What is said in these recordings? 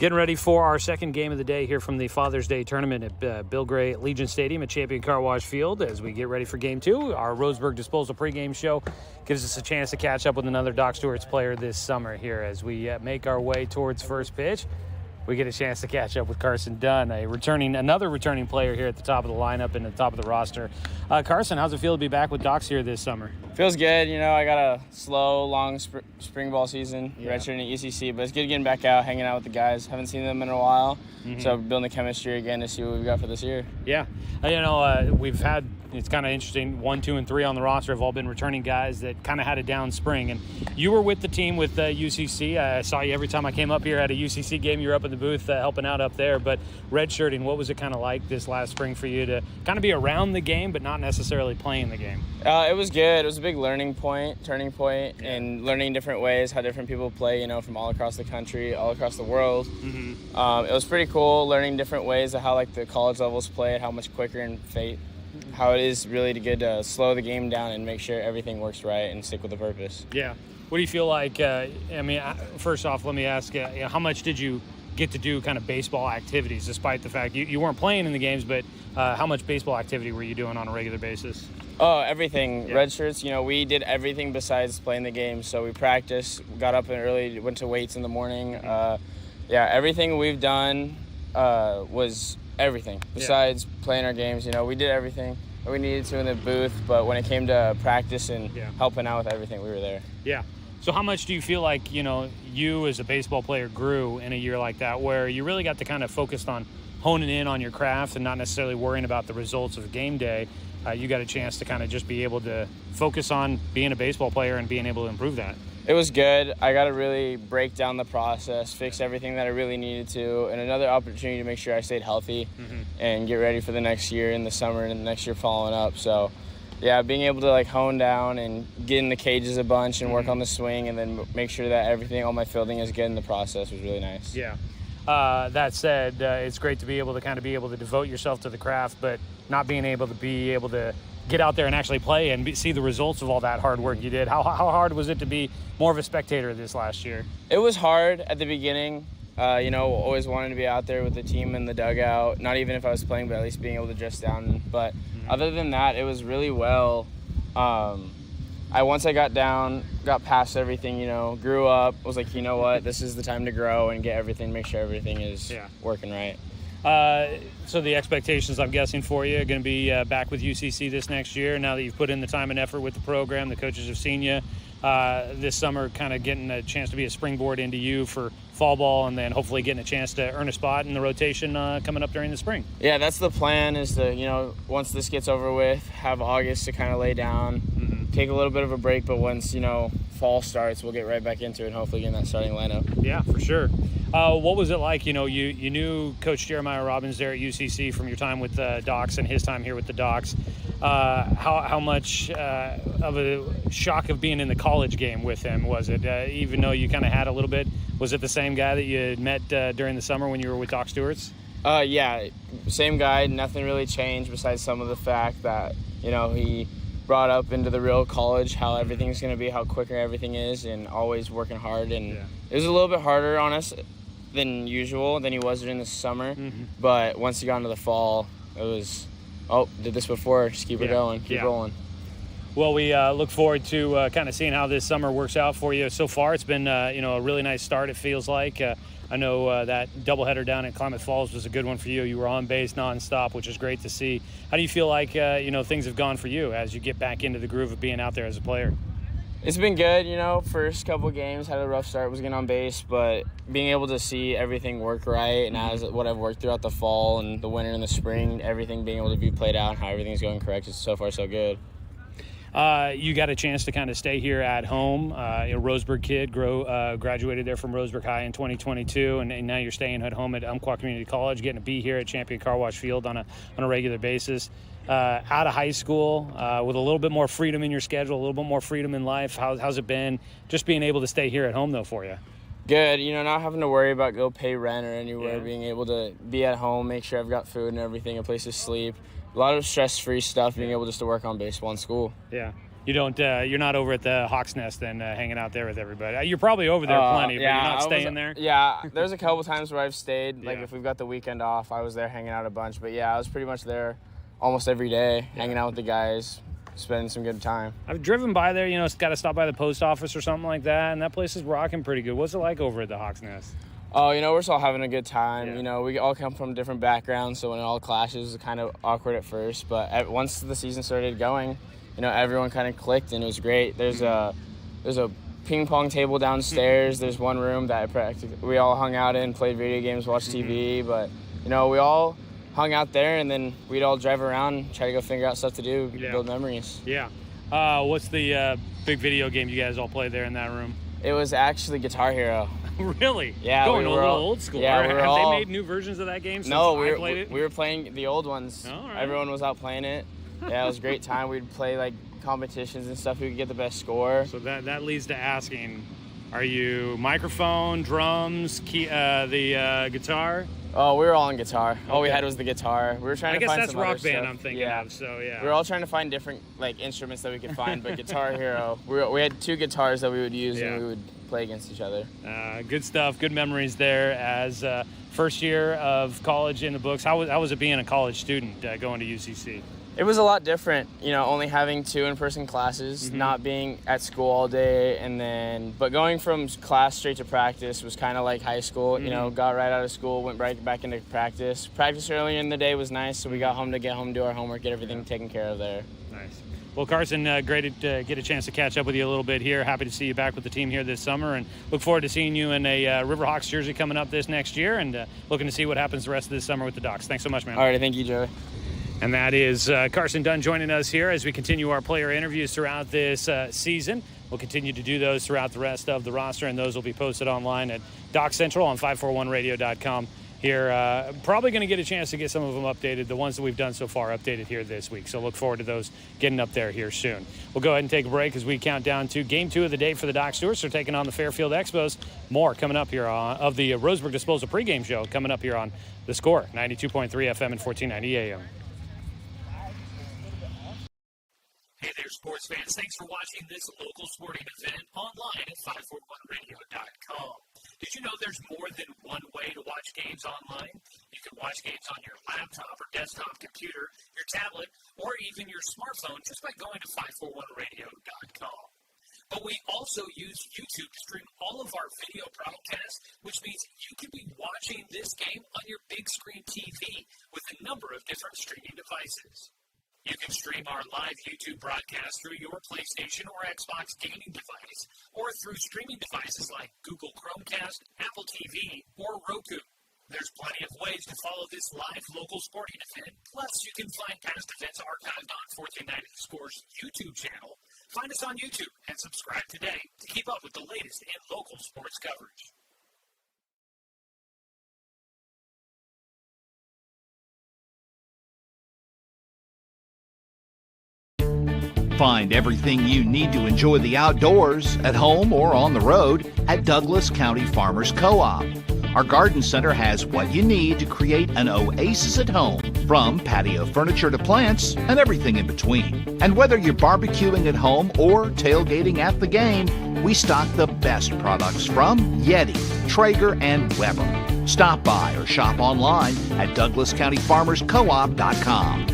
Getting ready for our second game of the day here from the Father's Day tournament at Bill Gray Legion Stadium at Champion Car Wash Field. As we get ready for game two, our Roseburg Disposal pregame show gives us a chance to catch up with another Doc Stewart's player this summer here as we make our way towards first pitch. We get a chance to catch up with Carson Dunn, another returning player here at the top of the lineup and at the top of the roster. Carson, how's it feel to be back with Docs here this summer? Feels good. I got a slow, long spring ball season, redshirting at UCC, but it's good getting back out, hanging out with the guys. Haven't seen them in a while, so building the chemistry again to see what we've got for this year. Yeah. We've had, it's kind of interesting, 1, 2, and 3 on the roster have all been returning guys that kind of had a down spring. And you were with the team with UCC. I saw you every time I came up here at a UCC game. You were up in the booth helping out up there. But redshirting, what was it kind of like this last spring for you to kind of be around the game but not necessarily playing the game? It was good. It was a big turning point, and learning different ways, how different people play, from all across the country, all across the world. It was pretty cool learning different ways of how the college levels play, how much quicker and how it is really good to slow the game down and make sure everything works right and stick with the purpose. Yeah. What do you feel like? First off, let me ask, how much did you get to do kind of baseball activities, despite the fact you weren't playing in the games, but how much baseball activity were you doing on a regular basis? Oh, everything. Yeah. Red shirts, we did everything besides playing the game. So we practiced, got up early, went to weights in the morning. Everything we've done was everything besides playing our games. We did everything we needed to in the booth, but when it came to practice and helping out with everything, we were there. Yeah. So how much do you feel like, you as a baseball player grew in a year like that, where you really got to kind of focus on honing in on your craft and not necessarily worrying about the results of game day? You got a chance to kind of just be able to focus on being a baseball player and being able to improve that. It was good. I got to really break down the process, fix everything that I really needed to, and another opportunity to make sure I stayed healthy and get ready for the next year in the summer and the next year following up. So, being able to hone down and get in the cages a bunch and work on the swing and then make sure that all my fielding is good in the process was really nice. Yeah. That said, it's great to be able to devote yourself to the craft, but not being able to get out there and actually play and see the results of all that hard work you did. How hard was it to be more of a spectator this last year? It was hard at the beginning. Always wanting to be out there with the team in the dugout, not even if I was playing, but at least being able to dress down. But other than that, it was really well. Once I got past everything, grew up, was like, what, this is the time to grow and get everything, make sure everything is working right. So the expectations, I'm guessing, for you are going to be back with UCC this next year. Now that you've put in the time and effort with the program, the coaches have seen you this summer, kind of getting a chance to be a springboard into you for fall ball, and then hopefully getting a chance to earn a spot in the rotation coming up during the spring. Yeah, that's the plan, is to, once this gets over with, have August to kind of lay down, take a little bit of a break, but once, fall starts, we'll get right back into it and hopefully get in that starting lineup. Yeah, for sure. What was it like? You knew Coach Jeremiah Robbins there at UCC from your time with the Docs and his time here with the Docs. How much of a shock of being in the college game with him was it? Even though you kind of had a little bit, was it the same guy that you had met during the summer when you were with Doc Stewart's? Yeah, same guy. Nothing really changed besides some of the fact that, he brought up into the real college how everything's going to be, how quicker everything is, and always working hard. And it was a little bit harder on us than usual than he was during the summer. But once he got into the fall, it was, did this before, just keep it going, keep rolling. Well, we look forward to kind of seeing how this summer works out for you. So far, it's been a really nice start, it feels like. I know that doubleheader down at Klamath Falls was a good one for you. You were on base nonstop, which is great to see. How do you feel like things have gone for you as you get back into the groove of being out there as a player? It's been good, first couple games had a rough start, was getting on base, but being able to see everything work right, and as what I've worked throughout the fall and the winter and the spring, everything being able to be played out and how everything's going correct, is so far so good. You got a chance to kind of stay here at home. A Roseburg kid, graduated there from Roseburg High in 2022, and now you're staying at home at Umpqua Community College, getting to be here at Champion Car Wash Field on a regular basis. Out of high school, with a little bit more freedom in your schedule, a little bit more freedom in life. How's it been just being able to stay here at home, though, for you? Good. Not having to worry about go pay rent or anywhere, being able to be at home, make sure I've got food and everything, a place to sleep. A lot of stress-free stuff, being able just to work on baseball in school. Yeah. You don't. You're not over at the Hawk's Nest then, hanging out there with everybody. You're probably over there plenty, but you're not staying there. Yeah, there's a couple times where I've stayed. Like if we've got the weekend off, I was there hanging out a bunch. But yeah, I was pretty much there almost every day, hanging out with the guys, spending some good time. I've driven by there. Got to stop by the post office or something like that, and that place is rocking pretty good. What's it like over at the Hawk's Nest? Oh, we're just all having a good time. Yeah. We all come from different backgrounds, so when it all clashes, it's kind of awkward at first. But once the season started going, everyone kind of clicked, and it was great. There's a ping pong table downstairs. There's one room that we all hung out in, played video games, watched TV. But we all hung out there, and then we'd all drive around, try to go figure out stuff to do, build memories. Yeah. What's the big video game you guys all played there in that room? It was actually Guitar Hero. Really? Yeah, going a little old school. Yeah, Have they made new versions of that game since I played it? We were playing the old ones. All right. Everyone was out playing it. Yeah, it was a great time. We'd play like competitions and stuff. We could get the best score. So that leads to asking, are you microphone, drums, the guitar? Oh, we were all on guitar. All we had was the guitar. We were trying to find some other stuff. I guess that's Rock Band I'm thinking of, so yeah. We were all trying to find different instruments that we could find, but Guitar Hero, we had 2 guitars that we would use and we would play against each other. Good stuff, good memories there as first year of college in the books. How was it being a college student going to UCC? It was a lot different, only having 2 in-person classes, not being at school all day, but going from class straight to practice was kind of like high school. Got right out of school, went right back into practice. Practice earlier in the day was nice, so we got home to do our homework, get everything taken care of there. Nice. Well, Carson, great to get a chance to catch up with you a little bit here. Happy to see you back with the team here this summer, and look forward to seeing you in a Riverhawks jersey coming up this next year, and looking to see what happens the rest of this summer with the Ducks. Thanks so much, man. All right, thank you, Joey. And that is Carson Dunn joining us here as we continue our player interviews throughout this season. We'll continue to do those throughout the rest of the roster, and those will be posted online at Doc Central on 541radio.com. Here, probably going to get a chance to get some of them updated, the ones that we've done so far updated here this week. So look forward to those getting up there here soon. We'll go ahead and take a break as we count down to Game 2 of the day for the Doc Stewarts. They're taking on the Fairfield Expos. More coming up here of the Roseburg Disposal pregame show coming up here on The Score, 92.3 FM and 1490 AM. Hey there, sports fans. Thanks for watching this local sporting event online at 541radio.com. Did you know there's more than one way to watch games online? You can watch games on your laptop or desktop computer, your tablet, or even your smartphone just by going to 541radio.com. But we also use YouTube to stream all of our video broadcasts, which means you can be watching this game on your big screen TV with a number of different streaming devices. You can stream our live YouTube broadcast through your PlayStation or Xbox gaming device, or through streaming devices like Google Chromecast, Apple TV, or Roku. There's plenty of ways to follow this live local sporting event. Plus, you can find past events archived on 1490 Score's YouTube channel. Find us on YouTube and subscribe today to keep up with the latest in local sports coverage. Find everything you need to enjoy the outdoors, at home or on the road, at Douglas County Farmers Co-op. Our garden center has what you need to create an oasis at home, from patio furniture to plants and everything in between. And whether you're barbecuing at home or tailgating at the game, we stock the best products from Yeti, Traeger, and Weber. Stop by or shop online at DouglasCountyFarmersCoop.com.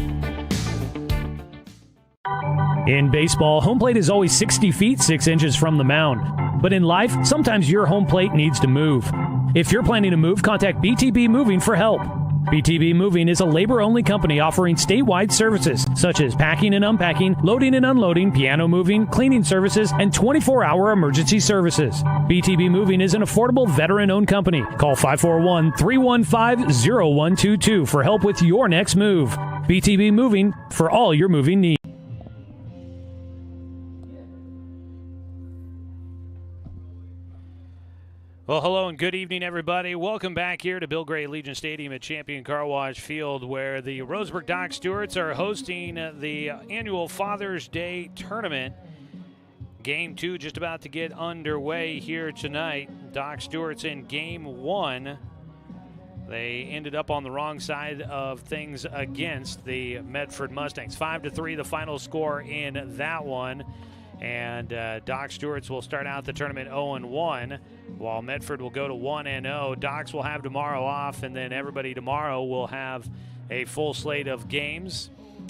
In baseball, home plate is always 60 feet, 6 inches from the mound. But in life, sometimes your home plate needs to move. If you're planning to move, contact BTB Moving for help. BTB Moving is a labor-only company offering statewide services such as packing and unpacking, loading and unloading, piano moving, cleaning services, and 24-hour emergency services. BTB Moving is an affordable veteran-owned company. Call 541-315-0122 for help with your next move. BTB Moving for all your moving needs. Well, hello and good evening, everybody. Welcome back here to Bill Gray Legion Stadium at Champion Car Wash Field, where the Roseburg Doc Stewarts are hosting the annual Father's Day Tournament. Game 2 just about to get underway here tonight. Doc Stewarts in Game 1 They ended up on the wrong side of things against the Medford Mustangs. 5-3 the final score in that one. And Doc Stewart's will start out the tournament 0-1, while Medford will go to 1-0. Docs will have tomorrow off, and then everybody tomorrow will have a full slate of games.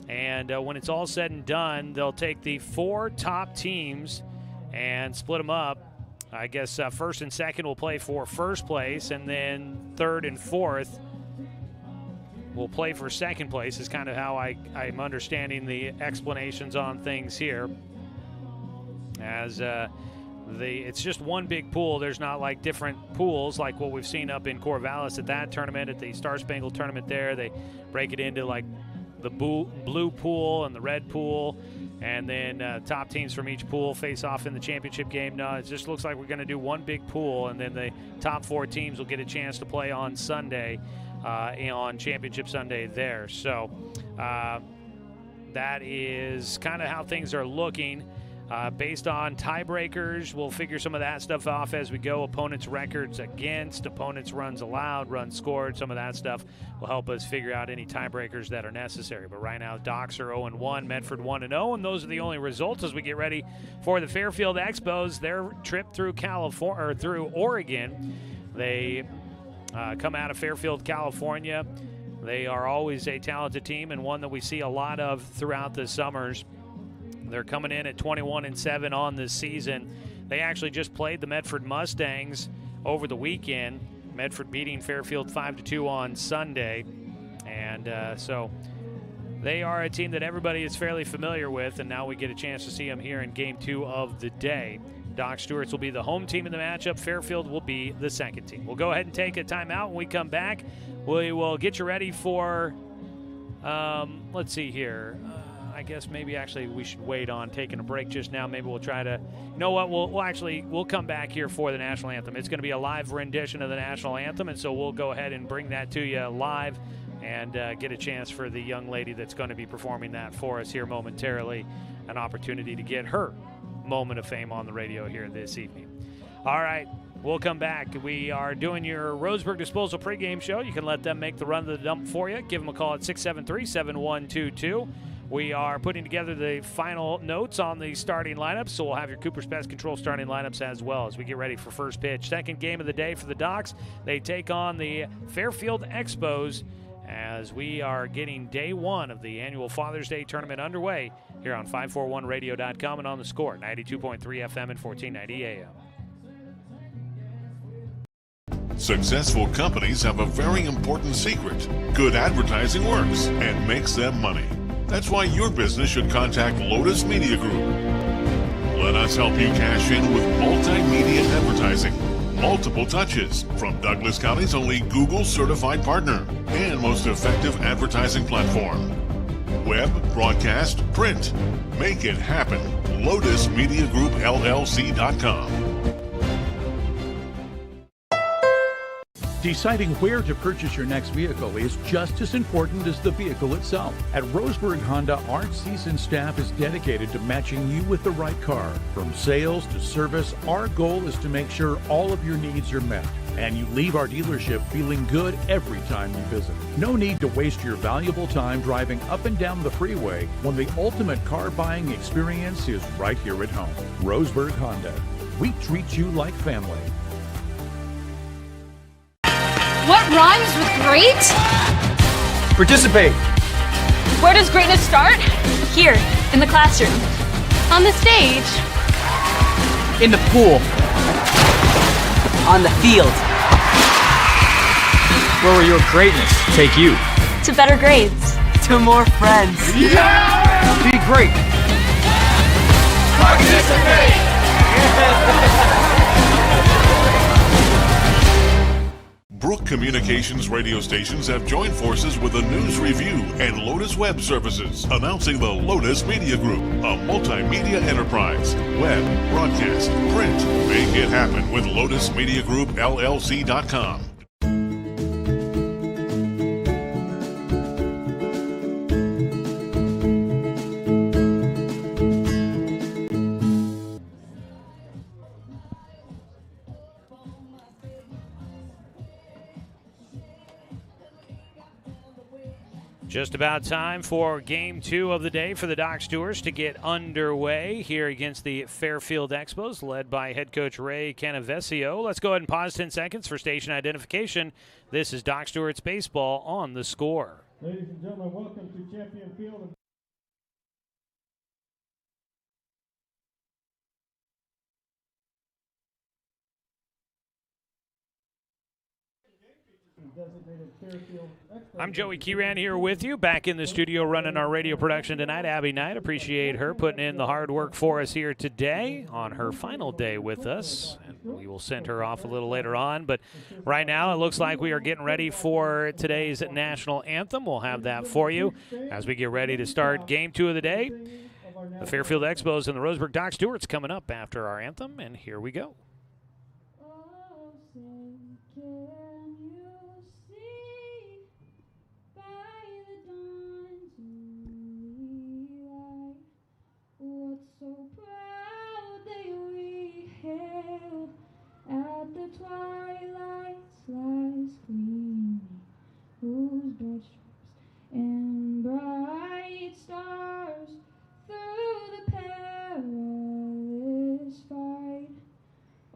And when it's all said and done, they'll take the 4 top teams and split them up. I guess first and second will play for first place, and then third and fourth will play for second place, is kind of how I'm understanding the explanations on things here. As it's just one big pool. There's not like different pools like what we've seen up in Corvallis at that tournament, at the Star Spangled tournament there. They break it into like the blue pool and the red pool, and then top teams from each pool face off in the championship game. No, it just looks like we're going to do one big pool, and then the top 4 teams will get a chance to play on Sunday, on Championship Sunday there. So that is kind of how things are looking. Based on tiebreakers, we'll figure some of that stuff off as we go. Opponents' records against, opponents' runs allowed, runs scored, some of that stuff will help us figure out any tiebreakers that are necessary. But right now, Docs are 0-1, Medford 1-0, and those are the only results as we get ready for the Fairfield Expos, their trip through through Oregon. They come out of Fairfield, California. They are always a talented team and one that we see a lot of throughout the summers. They're coming in at 21-7 on this season. They actually just played the Medford Mustangs over the weekend. Medford beating Fairfield 5-2 on Sunday. And so they are a team that everybody is fairly familiar with, and now we get a chance to see them here in Game 2 of the day. Doc Stewart's will be the home team in the matchup. Fairfield will be the second team. We'll go ahead and take a timeout. When we come back, we will get you ready for, let's see here. I guess maybe actually we should wait on taking a break just now. Maybe we'll try to, you know what, we'll come back here for the national anthem. It's going to be a live rendition of the national anthem, and so we'll go ahead and bring that to you live and get a chance for the young lady that's going to be performing that for us here momentarily, an opportunity to get her moment of fame on the radio here this evening. All right, we'll come back. We are doing your Roseburg Disposal pregame show. You can let them make the run to the dump for you. Give them a call at 673-7122. We are putting together the final notes on the starting lineups, so we'll have your Cooper's Pest Control starting lineups as well as we get ready for first pitch. Second game of the day for the Docs. They take on the Fairfield Expos as we are getting day 1 of the annual Father's Day tournament underway here on 541radio.com and on the Score, 92.3 FM and 1490 AM. Successful companies have a very important secret. Good advertising works and makes them money. That's why your business should contact Lotus Media Group. Let us help you cash in with multimedia advertising. Multiple touches from Douglas County's only Google certified partner and most effective advertising platform. Web, broadcast, print. Make it happen. LotusMediaGroupLLC.com. Deciding where to purchase your next vehicle is just as important as the vehicle itself. At Roseburg Honda, our seasoned staff is dedicated to matching you with the right car. From sales to service, our goal is to make sure all of your needs are met, and you leave our dealership feeling good every time you visit. No need to waste your valuable time driving up and down the freeway when the ultimate car buying experience is right here at home. Roseburg Honda. We treat you like family. What rhymes with great? Participate. Where does greatness start? Here, in the classroom. On the stage. In the pool. On the field. Where will your greatness take you? To better grades. To more friends. Yeah! Be great. Participate! Brook Communications radio stations have joined forces with the News Review and Lotus Web Services, announcing the Lotus Media Group, a multimedia enterprise. Web, broadcast, print. Make it happen with LotusMediaGroupLLC.com. Just about time for game 2 of the day for the Doc Stewarts to get underway here against the Fairfield Expos, led by head coach Ray Canavesio. Let's go ahead and pause 10 seconds for station identification. This is Doc Stewarts Baseball on The Score. Ladies and gentlemen, welcome to Champion Field. I'm Joey Kieran here with you, back in the studio running our radio production tonight. Abby Knight, appreciate her putting in the hard work for us here today on her final day with us. And we will send her off a little later on, but right now it looks like we are getting ready for today's national anthem. We'll have that for you as we get ready to start game 2 of the day. The Fairfield Expos and the Roseburg Doc Stewarts coming up after our anthem, and here we go. So proudly we hailed at the twilight's last gleaming, whose broad stripes and bright stars through the perilous fight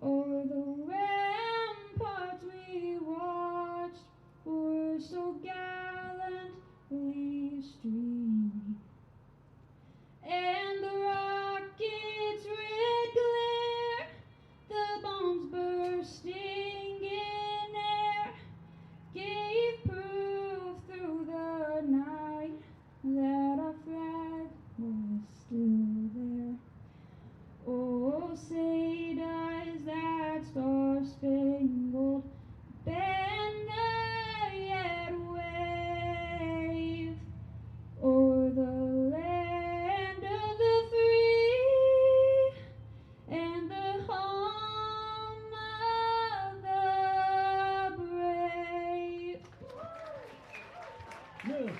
o'er the ramparts we watched were so gallantly streaming, and the rocket's red glare, the bombs bursting in air, gave proof through the night that our flag was still there. Oh, say does that star-spangled banner yet wave o'er the land of the free and the home of the brave. Miss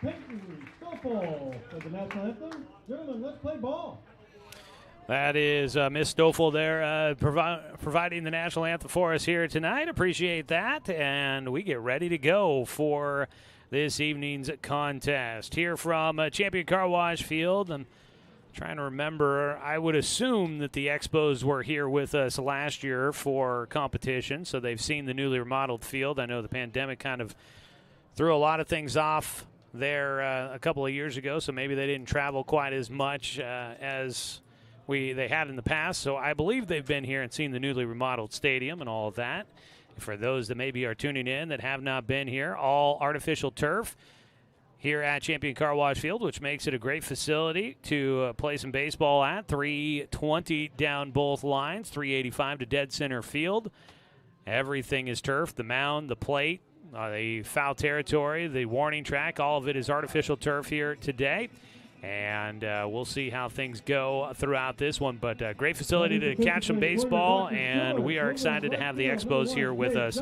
Peyton Stoffel for the national anthem. Gentlemen, let's play ball. That is Miss Stoffel there providing the national anthem for us here tonight. Appreciate that. And we get ready to go for this evening's contest. Here from Champion Car Wash Field. I'm trying to remember. I would assume that the Expos were here with us last year for competition, so they've seen the newly remodeled field. I know the pandemic kind of threw a lot of things off there a couple of years ago, so maybe they didn't travel quite as much as they had in the past. So I believe they've been here and seen the newly remodeled stadium and all of that. For those that maybe are tuning in that have not been here, all artificial turf here at Champion Car Wash Field, which makes it a great facility to play some baseball at. 320 down both lines, 385 to dead center field. Everything is turf, the mound, the plate, the foul territory, the warning track, all of it is artificial turf here today. And we'll see how things go throughout this one. But great facility to catch some baseball, and we are excited to have the Expos here with us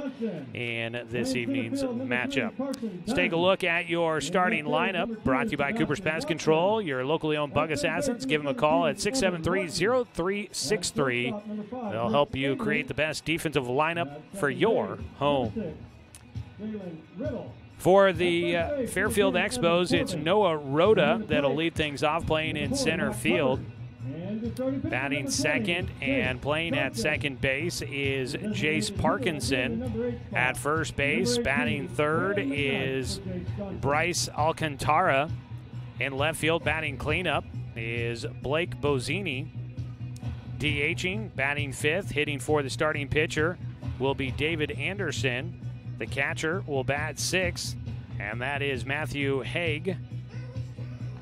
in this evening's matchup. Let's take a look at your starting lineup, brought to you by Cooper's Pest Control, your locally owned bug assassins. Give them a call at 673-0363. They'll help you create the best defensive lineup for your home. For the Fairfield Expos, it's Noah Rhoda that'll lead things off, playing in center field. Batting second and playing at second base is Jace Parkinson. At first base, batting third is Bryce Alcantara. In left field, batting cleanup is Blake Bozzini. DHing, batting fifth, hitting for the starting pitcher will be David Anderson. The catcher will bat sixth, and that is Matthew Haig.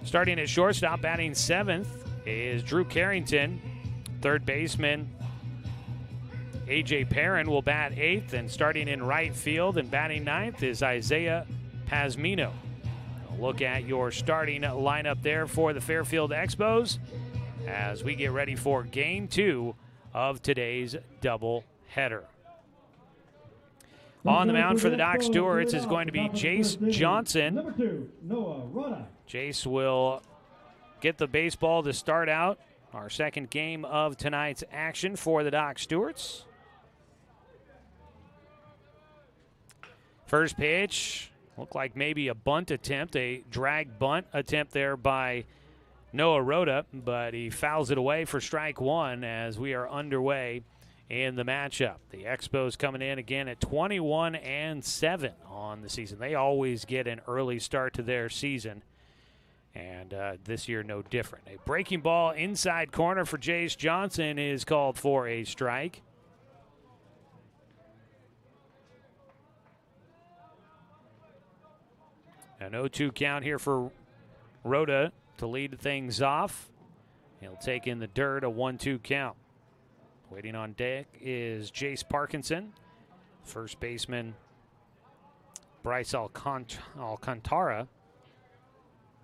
Starting at shortstop, batting seventh, is Drew Carrington. Third baseman, A.J. Perrin, will bat eighth, and starting in right field and batting ninth is Isaiah Pazmino. A look at your starting lineup there for the Fairfield Expos as we get ready for Game 2 of today's doubleheader. On the mound for the Doc Stewarts is going to be Jace Johnson. Number 2, Noah Rhoda. Jace will get the baseball to start out our second game of tonight's action for the Doc Stewarts. First pitch Looked like maybe a bunt attempt, a drag bunt attempt there by Noah Rhoda, but he fouls it away for strike one as we are underway in the matchup. The Expos coming in again at 21-7 on the season. They always get an early start to their season, and this year no different. A breaking ball inside corner for Jace Johnson is called for a strike. An 0-2 count here for Rhoda to lead things off. He'll take in the dirt, a 1-2 count. Waiting on deck is Jace Parkinson. First baseman Bryce Alcantara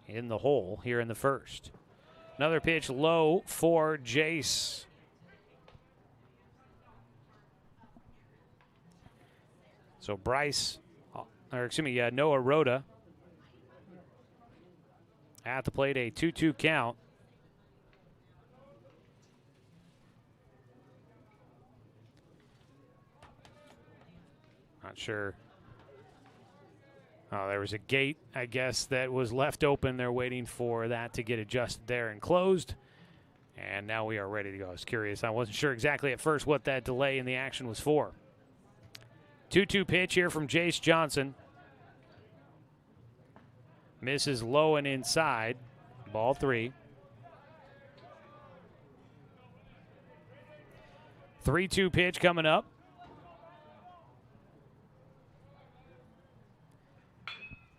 in the hole here in the first. Another pitch low for Jace. So Noah Rhoda at the plate, a 2-2 count. Not sure. Oh, there was a gate, I guess, that was left open. They're waiting for that to get adjusted there and closed. And now we are ready to go. I was curious. I wasn't sure exactly at first what that delay in the action was for. 2-2 pitch here from Jace Johnson. Misses low and inside. Ball 3. 3-2 pitch coming up.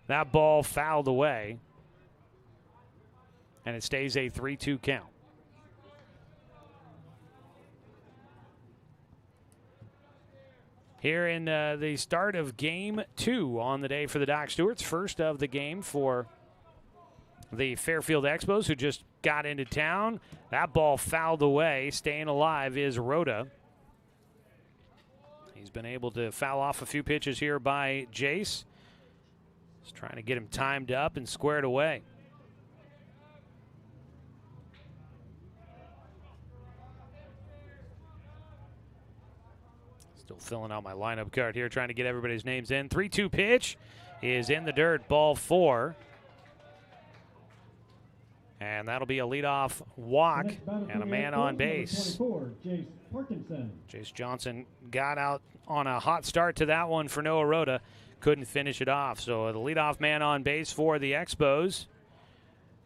That ball fouled away. And it stays a 3-2 count. Here in the start of Game 2 on the day for the Doc Stewarts. First of the game for the Fairfield Expos, who just got into town. That ball fouled away. Staying alive is Rhoda. He's been able to foul off a few pitches here by Jace. Just trying to get him timed up and squared away. Still filling out my lineup card here, trying to get everybody's names in. 3-2 pitch is in the dirt, ball 4. And that'll be a leadoff walk and a man on base. 24, Jace Parkinson. Jace Johnson got out on a hot start to that one for Noah Rhoda. Couldn't finish it off. So the leadoff man on base for the Expos.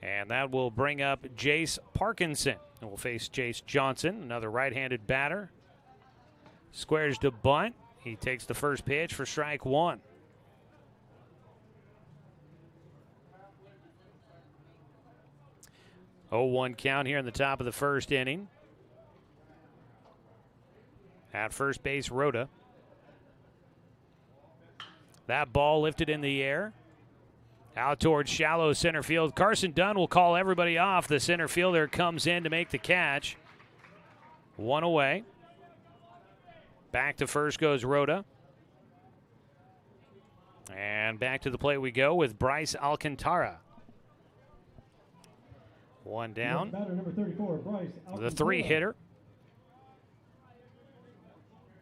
And that will bring up Jace Parkinson. And we'll face Jace Johnson, another right-handed batter. Squares to bunt. He takes the first pitch for strike 1. Oh, 1 count here in the top of the first inning. At first base, Rhoda. That ball lifted in the air. Out towards shallow center field. Carson Dunn will call everybody off. The center fielder comes in to make the catch. 1 away. Back to first goes Rhoda. And back to the plate we go with Bryce Alcantara. 1 down. Batter number 34, Bryce Alcantara. The 3-hitter.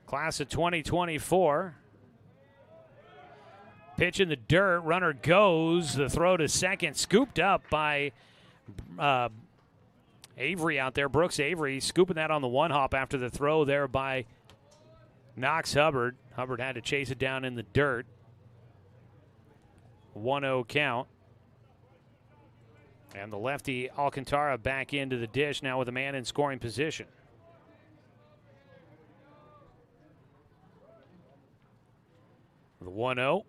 Class of 2024. Pitch in the dirt. Runner goes. The throw to second. Scooped up by Avery out there. Brooks Avery scooping that on the 1-hop after the throw there by Knox Hubbard. Hubbard had to chase it down in the dirt. 1-0 count. And the lefty Alcantara back into the dish now with a man in scoring position. The 1-0.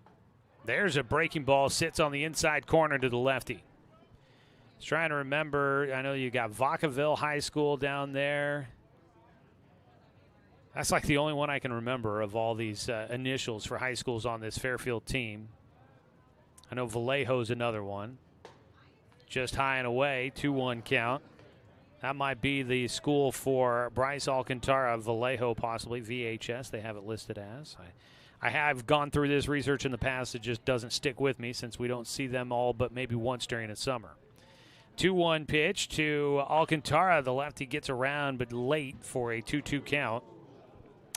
There's a breaking ball, sits on the inside corner to the lefty. I was trying to remember, I know you got Vacaville High School down there. That's like the only one I can remember of all these initials for high schools on this Fairfield team. I know Vallejo's another one. Just high and away, 2-1 count. That might be the school for Bryce Alcantara, Vallejo possibly, VHS, they have it listed as. I have gone through this research in the past. It just doesn't stick with me since we don't see them all but maybe once during the summer. 2-1 pitch to Alcantara. The lefty gets around but late for a 2-2 count.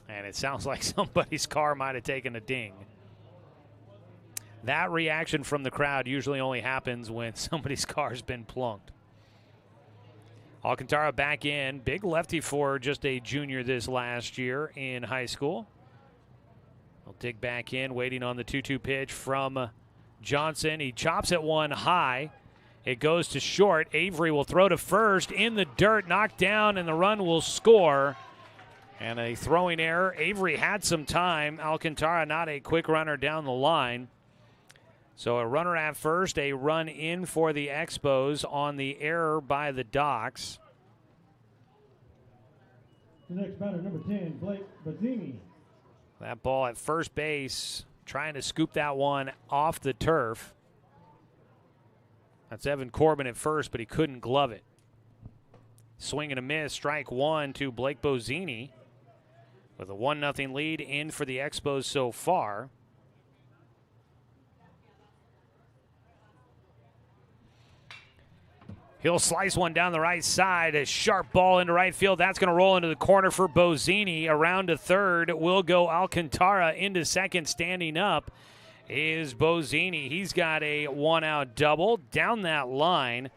And it sounds like somebody's car might have taken a ding. That reaction from the crowd usually only happens when somebody's car's been plunked. Alcantara back in. Big lefty for just a junior this last year in high school. He'll dig back in, waiting on the 2-2 pitch from Johnson. He chops it one high. It goes to short. Avery will throw to first in the dirt, knocked down, and the run will score. And a throwing error. Avery had some time. Alcantara not a quick runner down the line. So a runner at first, a run in for the Expos on the error by the Docs. The next batter, number 10, Blake Bazzini. That ball at first base, trying to scoop that one off the turf. That's Evan Corbin at first, but he couldn't glove it. Swing and a miss, strike one to Blake Bazzini with a 1-0 lead in for the Expos so far. He'll slice one down the right side. A sharp ball into right field. That's going to roll into the corner for Bazzini. Around to third will go Alcantara. Into second, standing up is Bazzini. He's got a one-out double down that line.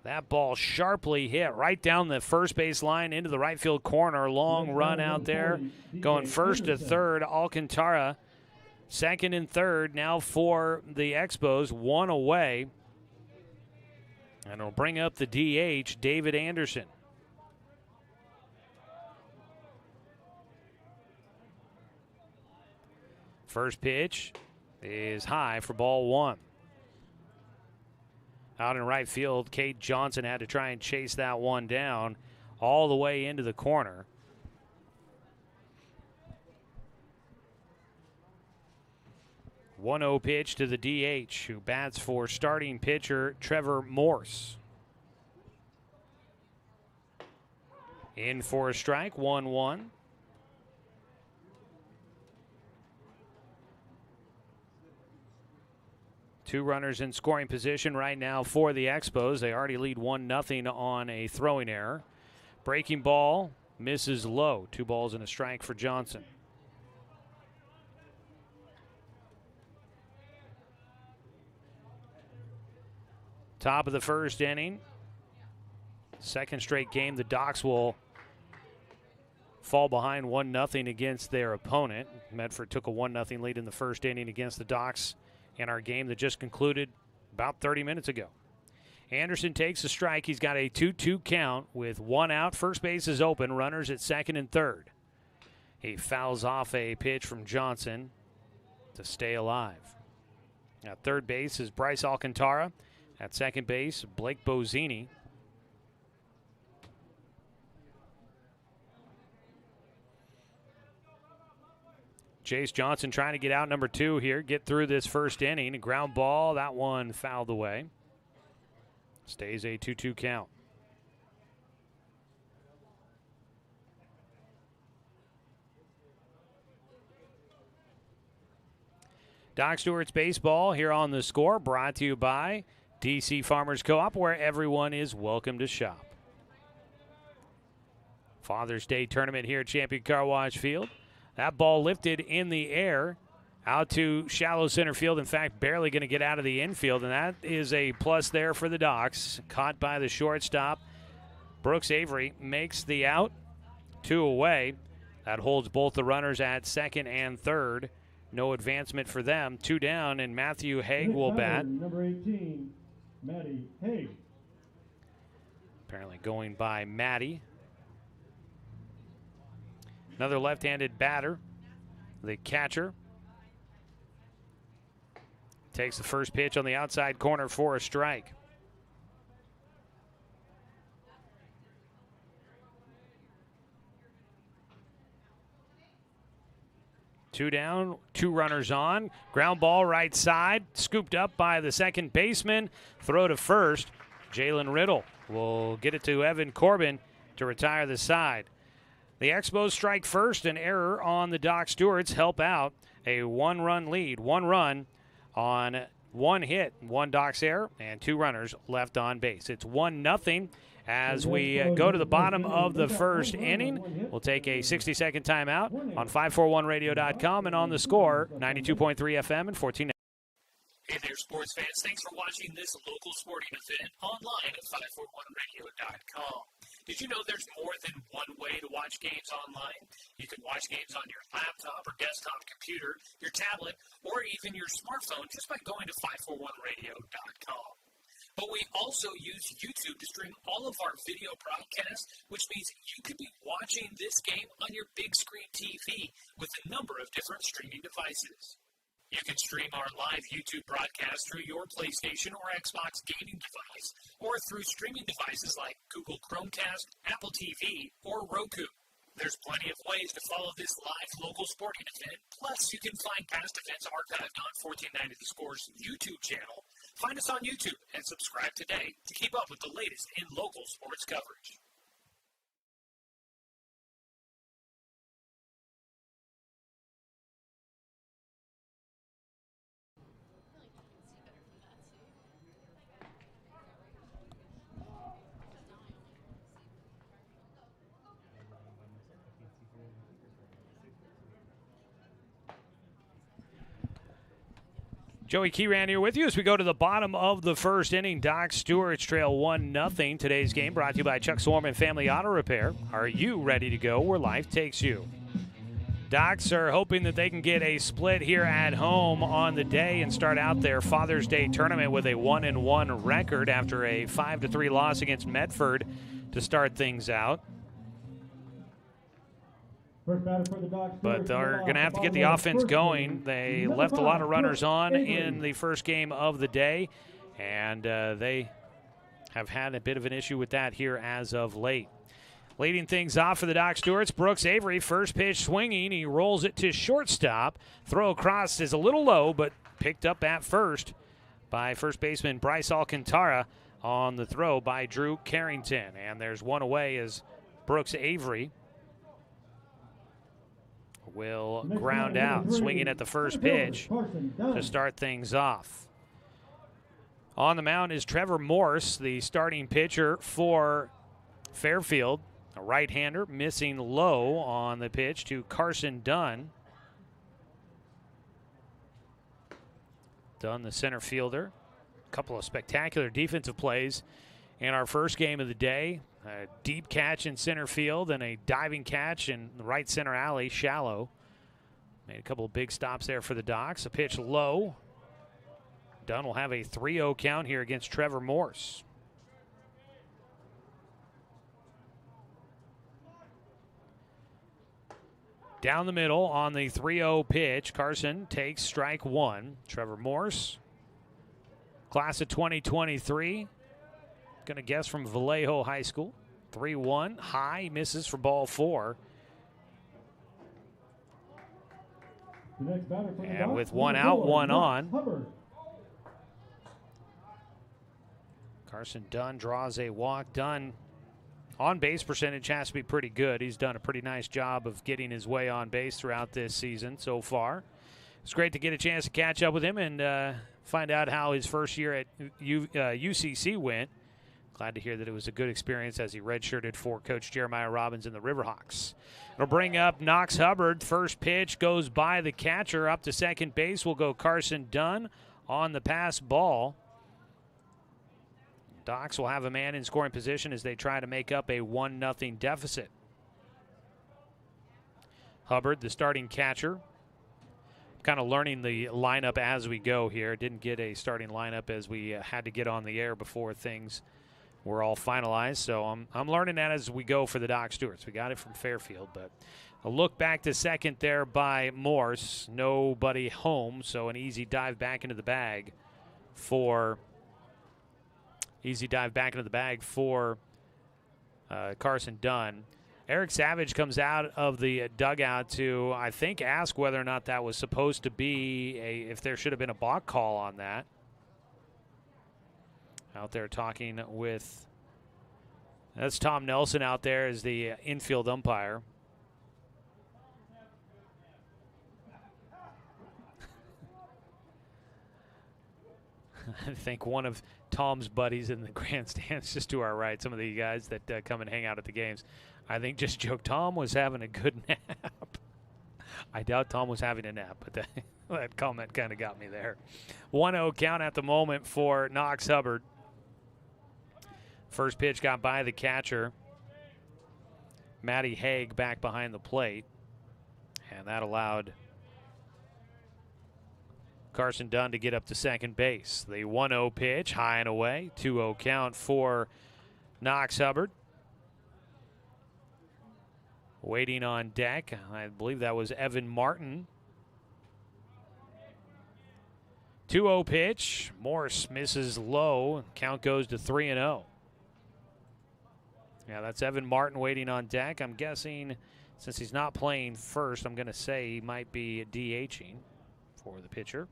That ball sharply hit right down the first base line into the right field corner. Long run out there. Going first to third, Alcantara. Second and third now for the Expos. One away. And it'll bring up the DH, David Anderson. First pitch is high for ball one. Out in right field, Kate Johnson had to try and chase that one down all the way into the corner. One-0 pitch to the DH, who bats for starting pitcher Trevor Morse. In for a strike, 1-1. Two runners in scoring position right now for the Expos. They already lead 1-0 on a throwing error. Breaking ball misses low. 2 balls and a strike for Johnson. Top of the first inning. Second straight game, the Docs will fall behind 1-0 against their opponent. Medford took a 1-0 lead in the first inning against the Docs in our game that just concluded about 30 minutes ago. Anderson takes a strike. He's got a 2-2 count with one out. First base is open. Runners at second and third. He fouls off a pitch from Johnson to stay alive. At third base is Bryce Alcantara. At second base, Blake Bazzini. Chase Johnson trying to get out number 2 here, get through this first inning. A ground ball, that one fouled away. Stays a 2-2 count. Doc Stewart's Baseball here on The Score, brought to you by DC Farmers Co-op, where everyone is welcome to shop. Father's Day tournament here at Champion Car Wash Field. That ball lifted in the air out to shallow center field. In fact, barely going to get out of the infield, and that is a plus there for the Docs. Caught by the shortstop. Brooks Avery makes the out. 2 away. That holds both the runners at second and third. No advancement for them. 2 down, and Matthew Haig will bat. Number 18, Matty Haig. Apparently going by Matty. Another left-handed batter, the catcher. Takes the first pitch on the outside corner for a strike. Two down, 2 runners on. Ground ball right side, scooped up by the second baseman. Throw to first. Jalen Riddle will get it to Evan Corbin to retire the side. The Expos strike first. An error on the Doc Stewarts help out a 1-run lead. 1 run on 1 hit, 1 Doc's error, and 2 runners left on base. It's 1-0 as we go to the bottom of the first inning. We'll take a 60-second timeout on 541radio.com and on the score, 92.3 FM and 14. Hey there, sports fans. Thanks for watching this local sporting event online at 541radio.com. Did you know there's more than one way to watch games online? You can watch games on your laptop or desktop computer, your tablet, or even your smartphone just by going to 541radio.com. But we also use YouTube to stream all of our video broadcasts, which means you could be watching this game on your big screen TV with a number of different streaming devices. You can stream our live YouTube broadcast through your PlayStation or Xbox gaming device, or through streaming devices like Google Chromecast, Apple TV, or Roku. There's plenty of ways to follow this live local sporting event. Plus, you can find past events archived on 1490 The Score's YouTube channel. Find us on YouTube and subscribe today to keep up with the latest in local sports coverage. Joey Keyran here with you as we go to the bottom of the first inning. Doc Stewart's trail 1-0. Today's game brought to you by Chuck Swarman Family Auto Repair. Are you ready to go where life takes you? Docs are hoping that they can get a split here at home on the day and start out their Father's Day tournament with a 1-1 record after a 5-3 loss against Medford to start things out. But they're going to have to get the offense going. They left a lot of runners on in the first game of the day, and they have had a bit of an issue with that here as of late. Leading things off for the Doc Stewarts, Brooks Avery, first pitch swinging. He rolls it to shortstop. Throw across is a little low, but picked up at first by first baseman Bryce Alcantara on the throw by Drew Carrington. And there's one away as Brooks Avery will ground out, swinging at the first pitch to start things off. On the mound is Trevor Morse, the starting pitcher for Fairfield, a right-hander, missing low on the pitch to Carson Dunn. Dunn, the center fielder. A couple of spectacular defensive plays in our first game of the day. A deep catch in center field and a diving catch in the right center alley, shallow. Made a couple of big stops there for the Docs. A pitch low. Dunn will have a 3-0 count here against Trevor Morse. Down the middle on the 3-0 pitch, Carson takes strike one. Trevor Morse, class of 2023. Going to guess from Vallejo High School. 3-1, high, misses for ball 4. And with one out, one on. Carson Dunn draws a walk. Dunn, on-base percentage has to be pretty good. He's done a pretty nice job of getting his way on base throughout this season so far. It's great to get a chance to catch up with him and find out how his first year at UCC went. Glad to hear that it was a good experience as he redshirted for Coach Jeremiah Robbins and the Riverhawks. It'll bring up Knox Hubbard. First pitch goes by the catcher. Up to second base will go Carson Dunn on the pass ball. Docs will have a man in scoring position as they try to make up a 1-0 deficit. Hubbard, the starting catcher. Kind of learning the lineup as we go here. Didn't get a starting lineup as we had to get on the air before things were all finalized. So I'm learning that as we go for the Doc Stewarts. We got it from Fairfield, but a look back to second there by Morse. Nobody home, so an easy dive back into the bag for Carson Dunn. Eric Savage comes out of the dugout to, I think, ask whether or not that was supposed to be if there should have been a balk call on that. Out there talking with, that's Tom Nelson out there as the infield umpire. I think one of Tom's buddies in the grandstands just to our right, some of the guys that come and hang out at the games, I think just joked Tom was having a good nap. I doubt Tom was having a nap, but that comment kind of got me there. 1-0 count at the moment for Knox Hubbard. First pitch got by the catcher, Matty Haig, back behind the plate, and that allowed Carson Dunn to get up to second base. The 1-0 pitch, high and away. 2-0 count for Knox Hubbard. Waiting on deck, I believe that was Evan Martin. 2-0 pitch. Morse misses low. Count goes to 3-0. Yeah, that's Evan Martin waiting on deck. I'm guessing since he's not playing first, I'm going to say he might be DHing for the pitcher.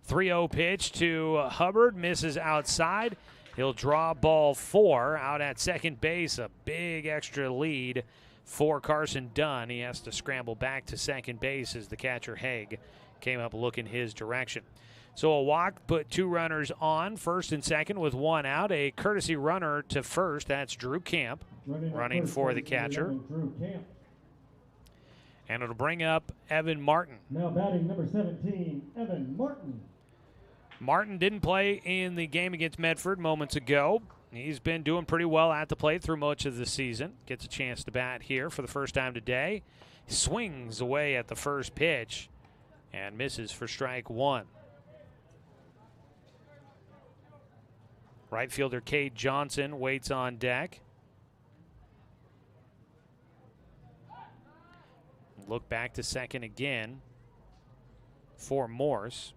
3-0 pitch to Hubbard, misses outside. He'll draw ball 4 out at second base. A big extra lead for Carson Dunn. He has to scramble back to second base as the catcher Haig came up looking his direction. So a walk put 2 runners on, first and second with 1 out. A courtesy runner to first. That's Drew Camp running for the catcher. And it'll bring up Evan Martin. Now batting number 17, Evan Martin. Martin didn't play in the game against Medford moments ago. He's been doing pretty well at the plate through much of the season. Gets a chance to bat here for the first time today. Swings away at the first pitch and misses for strike 1. Right fielder Cade Johnson waits on deck. Look back to second again for Morse.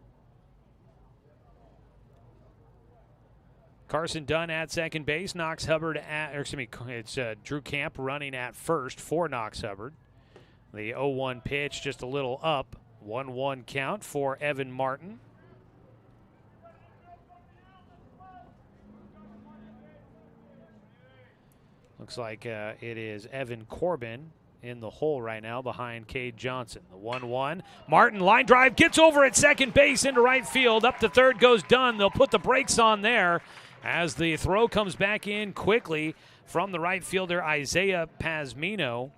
Carson Dunn at second base. Knox Hubbard at, or excuse me, it's Drew Camp running at first for Knox Hubbard. The 0-1 pitch just a little up. 1-1 count for Evan Martin. Looks like it is Evan Corbin in the hole right now behind Cade Johnson. The 1-1. Martin line drive gets over at second base into right field. Up to third goes Dunn. They'll put the brakes on there as the throw comes back in quickly from the right fielder Isaiah Pazmino.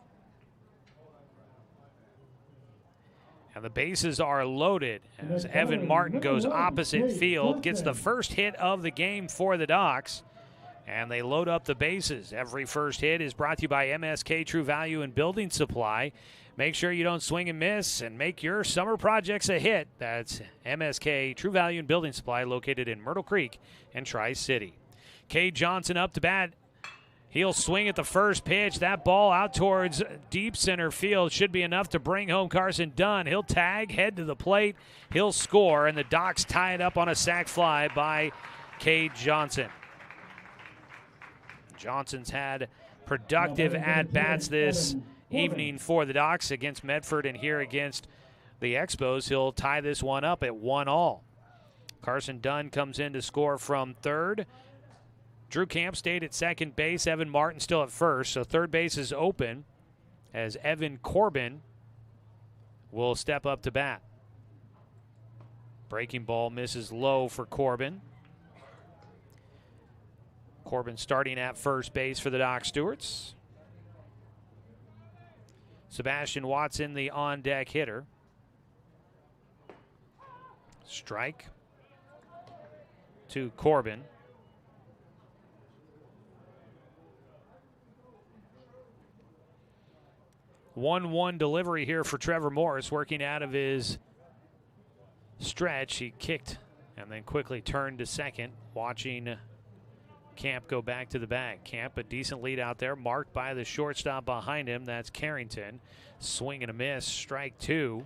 And the bases are loaded as Evan Martin goes opposite field, gets the first hit of the game for the Docs. And they load up the bases. Every first hit is brought to you by MSK True Value and Building Supply. Make sure you don't swing and miss and make your summer projects a hit. That's MSK True Value and Building Supply, located in Myrtle Creek and Tri-City. Cade Johnson up to bat. He'll swing at the first pitch. That ball out towards deep center field should be enough to bring home Carson Dunn. He'll tag, head to the plate. He'll score, and the Docs tie it up on a sac fly by Cade Johnson. Johnson's had productive at-bats this evening for the Docs against Medford and here against the Expos. He'll tie this one up at 1-1. Carson Dunn comes in to score from third. Drew Camp stayed at second base. Evan Martin still at first, so third base is open as Evan Corbin will step up to bat. Breaking ball misses low for Corbin. Corbin starting at first base for the Doc Stewarts. Sebastian Watson, the on-deck hitter. Strike to Corbin. 1-1 delivery here for Trevor Morris, working out of his stretch. He kicked and then quickly turned to second, watching Camp go back to the bag. Camp, a decent lead out there, marked by the shortstop behind him. That's Carrington. Swing and a miss, strike 2.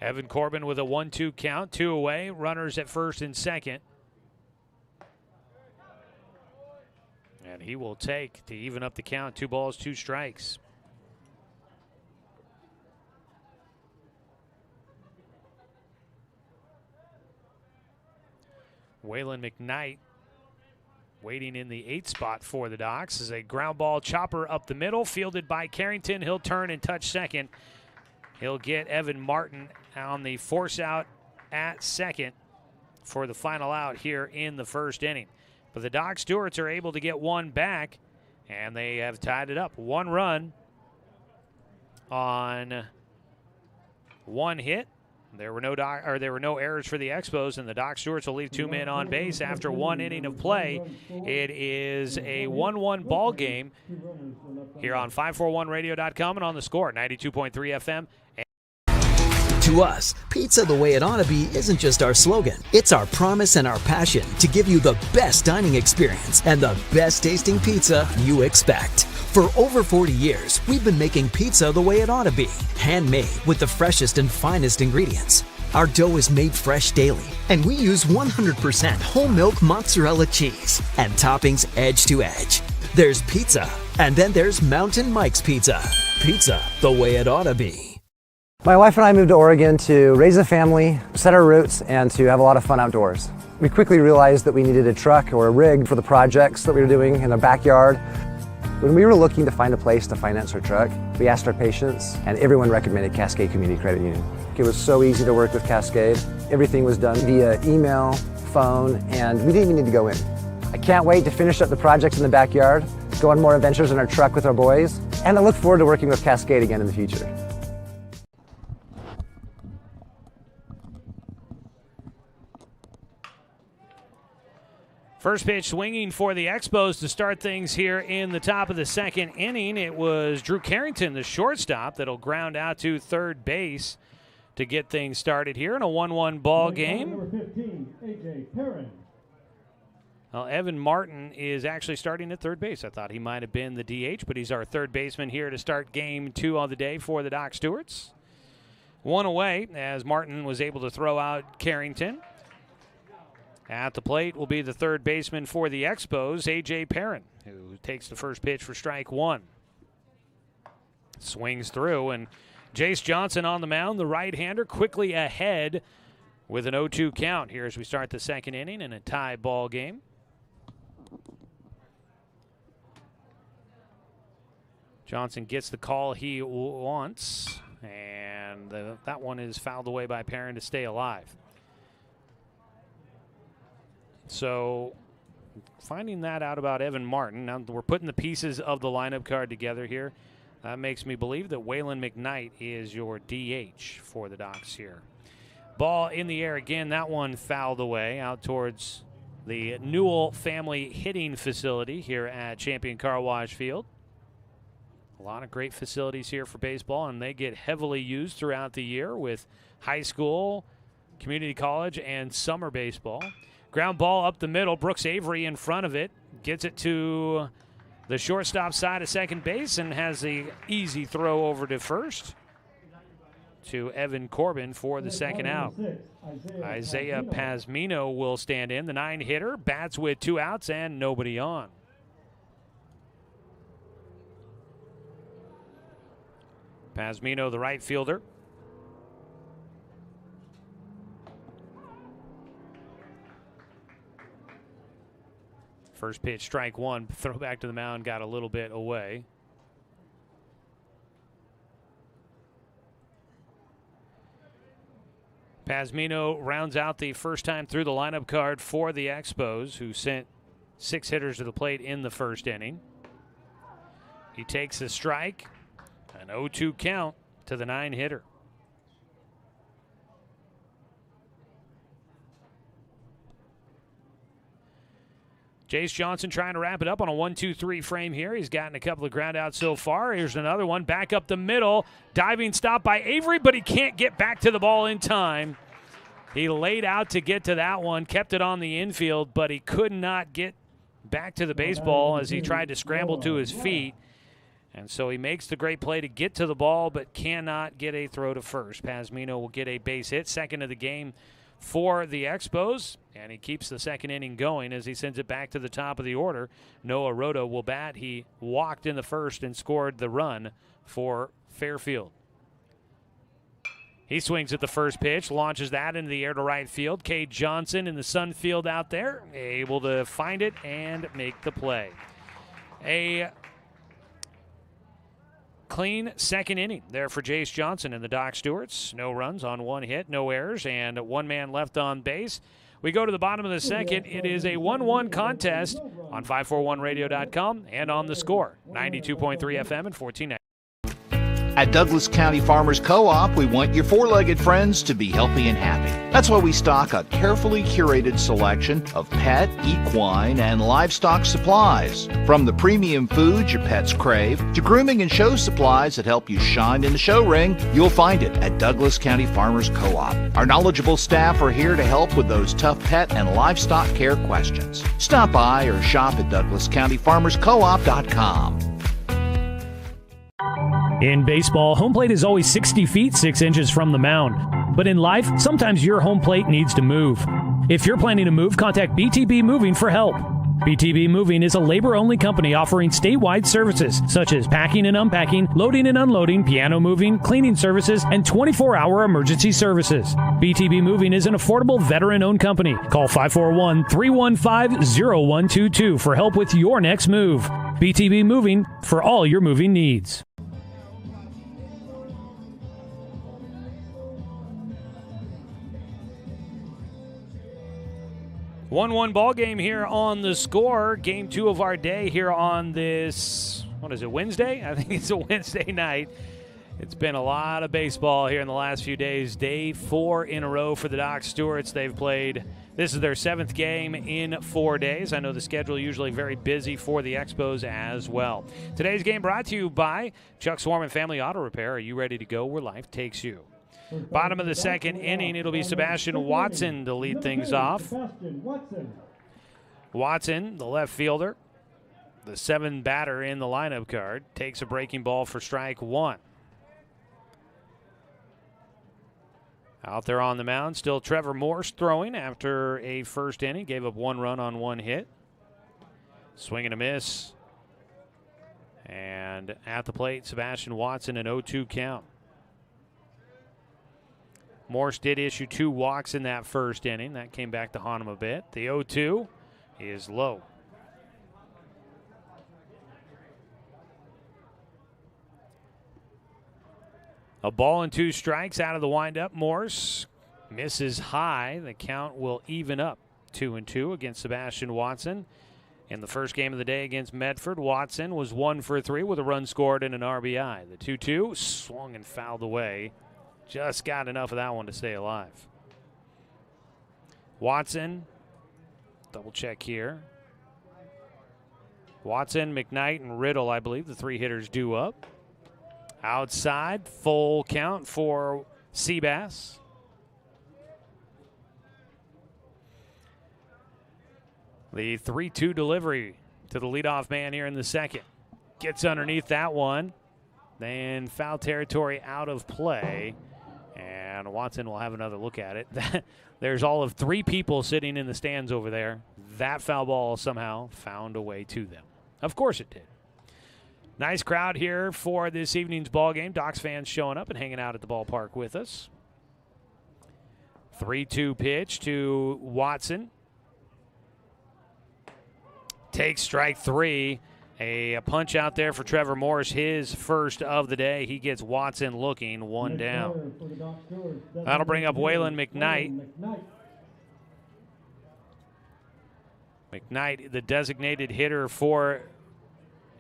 Evan Corbin with a 1-2 count, 2 away, runners at first and second. And he will take to even up the count, 2 balls, 2 strikes. Waylon McKnight Waiting in the 8th spot for the Docs is a ground ball chopper up the middle, fielded by Carrington. He'll turn and touch second. He'll get Evan Martin on the force out at second for the final out here in the first inning. But the Doc Stewarts are able to get one back, and they have tied it up. 1 run on 1 hit. There were no errors for the Expos, and the Doc Stewarts will leave 2 men on base after 1 inning of play. It is a 1-1 ball game here on 541radio.com and on the Score, 92.3 FM. To us, pizza the way it ought to be isn't just our slogan. It's our promise and our passion to give you the best dining experience and the best tasting pizza you expect. For over 40 years, we've been making pizza the way it ought to be. Handmade with the freshest and finest ingredients. Our dough is made fresh daily, and we use 100% whole milk mozzarella cheese and toppings edge to edge. There's pizza, and then there's Mountain Mike's Pizza. Pizza the way it ought to be. My wife and I moved to Oregon to raise a family, set our roots, and to have a lot of fun outdoors. We quickly realized that we needed a truck or a rig for the projects that we were doing in our backyard. When we were looking to find a place to finance our truck, we asked our patients, and everyone recommended Cascade Community Credit Union. It was so easy to work with Cascade. Everything was done via email, phone, and we didn't even need to go in. I can't wait to finish up the projects in the backyard, go on more adventures in our truck with our boys, and I look forward to working with Cascade again in the future. First pitch swinging for the Expos to start things here in the top of the second inning. It was Drew Carrington, the shortstop, that'll ground out to third base to get things started here in a 1-1 ball game. Number 15, A.J. Perrin. Well, Evan Martin is actually starting at third base. I thought he might have been the DH, but he's our third baseman here to start game 2 on the day for the Doc Stewarts. 1 away as Martin was able to throw out Carrington. At the plate will be the third baseman for the Expos, A.J. Perrin, who takes the first pitch for strike 1. Swings through, and Jace Johnson on the mound, the right-hander, quickly ahead with an 0-2 count here as we start the second inning in a tie ball game. Johnson gets the call he wants, and that one is fouled away by Perrin to stay alive. So finding that out about Evan Martin. Now we're putting the pieces of the lineup card together here. That makes me believe that Waylon McKnight is your DH for the Docs here. Ball in the air again. That one fouled away out towards the Newell family hitting facility here at Champion Car Wash Field. A lot of great facilities here for baseball, and they get heavily used throughout the year with high school, community college, and summer baseball. Ground ball up the middle. Brooks Avery in front of it. Gets it to the shortstop side of second base and has the easy throw over to first to Evan Corbin for the second out. Isaiah Pazmino will stand in. The 9-hitter bats with 2 outs and nobody on. Pazmino, the right fielder. First pitch, strike 1. Throw back to the mound, got a little bit away. Pazmino rounds out the first time through the lineup card for the Expos, who sent 6 hitters to the plate in the first inning. He takes a strike, an 0-2 count to the 9-hitter. Jace Johnson trying to wrap it up on a 1-2-3 frame here. He's gotten a couple of ground outs so far. Here's another one back up the middle. Diving stop by Avery, but he can't get back to the ball in time. He laid out to get to that one, kept it on the infield, but he could not get back to the baseball as he tried to scramble to his feet. And so he makes the great play to get to the ball, but cannot get a throw to first. Pazmino will get a base hit, second of the game for the Expos, and he keeps the second inning going as he sends it back to the top of the order. Noah Rota will bat. He walked in the first and scored the run for Fairfield. He swings at the first pitch, launches that into the air to right field. Cade Johnson in the sun field out there, able to find it and make the play. A clean second inning there for Jace Johnson and the Doc Stewarts. No runs on 1 hit, no errors, and 1 man left on base. We go to the bottom of the second. It is a 1-1 contest on 541radio.com and on the Score, 92.3 FM and 1490. At Douglas County Farmers Co-op, we want your four-legged friends to be healthy and happy. That's why we stock a carefully curated selection of pet, equine, and livestock supplies. From the premium foods your pets crave to grooming and show supplies that help you shine in the show ring, you'll find it at Douglas County Farmers Co-op. Our knowledgeable staff are here to help with those tough pet and livestock care questions. Stop by or shop at DouglasCountyFarmersCoop.com. In baseball, home plate is always 60 feet 6 inches from the mound. But in life, sometimes your home plate needs to move. If you're planning to move, contact BTB Moving for help. BTB Moving is a labor-only company offering statewide services such as packing and unpacking, loading and unloading, piano moving, cleaning services, and 24-hour emergency services. BTB Moving is an affordable veteran-owned company. Call 541-315-0122 for help with your next move. BTB Moving for all your moving needs. 1-1 ball game here on the Score. Game 2 of our day here on this, what is it, Wednesday? I think it's a Wednesday night. It's been a lot of baseball here in the last few days. Day 4 in a row for the Doc Stewarts. They've played, this is their 7th game in 4 days. I know the schedule usually very busy for the Expos as well. Today's game brought to you by Chuck Swarman Family Auto Repair. Are you ready to go where life takes you? Bottom of the second inning, it'll be Sebastian Watson to lead things off. Watson, the left fielder, the 7 batter in the lineup card, takes a breaking ball for strike 1. Out there on the mound, still Trevor Morse throwing after a first inning. Gave up 1 run on 1 hit. Swing and a miss. And at the plate, Sebastian Watson, an 0-2 count. Morse did issue 2 walks in that first inning. That came back to haunt him a bit. The 0-2 is low. A ball and 2 strikes out of the windup. Morse misses high. The count will even up 2-2 against Sebastian Watson. In the first game of the day against Medford, Watson was 1 for 3 with a run scored and an RBI. The 2-2 swung and fouled away. Just got enough of that one to stay alive. Watson, double check here. Watson, McKnight, and Riddle, I believe, the 3 hitters due up. Outside, full count for Seabass. The 3-2 delivery to the leadoff man here in the second. Gets underneath that one. Then foul territory out of play. And Watson will have another look at it. There's all of 3 people sitting in the stands over there. That foul ball somehow found a way to them. Of course it did. Nice crowd here for this evening's ball game. Docs fans showing up and hanging out at the ballpark with us. 3-2 pitch to Watson. Takes strike 3. A punch out there for Trevor Morse, his first of the day. He gets Watson looking, 1 down. That'll bring up Waylon McKnight. McKnight, the designated hitter for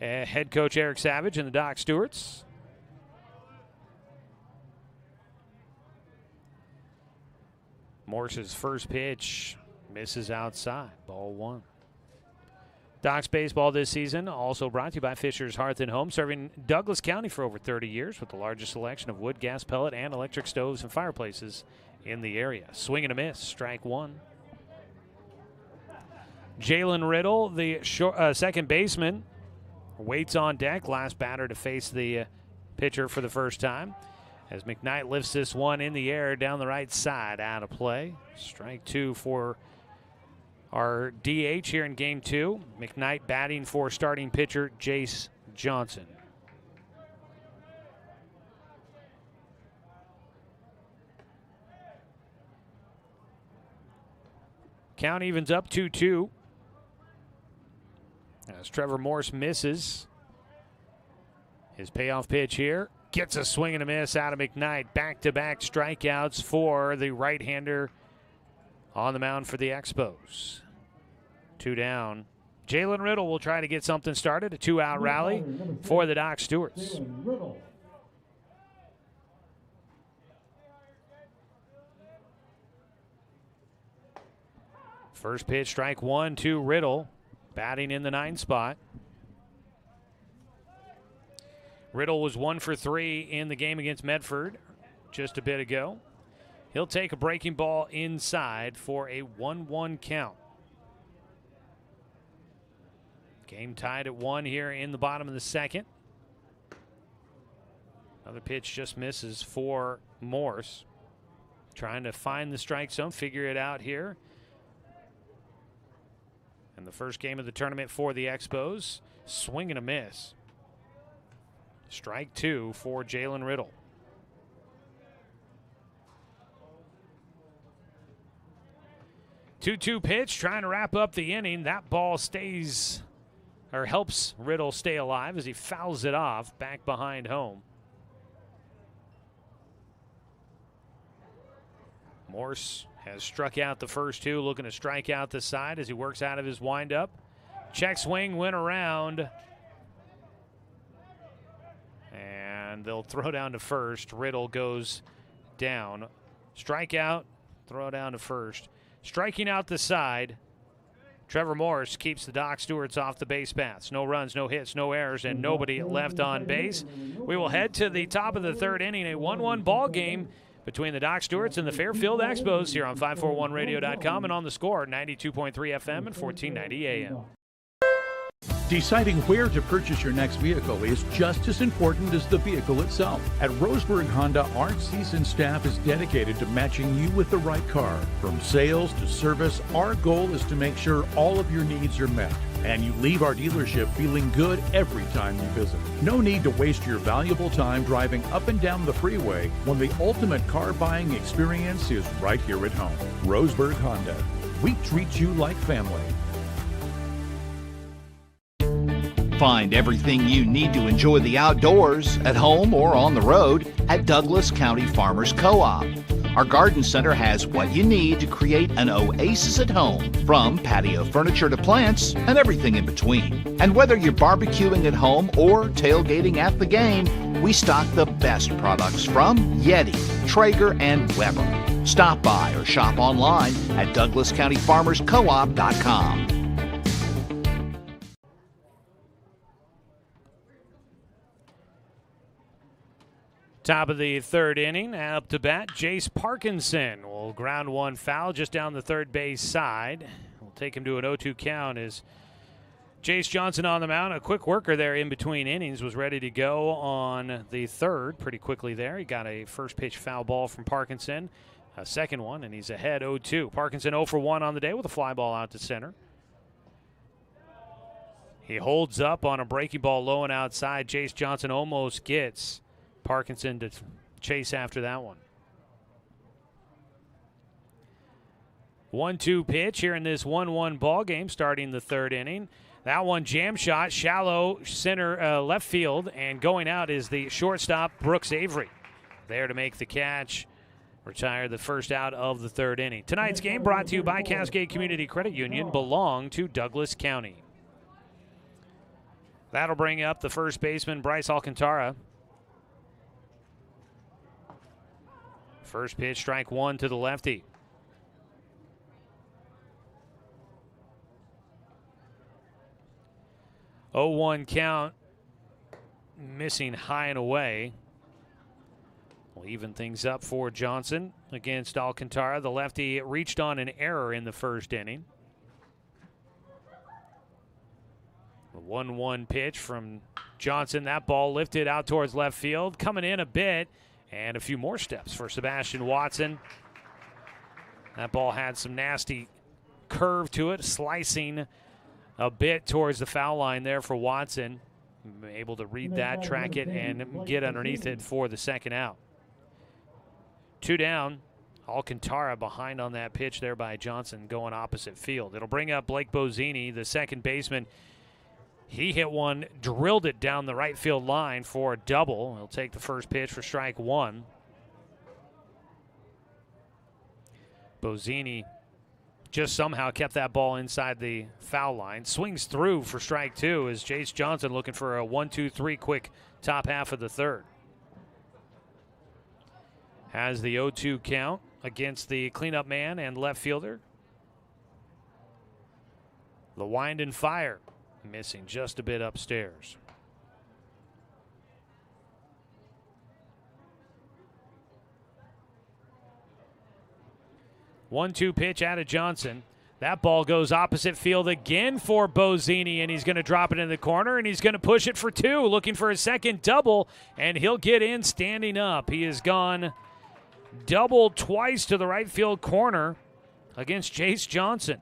head coach Eric Savage and the Doc Stewarts. Morse's first pitch misses outside, ball 1. Docs baseball this season also brought to you by Fisher's Hearth and Home, serving Douglas County for over 30 years with the largest selection of wood, gas, pellet, and electric stoves and fireplaces in the area. Swing and a miss, strike 1. Jalen Riddle, the second baseman, waits on deck, last batter to face the pitcher for the first time. As McKnight lifts this one in the air down the right side, out of play. Strike 2 for our DH here in game 2. McKnight batting for starting pitcher Jace Johnson. Count evens up 2-2. As Trevor Morse misses his payoff pitch here. Gets a swing and a miss out of McKnight. Back-to-back strikeouts for the right-hander on the mound for the Expos. 2 down. Jalen Riddle will try to get something started. A 2-out rally for the Doc Stewarts. First pitch, strike 1 to Riddle, batting in the 9 spot. Riddle was 1 for 3 in the game against Medford just a bit ago. He'll take a breaking ball inside for a 1-1 count. Game tied at 1 here in the bottom of the second. Another pitch just misses for Morse. Trying to find the strike zone, figure it out here. And the first game of the tournament for the Expos. Swing and a miss. Strike 2 for Jalen Riddle. Two-two pitch, trying to wrap up the inning. That ball stays, or helps Riddle stay alive as he fouls it off back behind home. Morse has struck out the first 2, looking to strike out the side as he works out of his windup. Check swing, went around. And they'll throw down to first. Riddle goes down. Strikeout, throw down to first. Striking out the side, Trevor Morse keeps the Doc Stewarts off the base paths. No runs, no hits, no errors, and nobody left on base. We will head to the top of the 3rd inning, a 1-1 ball game between the Doc Stewarts and the Fairfield Expos here on 541radio.com and on the Score, 92.3 FM and 1490 AM. Deciding where to purchase your next vehicle is just as important as the vehicle itself. At Roseburg Honda, our seasoned staff is dedicated to matching you with the right car. From sales to service, our goal is to make sure all of your needs are met, and you leave our dealership feeling good every time you visit. No need to waste your valuable time driving up and down the freeway when the ultimate car buying experience is right here at home. Roseburg Honda. We treat you like family. Find everything you need to enjoy the outdoors at home or on the road at Douglas County Farmers Co-op. Our garden center has what you need to create an oasis at home, from patio furniture to plants and everything in between. And whether you're barbecuing at home or tailgating at the game, we stock the best products from Yeti, Traeger, and Weber. Stop by or shop online at DouglasCountyFarmersCoop.com. Top of the 3rd inning, up to bat, Jace Parkinson will ground 1 foul just down the third base side. We'll take him to an 0-2 count as Jace Johnson on the mound. A quick worker there in between innings, was ready to go on the 3rd pretty quickly there. He got a first pitch foul ball from Parkinson, a second one, and he's ahead 0-2. Parkinson 0 for 1 on the day with a fly ball out to center. He holds up on a breaking ball low and outside. Jace Johnson almost gets Parkinson to chase after that one. 1-2 pitch here in this 1-1 ball game starting the 3rd inning. That one jam shot, shallow center left field, and going out is the shortstop Brooks Avery. There to make the catch, retire the first out of the 3rd inning. Tonight's game brought to you by Cascade Community Credit Union, belong to Douglas County. That'll bring up the first baseman Bryce Alcantara. First pitch, strike 1 to the lefty. Oh, 1 count, missing high and away. Will even things up for Johnson against Alcantara. The lefty reached on an error in the 1st inning. The 1-1 pitch from Johnson. That ball lifted out towards left field, coming in a bit. And a few more steps for Sebastian Watson. That ball had some nasty curve to it, slicing a bit towards the foul line there for Watson. Able to read that, track it, and get underneath it for the 2nd out. 2 down Alcantara behind on that pitch there by Johnson going opposite field. It'll bring up Blake Bozzini, the second baseman. He hit one, drilled it down the right field line for a double. He'll take the first pitch for strike one. Bozzini just somehow kept that ball inside the foul line. Swings through for strike two as Jace Johnson looking for a 1-2-3 quick top half of the third. Has the 0-2 count against the cleanup man and left fielder. The wind and fire missing just a bit upstairs. 1-2 pitch out of Johnson. That ball goes opposite field again for Bozzini, and he's going to drop it in the corner, and he's going to push it for two, looking for a second double, and he'll get in standing up. He has gone double twice to the right field corner against Jace Johnson.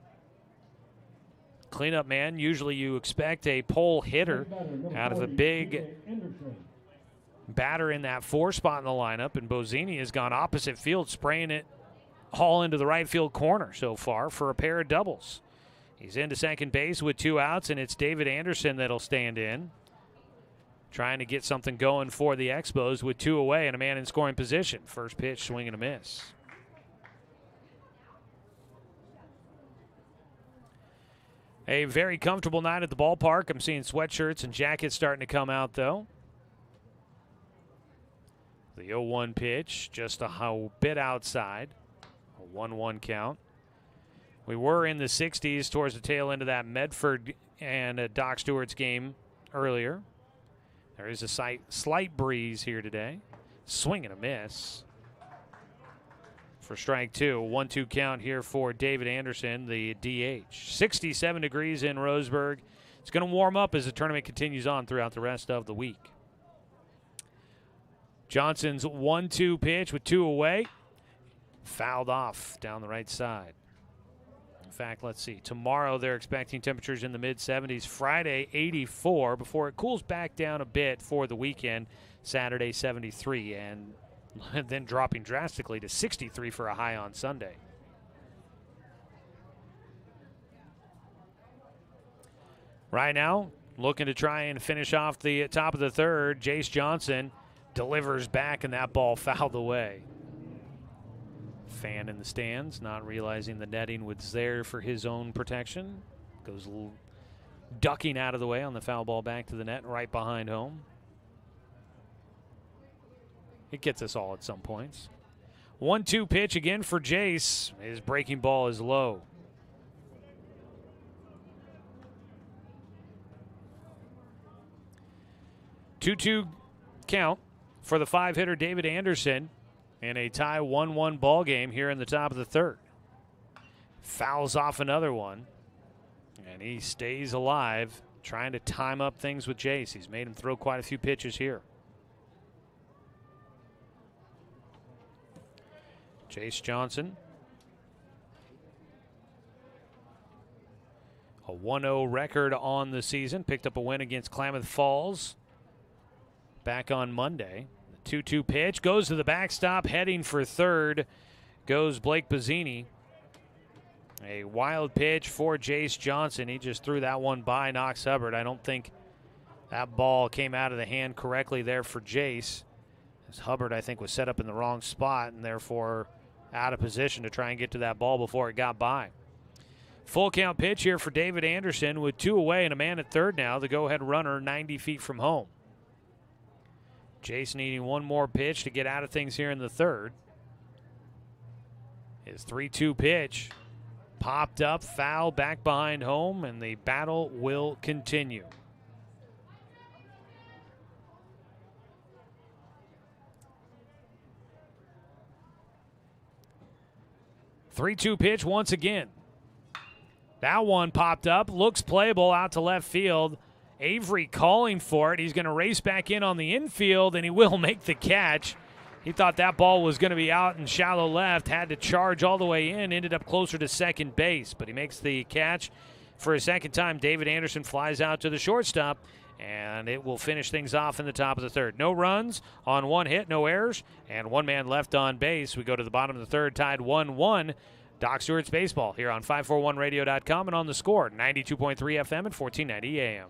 Cleanup man, usually you expect a pole hitter out of a big batter in that 4 spot in the lineup, and Bozzini has gone opposite field, spraying it all into the right field corner so far for a pair of doubles. He's into second base with 2 outs, and it's David Anderson that'll stand in, trying to get something going for the Expos with 2 away and a man in scoring position. First pitch, swing and a miss. A very comfortable night at the ballpark. I'm seeing sweatshirts and jackets starting to come out, though. The 0-1 pitch, just a bit outside. A 1-1 count. We were in the 60s towards the tail end of that Medford and Doc Stewart's game earlier. There is a slight breeze here today. Swing and a miss for strike two. 1-2 count here for David Anderson, the DH. 67 degrees in Roseburg. It's going to warm up as the tournament continues on throughout the rest of the week. Johnson's 1-2 pitch with 2 away. Fouled off down the right side. In fact, let's see. Tomorrow they're expecting temperatures in the mid-70s. Friday, 84 before it cools back down a bit for the weekend. Saturday, 73, and then dropping drastically to 63 for a high on Sunday. Right now, looking to try and finish off the top of the third. Jace Johnson delivers back, and that ball fouled away. Fan in the stands, not realizing the netting was there for his own protection. Goes ducking out of the way on the foul ball back to the net right behind home. It gets us all at some points. 1-2 pitch again for Jace. His breaking ball is low. Two count for the 5-hitter David Anderson in a tie 1-1 ball game here in the top of the third. Fouls off another one, and he stays alive, trying to time up things with Jace. He's made him throw quite a few pitches here. Jace Johnson, a 1-0 record on the season. Picked up a win against Klamath Falls back on Monday. The 2-2 pitch goes to the backstop, heading for third goes Blake Bozzini. A wild pitch for Jace Johnson. He just threw that one by Knox Hubbard. I don't think that ball came out of the hand correctly there for Jace, as Hubbard, I think, was set up in the wrong spot and therefore out of position to try and get to that ball before it got by. Full count pitch here for David Anderson with 2 away and a man at third now. The go-ahead runner 90 feet from home. Jace needing one more pitch to get out of things here in the third. His 3-2 pitch popped up, foul back behind home, and the battle will continue. Three-two pitch once again. That one popped up, looks playable out to left field. Avery calling for it. He's going to race back in on the infield, and he will make the catch. He thought that ball was going to be out in shallow left, had to charge all the way in, ended up closer to second base, but he makes the catch for a second time. David Anderson flies out to the shortstop, And it will finish things off in the top of the third. No runs on one hit, no errors, and one man left on base. We go to the bottom of the third, tied 1-1. Doc Stewart's Baseball here on 541radio.com and on the Score, 92.3 FM and 1490 AM.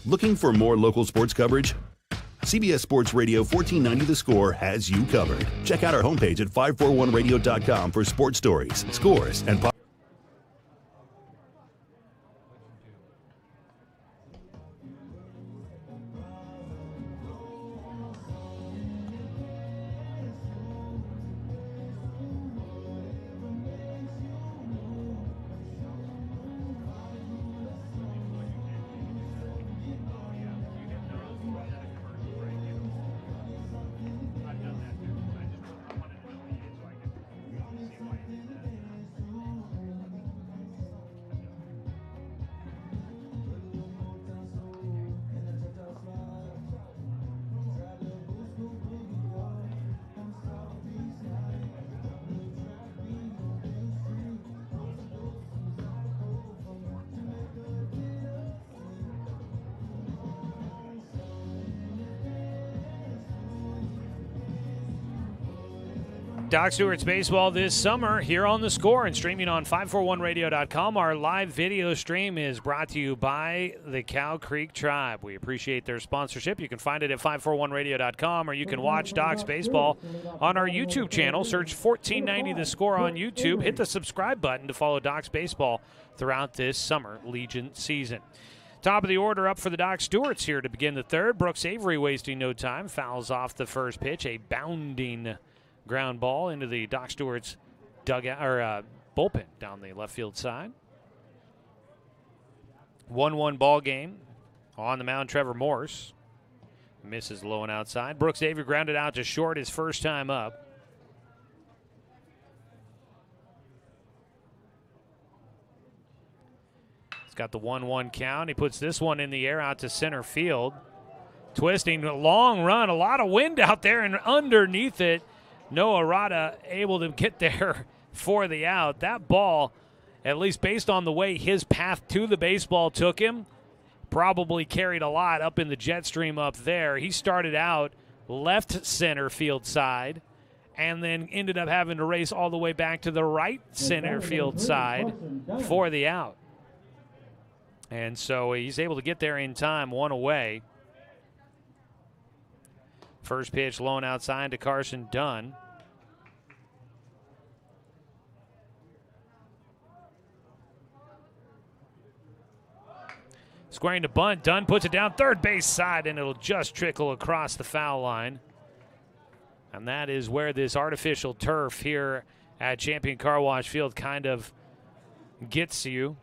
Looking for more local sports coverage? CBS Sports Radio 1490 The Score has you covered. Check out our homepage at 541radio.com for sports stories, scores, and Doc Stewart's Baseball this summer here on The Score and streaming on 541radio.com. Our live video stream is brought to you by the Cow Creek Tribe. We appreciate their sponsorship. You can find it at 541radio.com, or you can watch Doc's Baseball on our YouTube channel. Search 1490 The Score on YouTube. Hit the subscribe button to follow Doc's Baseball throughout this summer Legion season. Top of the order up for the Doc Stewarts here to begin the third. Brooks Avery wasting no time. Fouls off the first pitch. A bounding ground ball into the Doc Stewart's dugout or bullpen down the left field side. 1-1 ball game. On the mound, Trevor Morse misses low and outside. Brooks Avery grounded out to short his first time up. He's got the 1-1 count. He puts this one in the air out to center field. Twisting, a long run, a lot of wind out there, and underneath it, Noah Rada able to get there for the out. That ball, at least based on the way his path to the baseball took him, probably carried a lot up in the jet stream up there. He started out left center field side and then ended up having to race all the way back to the right center field side for the out. And so he's able to get there in time, one away. First pitch low and outside to Carson Dunn. Squaring to bunt. Dunn puts it down third base side, and it'll just trickle across the foul line. And that is where this artificial turf here at Champion Car Wash Field kind of gets you.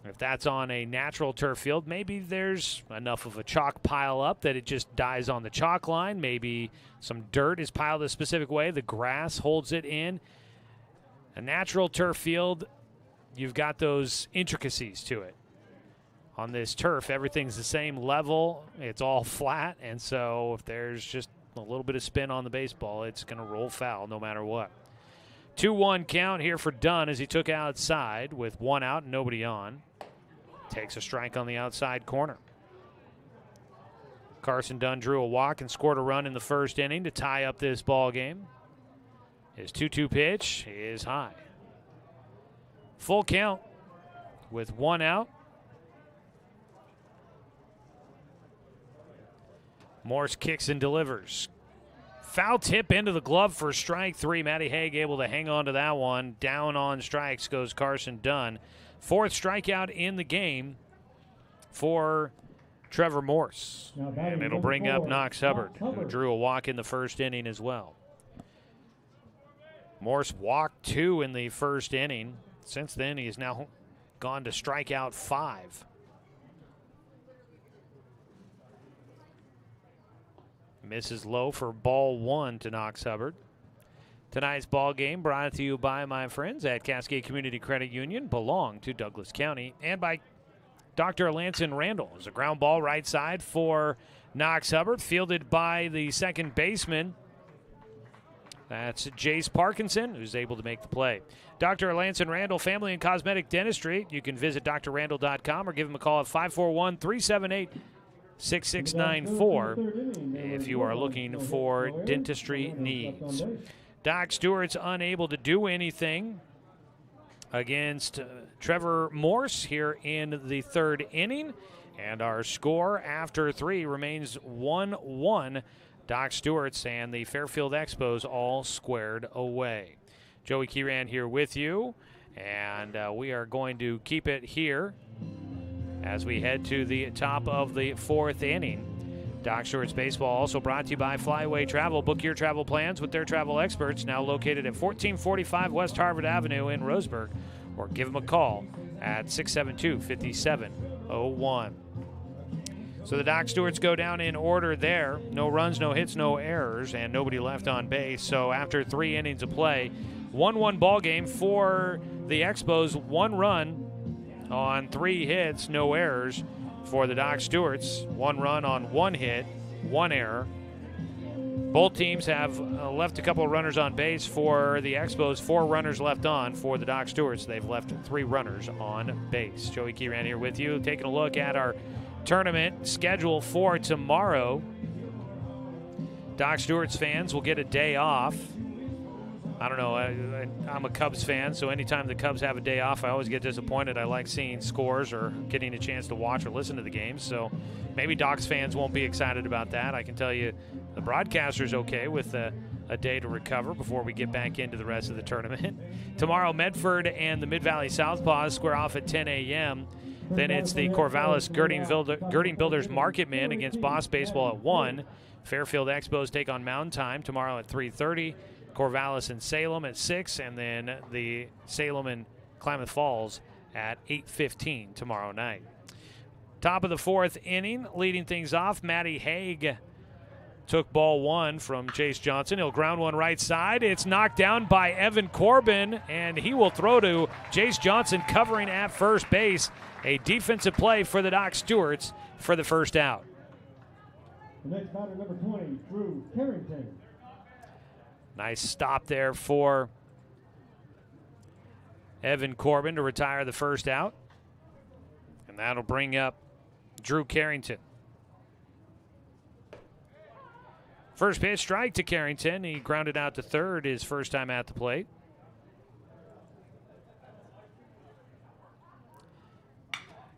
If that's on a natural turf field, maybe there's enough of a chalk pile up that it just dies on the chalk line. Maybe some dirt is piled a specific way. The grass holds it in. A natural turf field, you've got those intricacies to it. On this turf, everything's the same level. It's all flat, and so if there's just a little bit of spin on the baseball, it's going to roll foul no matter what. 2-1 count here for Dunn as he took outside with one out and nobody on. Takes a strike on the outside corner. Carson Dunn drew a walk and scored a run in the first inning to tie up this ball game. His 2-2 pitch is high. Full count with one out. Morse kicks and delivers. Foul tip into the glove for strike three. Matty Haig able to hang on to that one. Down on strikes goes Carson Dunn. Fourth strikeout in the game for Trevor Morse. And it'll bring up Knox Hubbard, who drew a walk in the first inning as well. Morse walked 2 in the first inning. Since then, he has now gone to strikeout 5. Misses low for ball 1 to Knox Hubbard. Tonight's ball game brought to you by my friends at Cascade Community Credit Union, belong to Douglas County, and by Dr. Lanson Randall. It's a ground ball right side for Knox Hubbard, fielded by the second baseman, That's Jace Parkinson, who's able to make the play. Dr. Lance and Randall Family and Cosmetic Dentistry. You can visit drrandall.com or give them a call at 541-378-6694 if you are looking for dentistry needs. Doc Stewart's unable to do anything against Trevor Morse here in the third inning. And our score after 3 remains 1-1. Doc Stewart's and the Fairfield Expos all squared away. Joey Kieran here with you, and we are going to keep it here as we head to the top of the 4th inning. Doc Stewart's Baseball also brought to you by Flyaway Travel. Book your travel plans with their travel experts, now located at 1445 West Harvard Avenue in Roseburg, or give them a call at 672-5701. So the Doc Stewarts go down in order there. No runs, no hits, no errors, and nobody left on base. So after 3 innings of play, 1-1 ball game for the Expos. 1 run on 3 hits, no errors for the Doc Stewarts. 1 run on 1 hit, 1 error. Both teams have left a couple of runners on base for the Expos. 4 runners left on for the Doc Stewarts. They've left 3 runners on base. Joey Kieran here with you, taking a look at our tournament schedule for tomorrow. Doc Stewart's fans will get a day off. I don't know, I'm a Cubs fan, so anytime the Cubs have a day off, I always get disappointed. I like seeing scores or getting a chance to watch or listen to the games, so maybe Docs fans won't be excited about that. I can tell you the broadcaster's okay with a day to recover before we get back into the rest of the tournament. Tomorrow, Medford and the Mid-Valley Southpaws square off at 10 a.m., Then it's the Corvallis Girding Builders Marketmen against Boss Baseball at 1. Fairfield Expos take on Mountain Time tomorrow at 3:30. Corvallis and Salem at 6, and then the Salem and Klamath Falls at 8:15 tomorrow night. Top of the 4th inning, leading things off, Matty Haig took ball 1 from Chase Johnson. He'll ground one right side. It's knocked down by Evan Corbin, and he will throw to Chase Johnson covering at first base. A defensive play for the Doc Stewarts for the first out. The next batter, number 20, Drew Carrington. Nice stop there for Evan Corbin to retire the first out. And that'll bring up Drew Carrington. First pitch, strike to Carrington. He grounded out to third his first time at the plate.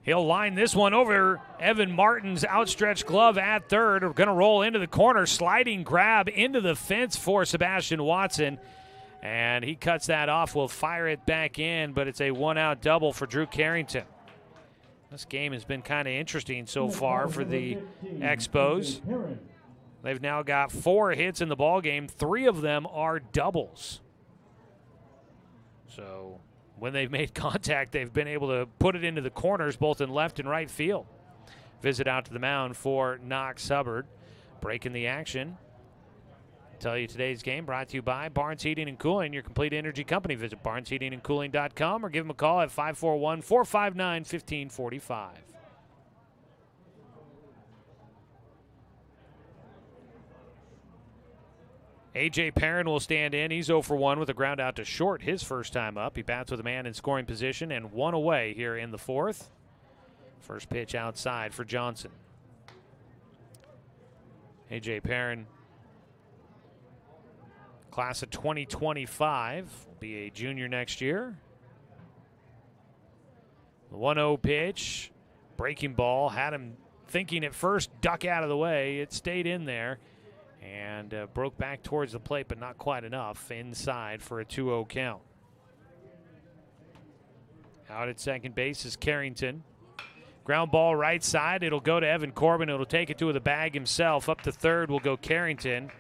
He'll line this one over Evan Martin's outstretched glove at third. We're going to roll into the corner. Sliding grab into the fence for Sebastian Watson. And he cuts that off. Will fire it back in, but it's a 1-out double for Drew Carrington. This game has been kind of interesting so far for the Expos. They've now got 4 hits in the ballgame. 3 of them are doubles. So when they've made contact, they've been able to put it into the corners, both in left and right field. Visit out to the mound for Knox Hubbard, breaking the action. Tell you today's game brought to you by Barnes Heating and Cooling, your complete energy company. Visit barnesheatingandcooling.com or give them a call at 541-459-1545. A.J. Perrin will stand in. He's 0 for 1 with a ground out to short his first time up. He bats with a man in scoring position and 1 away here in the 4th. First pitch outside for Johnson. A.J. Perrin, class of 2025, will be a junior next year. The 1-0 pitch, breaking ball, had him thinking at first, duck out of the way. It stayed in there. And broke back towards the plate, but not quite enough. Inside for a 2-0 count. Out at second base is Carrington. Ground ball right side. It'll go to Evan Corbin. It'll take it to the bag himself. Up to third will go Carrington.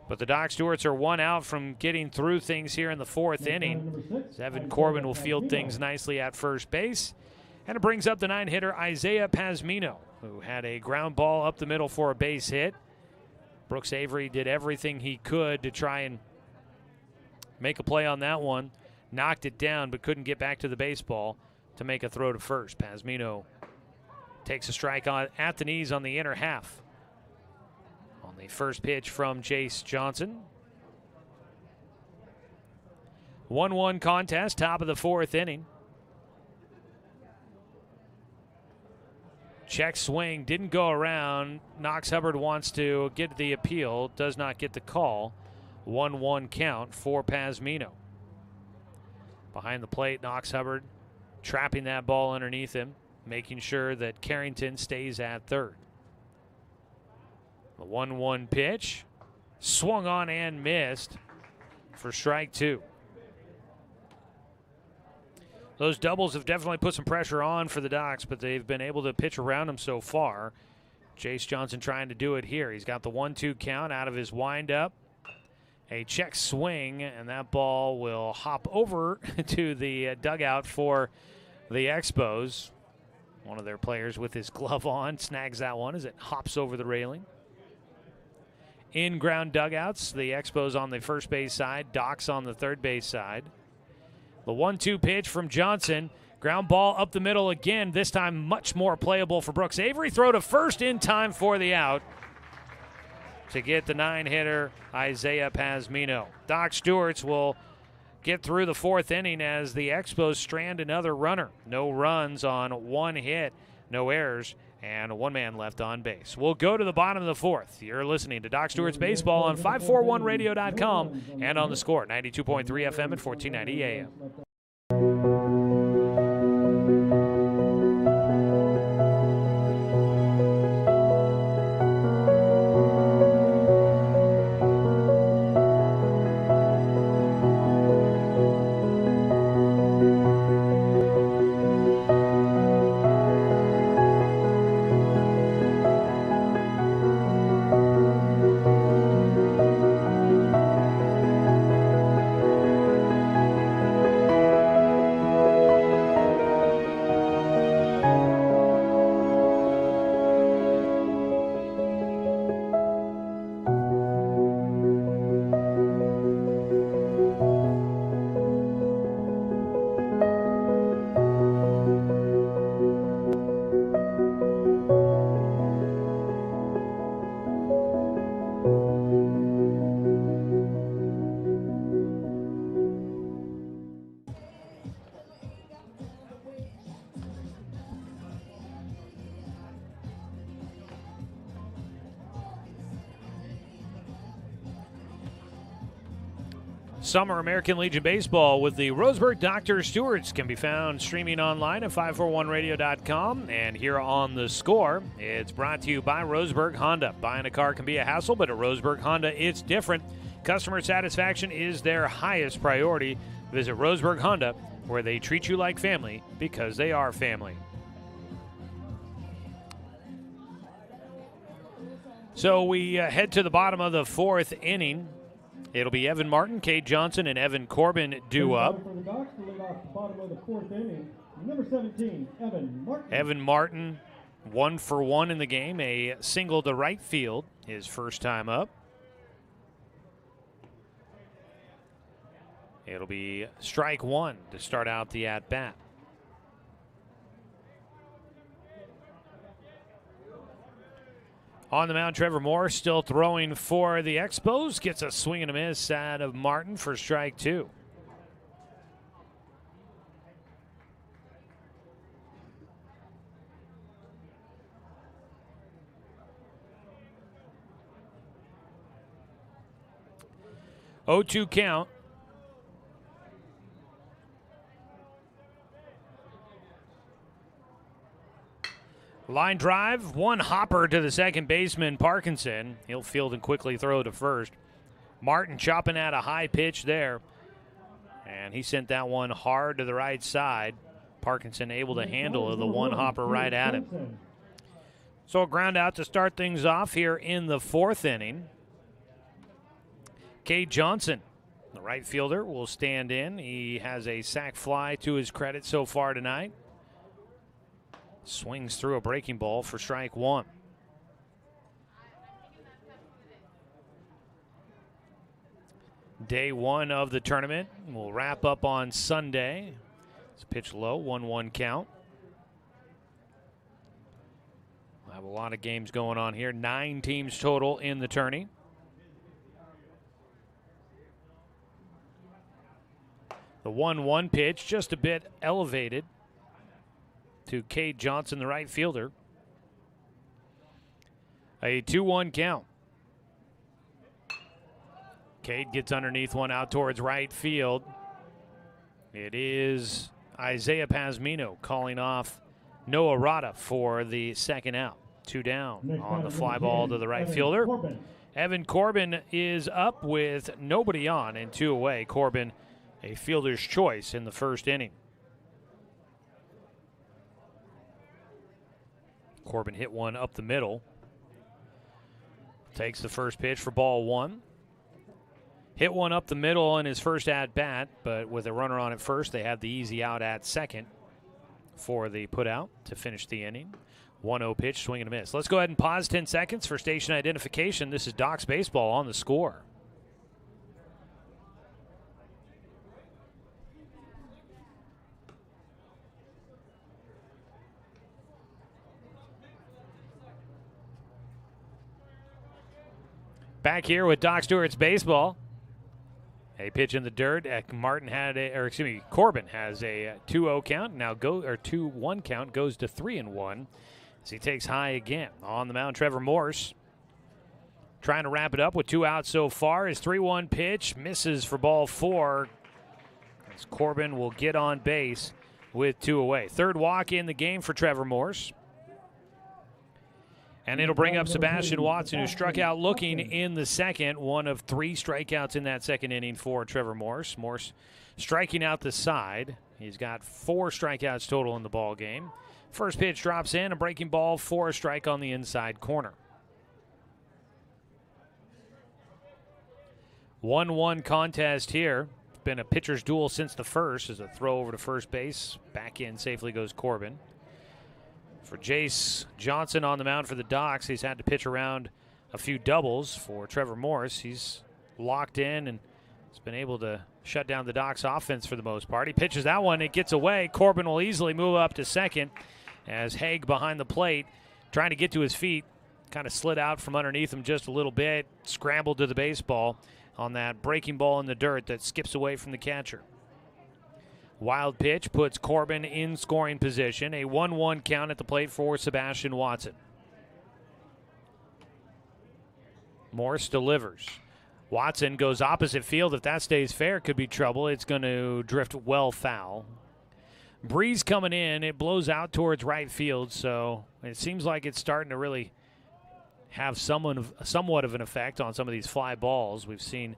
But the Doc Stewarts are 1 out from getting through things here in the 4th inning. Evan Corbin will field things nicely at first base. And it brings up the 9-hitter Isaiah Pazmino, who had a ground ball up the middle for a base hit. Brooks Avery did everything he could to try and make a play on that one. Knocked it down, but couldn't get back to the baseball to make a throw to first. Pazmino takes a strike on at the knees on the inner half. On the first pitch from Chase Johnson. 1-1 contest, top of the 4th inning. Check swing, didn't go around. Knox Hubbard wants to get the appeal, does not get the call. 1-1 count for Pasmino. Behind the plate, Knox Hubbard trapping that ball underneath him, making sure that Carrington stays at third. The 1-1 pitch, swung on and missed for strike 2. Those doubles have definitely put some pressure on for the Docs, but they've been able to pitch around them so far. Chase Johnson trying to do it here. He's got the 1-2 count out of his windup. A check swing, and that ball will hop over to the dugout for the Expos. One of their players with his glove on snags that one as it hops over the railing. In-ground dugouts, the Expos on the first base side, Docs on the third base side. The 1-2 pitch from Johnson. Ground ball up the middle again, this time much more playable for Brooks Avery. Throw to first in time for the out to get the 9-hitter Isaiah Pasmino. Doc Stewart's will get through the 4th inning as the Expos strand another runner. No runs on 1 hit, no errors, and 1 man left on base. We'll go to the bottom of the 4th. You're listening to Doc Stewart's Baseball on 541radio.com and on the Score, 92.3 FM and 1490 AM. Summer American Legion Baseball with the Roseburg Dr. Stewarts can be found streaming online at 541radio.com and here on the Score. It's brought to you by Roseburg Honda. Buying a car can be a hassle, but at Roseburg Honda, it's different. Customer satisfaction is their highest priority. Visit Roseburg Honda, where they treat you like family because they are family. So we head to the bottom of the 4th inning. It'll be Evan Martin, Cade Johnson, and Evan Corbin due up. For the Docs to lead off the bottom of the 4th inning, number 17, Evan Martin. Evan Martin, 1 for 1 in the game, a single to right field, his first time up. It'll be strike 1 to start out the at-bat. On the mound, Trevor Moore still throwing for the Expos. Gets a swing and a miss out of Martin for strike 2. Oh, 2 count. Line drive, 1 hopper to the second baseman, Parkinson. He'll field and quickly throw to first. Martin chopping at a high pitch there. And he sent that one hard to the right side. Parkinson able to handle the 1 hopper right at him. So a ground out to start things off here in the 4th inning. Cade Johnson, the right fielder, will stand in. He has a sac fly to his credit so far tonight. Swings through a breaking ball for strike 1. Day 1 of the tournament will wrap up on Sunday. It's pitch low, 1-1 count. We'll have a lot of games going on here. 9 teams total in the tourney. The 1-1 pitch just a bit elevated to Cade Johnson, the right fielder. A 2-1 count. Cade gets underneath one out towards right field. It is Isaiah Pazmino calling off Noah Rada for the second out. 2 down on the fly ball to the right fielder. Evan Corbin is up with nobody on and 2 away. Corbin, a fielder's choice in the first inning. Corbin hit one up the middle. Takes the first pitch for ball 1. Hit one up the middle in his first at-bat, but with a runner on at first, they had the easy out at second for the put-out to finish the inning. 1-0 pitch, swing and a miss. Let's go ahead and pause 10 seconds for station identification. This is Doc's Baseball on the Score. Back here with Doc Stewart's Baseball. A pitch in the dirt. Corbin has a 2-0 count. Now 2-1 count goes to 3-1 as he takes high again. On the mound, Trevor Morse trying to wrap it up with 2 outs so far. His 3-1 pitch misses for ball 4 as Corbin will get on base with 2 away. Third walk in the game for Trevor Morse. And it'll bring up Sebastian Watson, who struck out looking in the second. 1 of 3 strikeouts in that second inning for Trevor Morse. Morse striking out the side. He's got 4 strikeouts total in the ball game. First pitch drops in, a breaking ball for a strike on the inside corner. 1-1 contest here. It's been a pitcher's duel since the first as a throw over to first base. Back in safely goes Corbin. For Jace Johnson on the mound for the Docs, he's had to pitch around a few doubles. For Trevor Morse, he's locked in and has been able to shut down the Docs offense for the most part. He pitches that one, it gets away. Corbin will easily move up to second as Haig behind the plate trying to get to his feet. Kind of slid out from underneath him just a little bit, scrambled to the baseball on that breaking ball in the dirt that skips away from the catcher. Wild pitch puts Corbin in scoring position. A 1-1 count at the plate for Sebastian Watson. Morse delivers. Watson goes opposite field. If that stays fair, it could be trouble. It's going to drift well foul. Breeze coming in. It blows out towards right field, so it seems like it's starting to really have somewhat of an effect on some of these fly balls. We've seen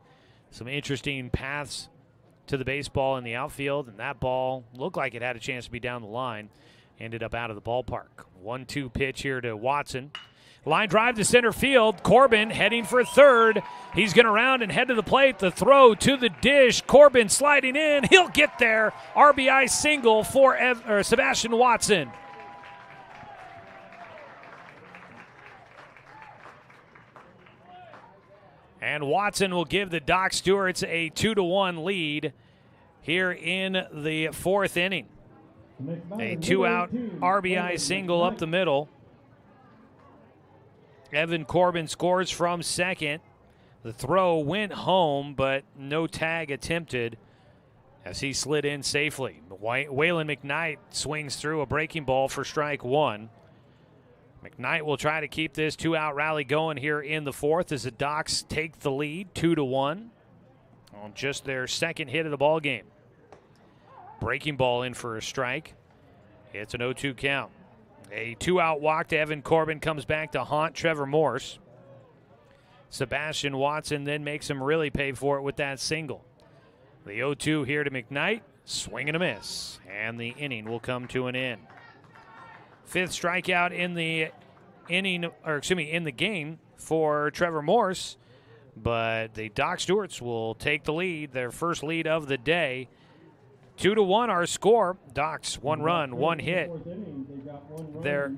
some interesting paths to the baseball in the outfield, and that ball looked like it had a chance to be down the line. Ended up out of the ballpark. 1-2 pitch here to Watson. Line drive to center field. Corbin heading for third. He's going to round and head to the plate. The throw to the dish. Corbin sliding in. He'll get there. RBI single for Sebastian Watson. And Watson will give the Doc Stewarts a 2-1 lead here in the 4th inning. A 2-out RBI single up the middle. Evan Corbin scores from second. The throw went home, but no tag attempted as he slid in safely. Waylon McKnight swings through a breaking ball for strike 1. McKnight will try to keep this 2-out rally going here in the 4th as the Docs take the lead 2-1 on just their second hit of the ball game. Breaking ball in for a strike. It's an 0-2 count. A 2-out walk to Evan Corbin comes back to haunt Trevor Morse. Sebastian Watson then makes him really pay for it with that single. The 0-2 here to McKnight. Swing and a miss. And the inning will come to an end. 5th strikeout in the in the game for Trevor Morse, but the Doc Stewarts will take the lead, their first lead of the day. 2-1 our score. Docs 1 run, 1 hit. There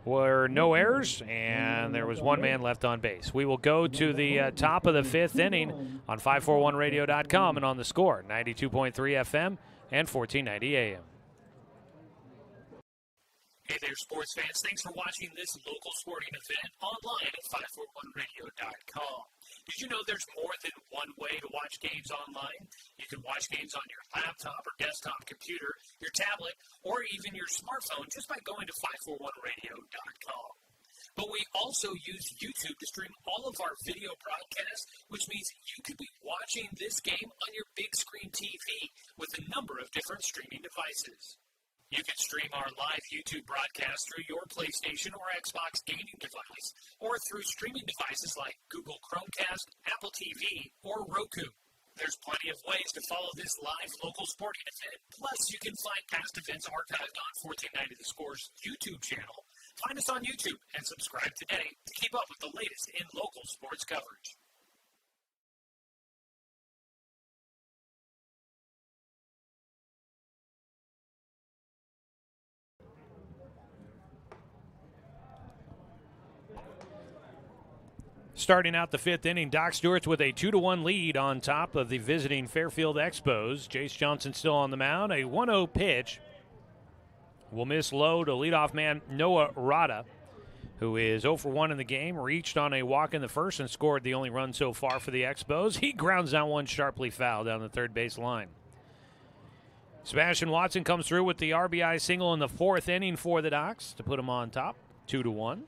were no errors, and there was 1 man left on base. We will go to the top of the 5th inning on 541radio.com and on the Score, 92.3 FM and 1490 AM. Hey there, sports fans. Thanks for watching this local sporting event online at 541radio.com. Did you know there's more than one way to watch games online? You can watch games on your laptop or desktop computer, your tablet, or even your smartphone just by going to 541radio.com. But we also use YouTube to stream all of our video broadcasts, which means you could be watching this game on your big screen TV with a number of different streaming devices. You can stream our live YouTube broadcast through your PlayStation or Xbox gaming device, or through streaming devices like Google Chromecast, Apple TV, or Roku. There's plenty of ways to follow this live local sporting event. Plus, you can find past events archived on 1490 The Score's YouTube channel. Find us on YouTube and subscribe today to keep up with the latest in local sports coverage. Starting out the fifth inning, Doc Stewart's with a 2-1 lead on top of the visiting Fairfield Expos. Jace Johnson still on the mound. A 1-0 pitch will miss low to leadoff man Noah Rada, who is 0 for 1 in the game, reached on a walk in the first and scored the only run so far for the Expos. He grounds down one sharply foul down the third base line. Sebastian Watson comes through with the RBI single in the fourth inning for the Docs to put him on top, 2-1.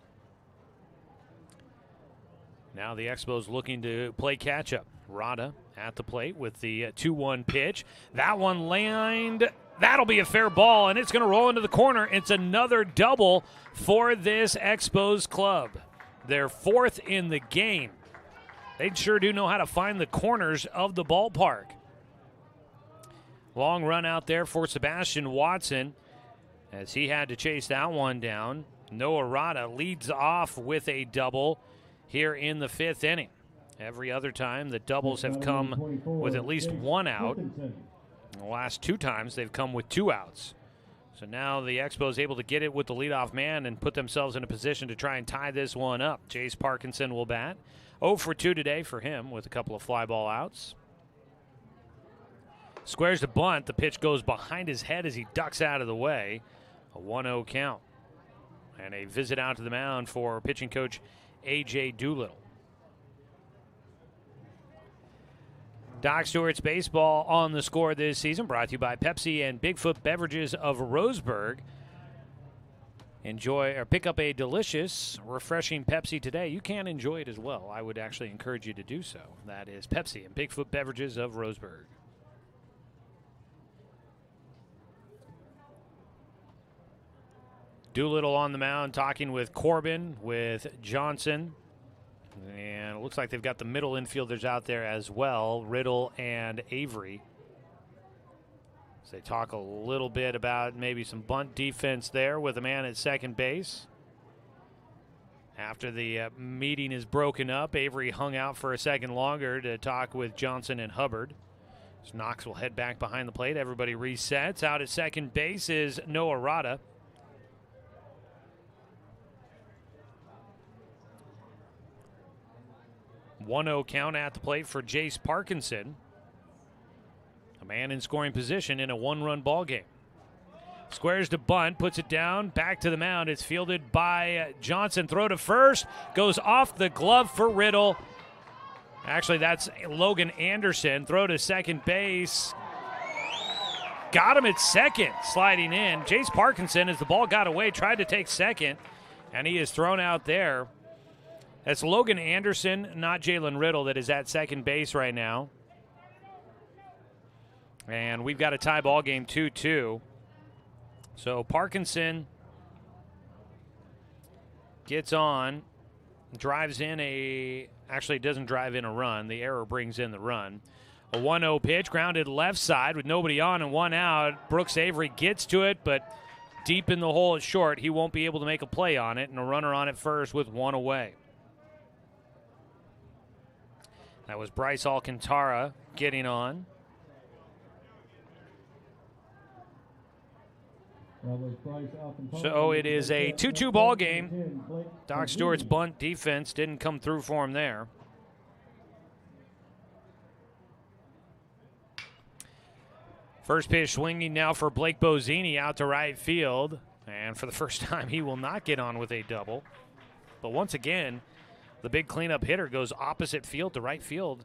Now the Expos looking to play catch-up. Rada at the plate with the 2-1 pitch. That one lined. That'll be a fair ball, and it's going to roll into the corner. It's another double for this Expos club. Their fourth in the game. They sure do know how to find the corners of the ballpark. Long run out there for Sebastian Watson as he had to chase that one down. Noah Rada leads off with a double here in the fifth inning. Every other time, the doubles have come with at least one out. The last two times, they've come with two outs. So now the Expos able to get it with the leadoff man and put themselves in a position to try and tie this one up. Jace Parkinson will bat. 0 for 2 today for him with a couple of fly ball outs. Squares the bunt. The pitch goes behind his head as he ducks out of the way. A 1-0 count. And a visit out to the mound for pitching coach A.J. Doolittle. Doc Stewart's baseball on the score this season brought to you by Pepsi and Bigfoot Beverages of Roseburg. Enjoy or pick up a delicious, refreshing Pepsi today. You can enjoy it as well. I would actually encourage you to do so. That is Pepsi and Bigfoot Beverages of Roseburg. Doolittle on the mound talking with Corbin, with Johnson. And it looks like they've got the middle infielders out there as well, Riddle and Avery. So they talk a little bit about maybe some bunt defense there with a man at second base. After the meeting is broken up, Avery hung out for a second longer to talk with Johnson and Hubbard. So Knox will head back behind the plate. Everybody resets. Out at second base is Noah Rada. 1-0 count at the plate for Jace Parkinson. A man in scoring position in a one-run ball game. Squares to bunt, puts it down, back to the mound. It's fielded by Johnson. Throw to first, goes off the glove for Riddle. Actually, that's Logan Anderson. Throw to second base. Got him at second, sliding in. Jace Parkinson, as the ball got away, tried to take second, and he is thrown out there. That's Logan Anderson, not Jalen Riddle, that is at second base right now. And we've got a tie ball game 2-2. So Parkinson gets on, drives in actually doesn't drive in a run. The error brings in the run. A 1-0 pitch, grounded left side with nobody on and one out. Brooks Avery gets to it, but deep in the hole at short. He won't be able to make a play on it, and a runner on it first with one away. That was Bryce Alcantara getting on. So it is a 2-2 ball game. Doc Stewart's bunt defense didn't come through for him there. First pitch swinging now for Blake Bozzini out to right field. And for the first time, he will not get on with a double. But once again, The big cleanup hitter goes opposite field to right field.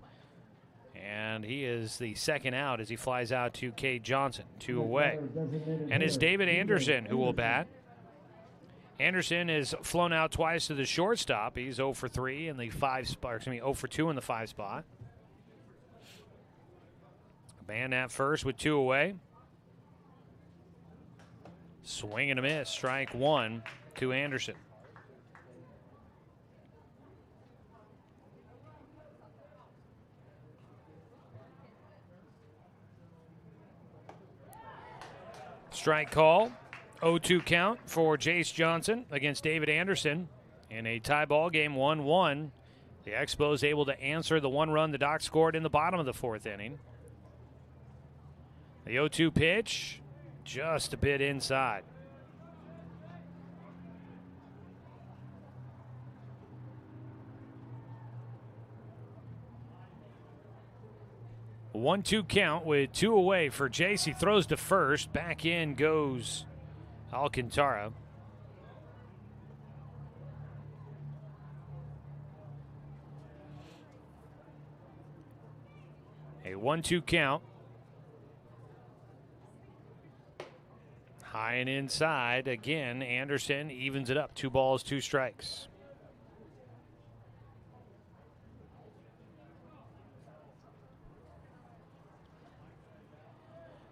And he is the second out as he flies out to Cade Johnson, 2 away. And it's David Anderson who will bat. Anderson has flown out twice to the shortstop. He's 0 for 3 in the 5 spot, excuse me, 0 for 2 in the 5 spot. Man at first with 2 away. Swing and a miss, strike 1 to Anderson. Strike call, 0-2 count for Jace Johnson against David Anderson in a tie ball game, 1-1. The Expos able to answer the 1 run the Docs scored in the bottom of the 4th inning. The 0-2 pitch, just a bit inside. A 1-2 count with 2 away for Jace. He throws to first. Back in goes Alcantara. A 1-2 count. High and inside. Again, Anderson evens it up. 2 balls, 2 strikes.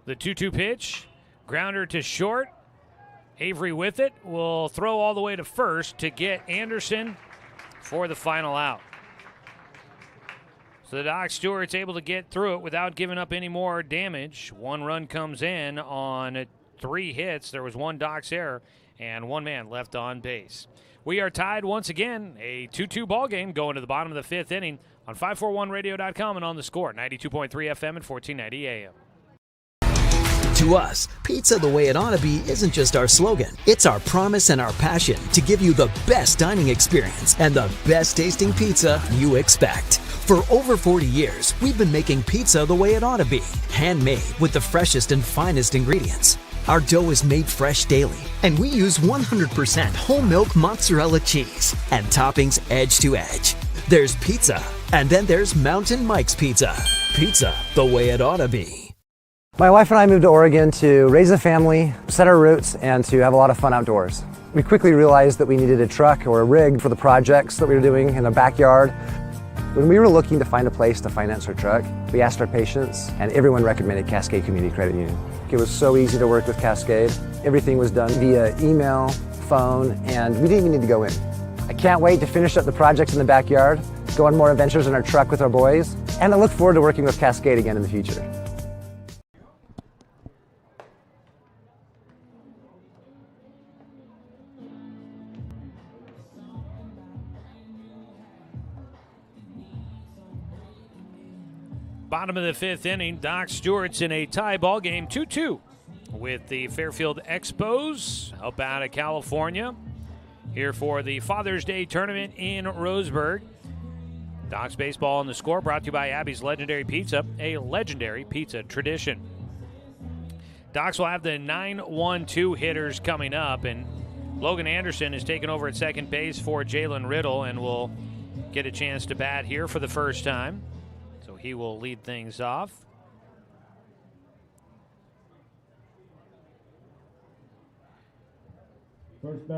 The 2-2 pitch, grounder to short. Avery with it will throw all the way to first to get Anderson for the final out. So the Doc Stewart's able to get through it without giving up any more damage. 1 run comes in on 3 hits. There was 1 Doc's error and 1 man left on base. We are tied once again, a 2-2 ball game going to the bottom of the 5th inning on 541radio.com and on the Score, 92.3 FM and 1490 AM. To us, pizza the way it ought to be isn't just our slogan. It's our promise and our passion to give you the best dining experience and the best tasting pizza you expect. For over 40 years, we've been making pizza the way it ought to be. Handmade with the freshest and finest ingredients. Our dough is made fresh daily, and we use 100% whole milk mozzarella cheese and toppings edge to edge. There's pizza, and then there's Mountain Mike's Pizza. Pizza the way it ought to be. My wife and I moved to Oregon to raise a family, set our roots, and to have a lot of fun outdoors. We quickly realized that we needed a truck or a rig for the projects that we were doing in the backyard. When we were looking to find a place to finance our truck, we asked our patients, and everyone recommended Cascade Community Credit Union. It was so easy to work with Cascade. Everything was done via email, phone, and we didn't even need to go in. I can't wait to finish up the projects in the backyard, go on more adventures in our truck with our boys, and I look forward to working with Cascade again in the future. Bottom of the 5th inning, Doc Stewart's in a tie ball game, 2-2 with the Fairfield Expos up out of California here for the Father's Day tournament in Roseburg. Doc's baseball on the Score brought to you by Abby's Legendary Pizza, a legendary pizza tradition. Docs will have the 9-1-2 hitters coming up, and Logan Anderson is taking over at second base for Jalen Riddle and will get a chance to bat here for the first time. He will lead things off.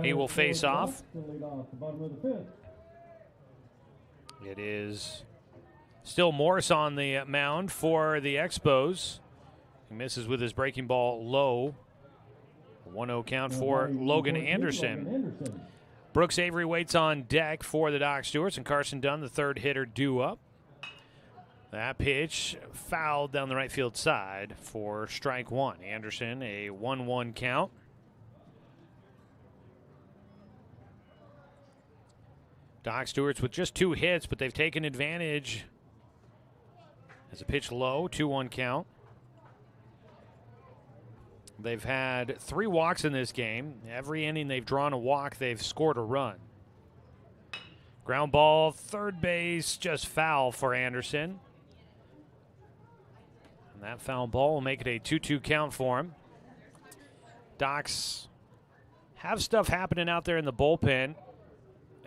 He will face off. It is still Morris on the mound for the Expos. He misses with his breaking ball low. 1-0 count for Logan Anderson. Brooks Avery waits on deck for the Doc Stewarts, and Carson Dunn, the third hitter, due up. That pitch fouled down the right field side for strike 1. Anderson, a 1-1 count. Doc Stewart's with just 2 hits, but they've taken advantage. As a pitch low, 2-1 count. They've had 3 walks in this game. Every inning they've drawn a walk, they've scored a run. Ground ball, third base, just foul for Anderson. And that foul ball will make it a 2-2 count for him. Docs have stuff happening out there in the bullpen.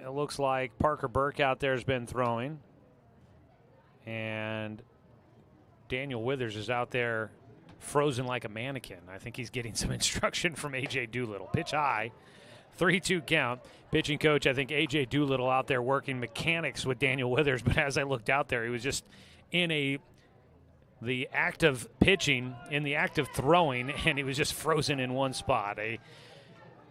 it looks like Parker Burke out there has been throwing. And Daniel Withers is out there frozen like a mannequin. I think he's getting some instruction from A.J. Doolittle. Pitch high, 3-2 count. Pitching coach, I think A.J. Doolittle out there working mechanics with Daniel Withers, but as I looked out there, he was just in the act of pitching, in the act of throwing, and he was just frozen in one spot. A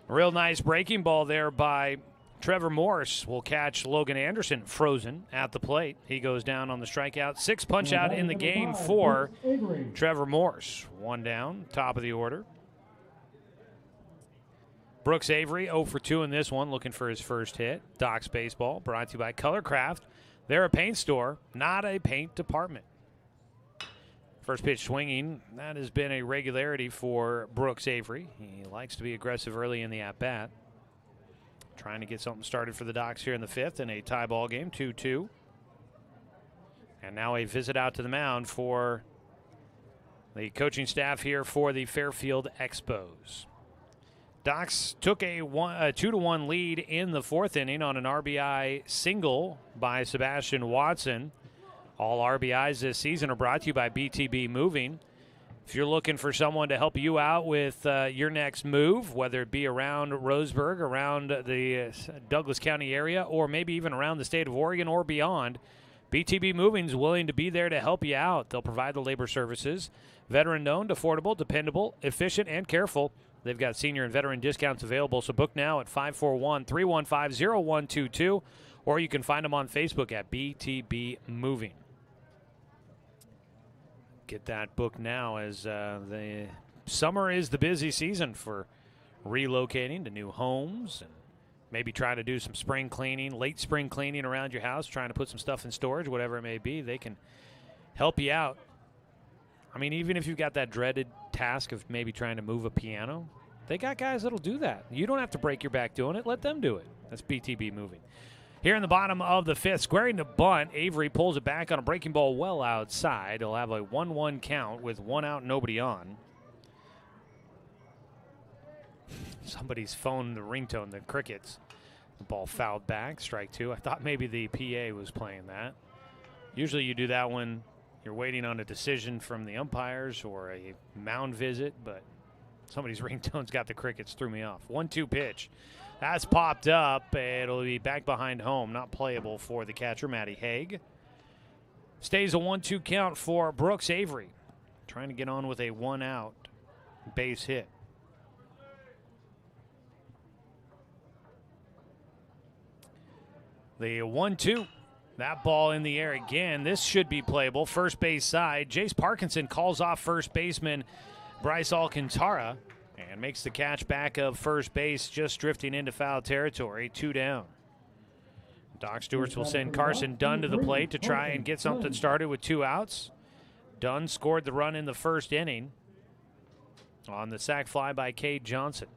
real nice breaking ball there by Trevor Morse will catch Logan Anderson frozen at the plate. He goes down on the strikeout. 6 punch out in the game for Trevor Morse. 1 down, top of the order. Brooks Avery 0 for 2 in this one, looking for his first hit. Doc's Baseball, brought to you by Colorcraft. They're a paint store, not a paint department. First pitch swinging, that has been a regularity for Brooks Avery. He likes to be aggressive early in the at-bat. Trying to get something started for the Docs here in the 5th in a tie ball game, 2-2. And now a visit out to the mound for the coaching staff here for the Fairfield Expos. Docs took a 2-1 lead in the 4th inning on an RBI single by Sebastian Watson. All RBIs this season are brought to you by BTB Moving. If you're looking for someone to help you out with your next move, whether it be around Roseburg, around the Douglas County area, or maybe even around the state of Oregon or beyond, BTB Moving is willing to be there to help you out. They'll provide the labor services. Veteran-owned, affordable, dependable, efficient, and careful. They've got senior and veteran discounts available, so book now at 541-315-0122, or you can find them on Facebook at BTB Moving. Get that book now, as the summer is the busy season for relocating to new homes and maybe trying to do some spring cleaning, late spring cleaning around your house, trying to put some stuff in storage, whatever it may be. They can help you out. I mean, even if you've got that dreaded task of maybe trying to move a piano, they got guys that'll do that. You don't have to break your back doing it. Let them do it. That's BTB Moving. Here in the bottom of the 5th, squaring the bunt, Avery pulls it back on a breaking ball well outside. He'll have a 1-1 count with 1 out, nobody on. Somebody's phone, the ringtone, the crickets. The ball fouled back, strike 2. I thought maybe the PA was playing that. Usually you do that when you're waiting on a decision from the umpires or a mound visit, but somebody's ringtone's got the crickets, threw me off. 1-2 pitch. That's popped up. It'll be back behind home. Not playable for the catcher, Matty Haig. Stays a 1-2 count for Brooks Avery. Trying to get on with a 1-out base hit. The 1-2. That ball in the air again. This should be playable. First base side. Jace Parkinson calls off first baseman Bryce Alcantara and makes the catch back of first base, just drifting into foul territory. 2 down. Doc Stewarts will send Carson Dunn to the plate to try and get something started with 2 outs. Dunn scored the run in the 1st inning on the sac fly by Cade Johnson.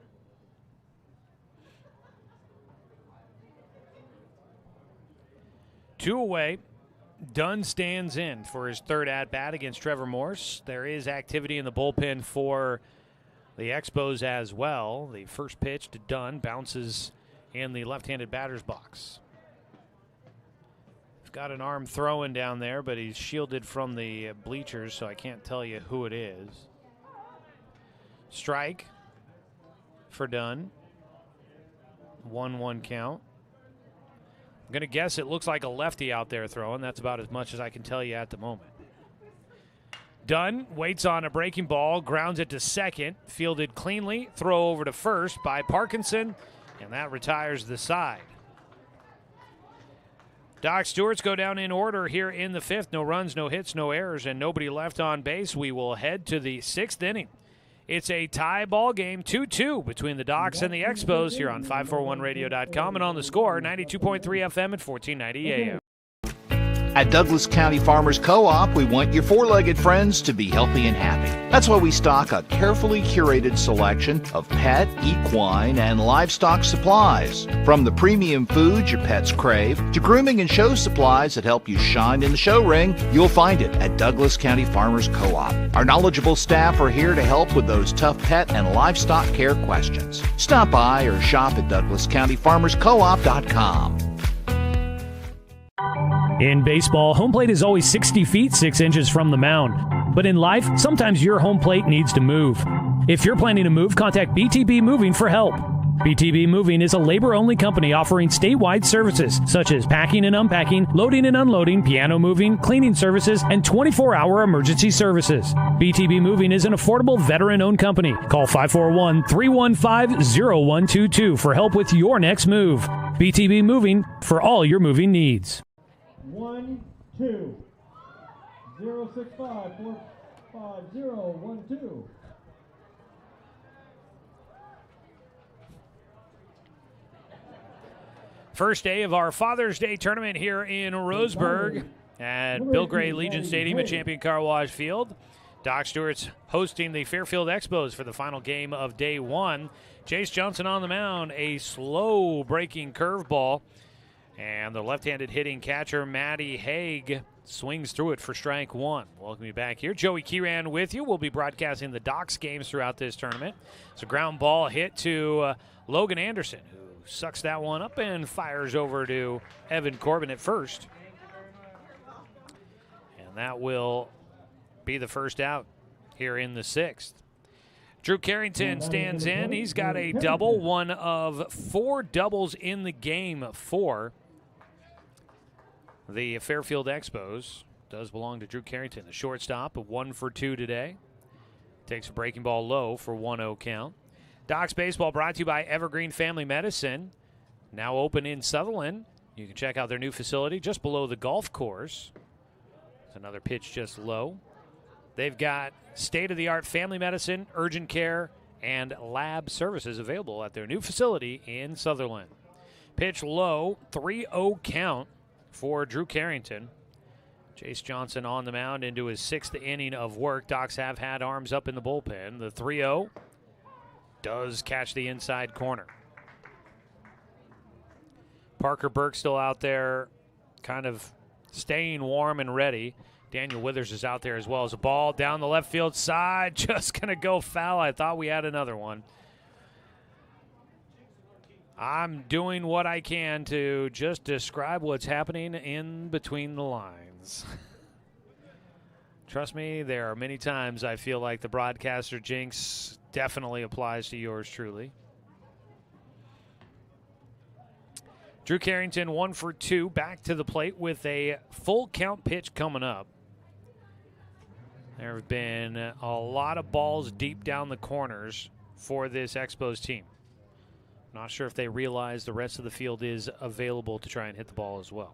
Two away. Dunn stands in for his 3rd at-bat against Trevor Morse. There is activity in the bullpen for the Expos as well. The first pitch to Dunn bounces in the left-handed batter's box. He's got an arm throwing down there, but he's shielded from the bleachers, so I can't tell you who it is. Strike for Dunn. 1-1 count. I'm going to guess it looks like a lefty out there throwing. That's about as much as I can tell you at the moment. Dunn waits on a breaking ball, grounds it to second, fielded cleanly, throw over to first by Parkinson, and that retires the side. Doc Stewarts go down in order here in the 5th. No runs, no hits, no errors, and nobody left on base. We will head to the 6th inning. It's a tie ball game, 2-2 between the Docs and the Expos here on 541radio.com and on the Score, 92.3 FM at 1490 AM. At Douglas County Farmers Co-op, we want your four-legged friends to be healthy and happy. That's why we stock a carefully curated selection of pet, equine, and livestock supplies. From the premium foods your pets crave to grooming and show supplies that help you shine in the show ring, you'll find it at Douglas County Farmers Co-op. Our knowledgeable staff are here to help with those tough pet and livestock care questions. Stop by or shop at DouglasCountyFarmersCoop.com. In baseball, home plate is always 60 feet, 6 inches from the mound. But in life, sometimes your home plate needs to move. If you're planning to move, contact BTB Moving for help. BTB Moving is a labor-only company offering statewide services such as packing and unpacking, loading and unloading, piano moving, cleaning services, and 24-hour emergency services. BTB Moving is an affordable veteran-owned company. Call 541-315-0122 for help with your next move. BTB Moving for all your moving needs. 1-2 065-450-12. First day of our Father's Day tournament here in Roseburg at Bill Gray Legion Stadium at Champion Car Wash Field. Doc Stewart's hosting the Fairfield Expos for the final game of day one. Chase Johnson on the mound, a slow breaking curveball. And the left-handed hitting catcher, Matty Haig, swings through it for strike one. Welcome you back here. Joey Kieran with you. We'll be broadcasting the Docs games throughout this tournament. It's a ground ball hit to Logan Anderson, who sucks that one up and fires over to Evan Corbin at first. And that will be the first out here in the sixth. Drew Carrington stands in. He's got a double, one of 4 doubles in the game for the Fairfield Expos. Does belong to Drew Carrington, the shortstop, 1 for 2 today. Takes a breaking ball low for 1-0 count. Docs Baseball brought to you by Evergreen Family Medicine. Now open in Sutherland. You can check out their new facility just below the golf course. It's another pitch just low. They've got state-of-the-art family medicine, urgent care, and lab services available at their new facility in Sutherland. Pitch low, 3-0 count for Drew Carrington. Chase Johnson on the mound into his 6th inning of work. Docs have had arms up in the bullpen. The 3-0 does catch the inside corner. Parker Burke still out there kind of staying warm and ready. Daniel Withers is out there as well. As a ball down the left field side, just going to go foul. I thought we had another one. I'm doing what I can to just describe what's happening in between the lines. Trust me, there are many times I feel like the broadcaster jinx definitely applies to yours truly. Drew Carrington 1 for 2, back to the plate with a full count pitch coming up. There have been a lot of balls deep down the corners for this Expos team. Not sure if they realize the rest of the field is available to try and hit the ball as well.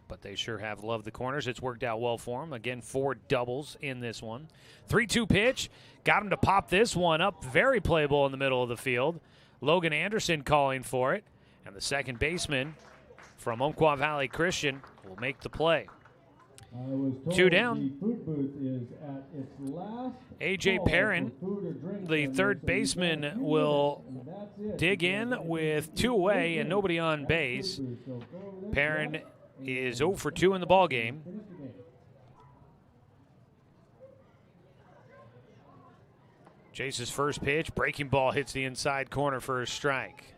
But they sure have loved the corners. It's worked out well for them. Again, 4 doubles in this one. 3-2 pitch. Got him to pop this one up. Very playable in the middle of the field. Logan Anderson calling for it. And the second baseman from Umpqua Valley Christian will make the play. 2 down. A.J. Perrin, the third baseman, will dig in with 2 away and nobody on base. Perrin is 0 for 2 in the ballgame. Jace's first pitch, breaking ball hits the inside corner for a strike.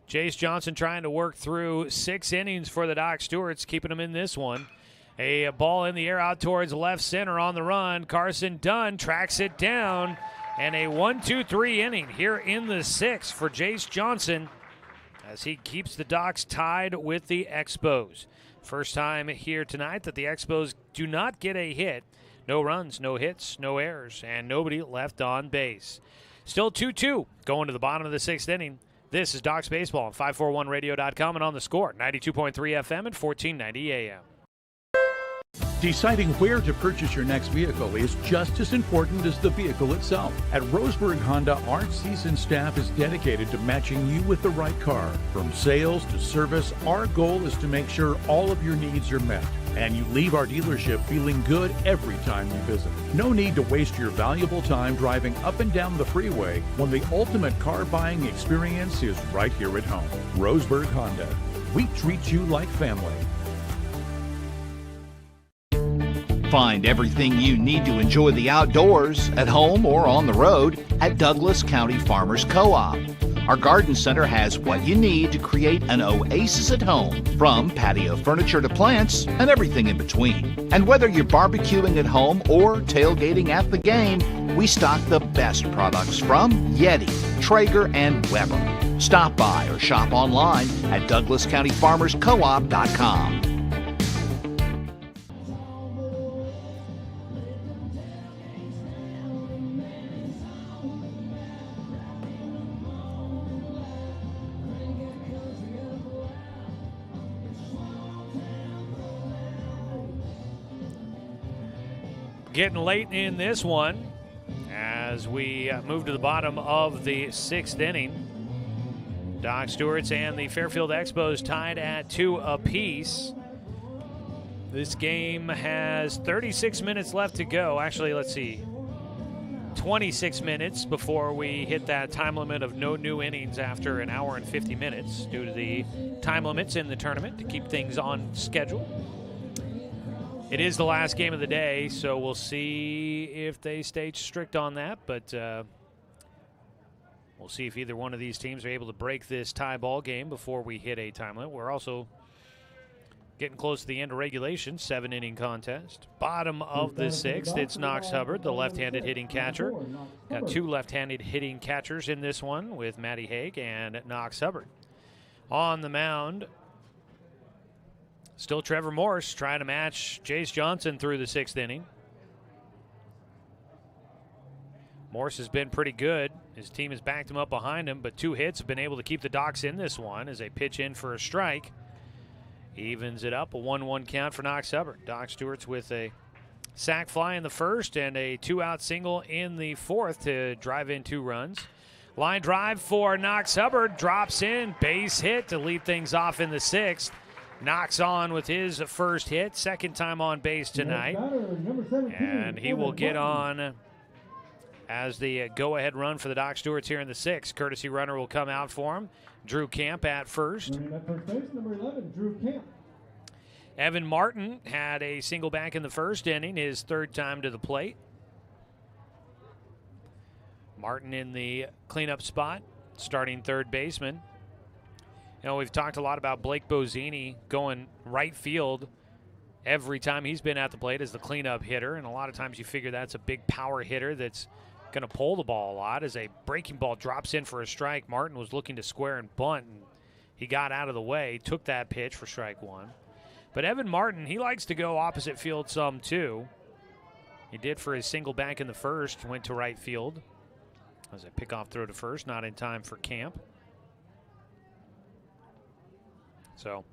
Jace Johnson trying to work through 6 innings for the Doc Stewarts, keeping them in this one. A ball in the air out towards left center on the run. Carson Dunn tracks it down. And a 1-2-3 inning here in the 6th for Jace Johnson as he keeps the Docs tied with the Expos. First time here tonight that the Expos do not get a hit. No runs, no hits, no errors, and nobody left on base. Still 2-2 going to the bottom of the 6th inning. This is Docs Baseball on 541radio.com and on the Score, 92.3 FM and 1490 AM. Deciding where to purchase your next vehicle is just as important as the vehicle itself. At Roseburg Honda, our seasoned staff is dedicated to matching you with the right car. From sales to service, our goal is to make sure all of your needs are met, and you leave our dealership feeling good every time you visit. No need to waste your valuable time driving up and down the freeway when the ultimate car buying experience is right here at home. Roseburg Honda. We treat you like family. Find everything you need to enjoy the outdoors at home or on the road at Douglas County Farmers Co-op. Our garden center has what you need to create an oasis at home, from patio furniture to plants and everything in between. And whether you're barbecuing at home or tailgating at the game, we stock the best products from Yeti, Traeger, and Weber. Stop by or shop online at DouglasCountyFarmersCoop.com. Getting late in this one as we move to the bottom of the 6th inning. Doc Stewart's and the Fairfield Expos tied at 2 apiece. This game has 36 minutes left to go. Actually, let's see, 26 minutes before we hit that time limit of no new innings after an hour and 50 minutes due to the time limits in the tournament to keep things on schedule. It is the last game of the day, so we'll see if they stay strict on that, but we'll see if either one of these teams are able to break this tie ball game before we hit a time limit. We're also getting close to the end of regulation, 7-inning contest. Bottom of the 6th, it's Knox Hubbard, the left-handed hitting catcher. Got 2 left-handed hitting catchers in this one with Matty Haig and Knox Hubbard. On the mound, still Trevor Morse trying to match Jace Johnson through the 6th inning. Morse has been pretty good. His team has backed him up behind him, but 2 hits have been able to keep the Docs in this one as they pitch in for a strike. Evens it up, a 1-1 count for Knox Hubbard. Doc Stewart's with a sac fly in the 1st and a 2-out single in the 4th to drive in 2 runs. Line drive for Knox Hubbard, drops in, base hit to lead things off in the 6th. Knocks on with his first hit, second time on base tonight. And he will get on as the go-ahead run for the Doc Stewarts here in the 6th. Courtesy runner will come out for him. Drew Camp at first. At first base, number 11, Drew Camp. Evan Martin had a single back in the 1st inning, his 3rd time to the plate. Martin in the cleanup spot, starting 3rd baseman. You know, we've talked a lot about Blake Bozzini going right field every time he's been at the plate as the cleanup hitter, and a lot of times you figure that's a big power hitter that's going to pull the ball a lot. As a breaking ball drops in for a strike, Martin was looking to square and bunt, and he got out of the way, took that pitch for strike 1. But Evan Martin, he likes to go opposite field some too. He did for his single back in the 1st, went to right field. As a pickoff throw to 1st, not in time for Camp. So,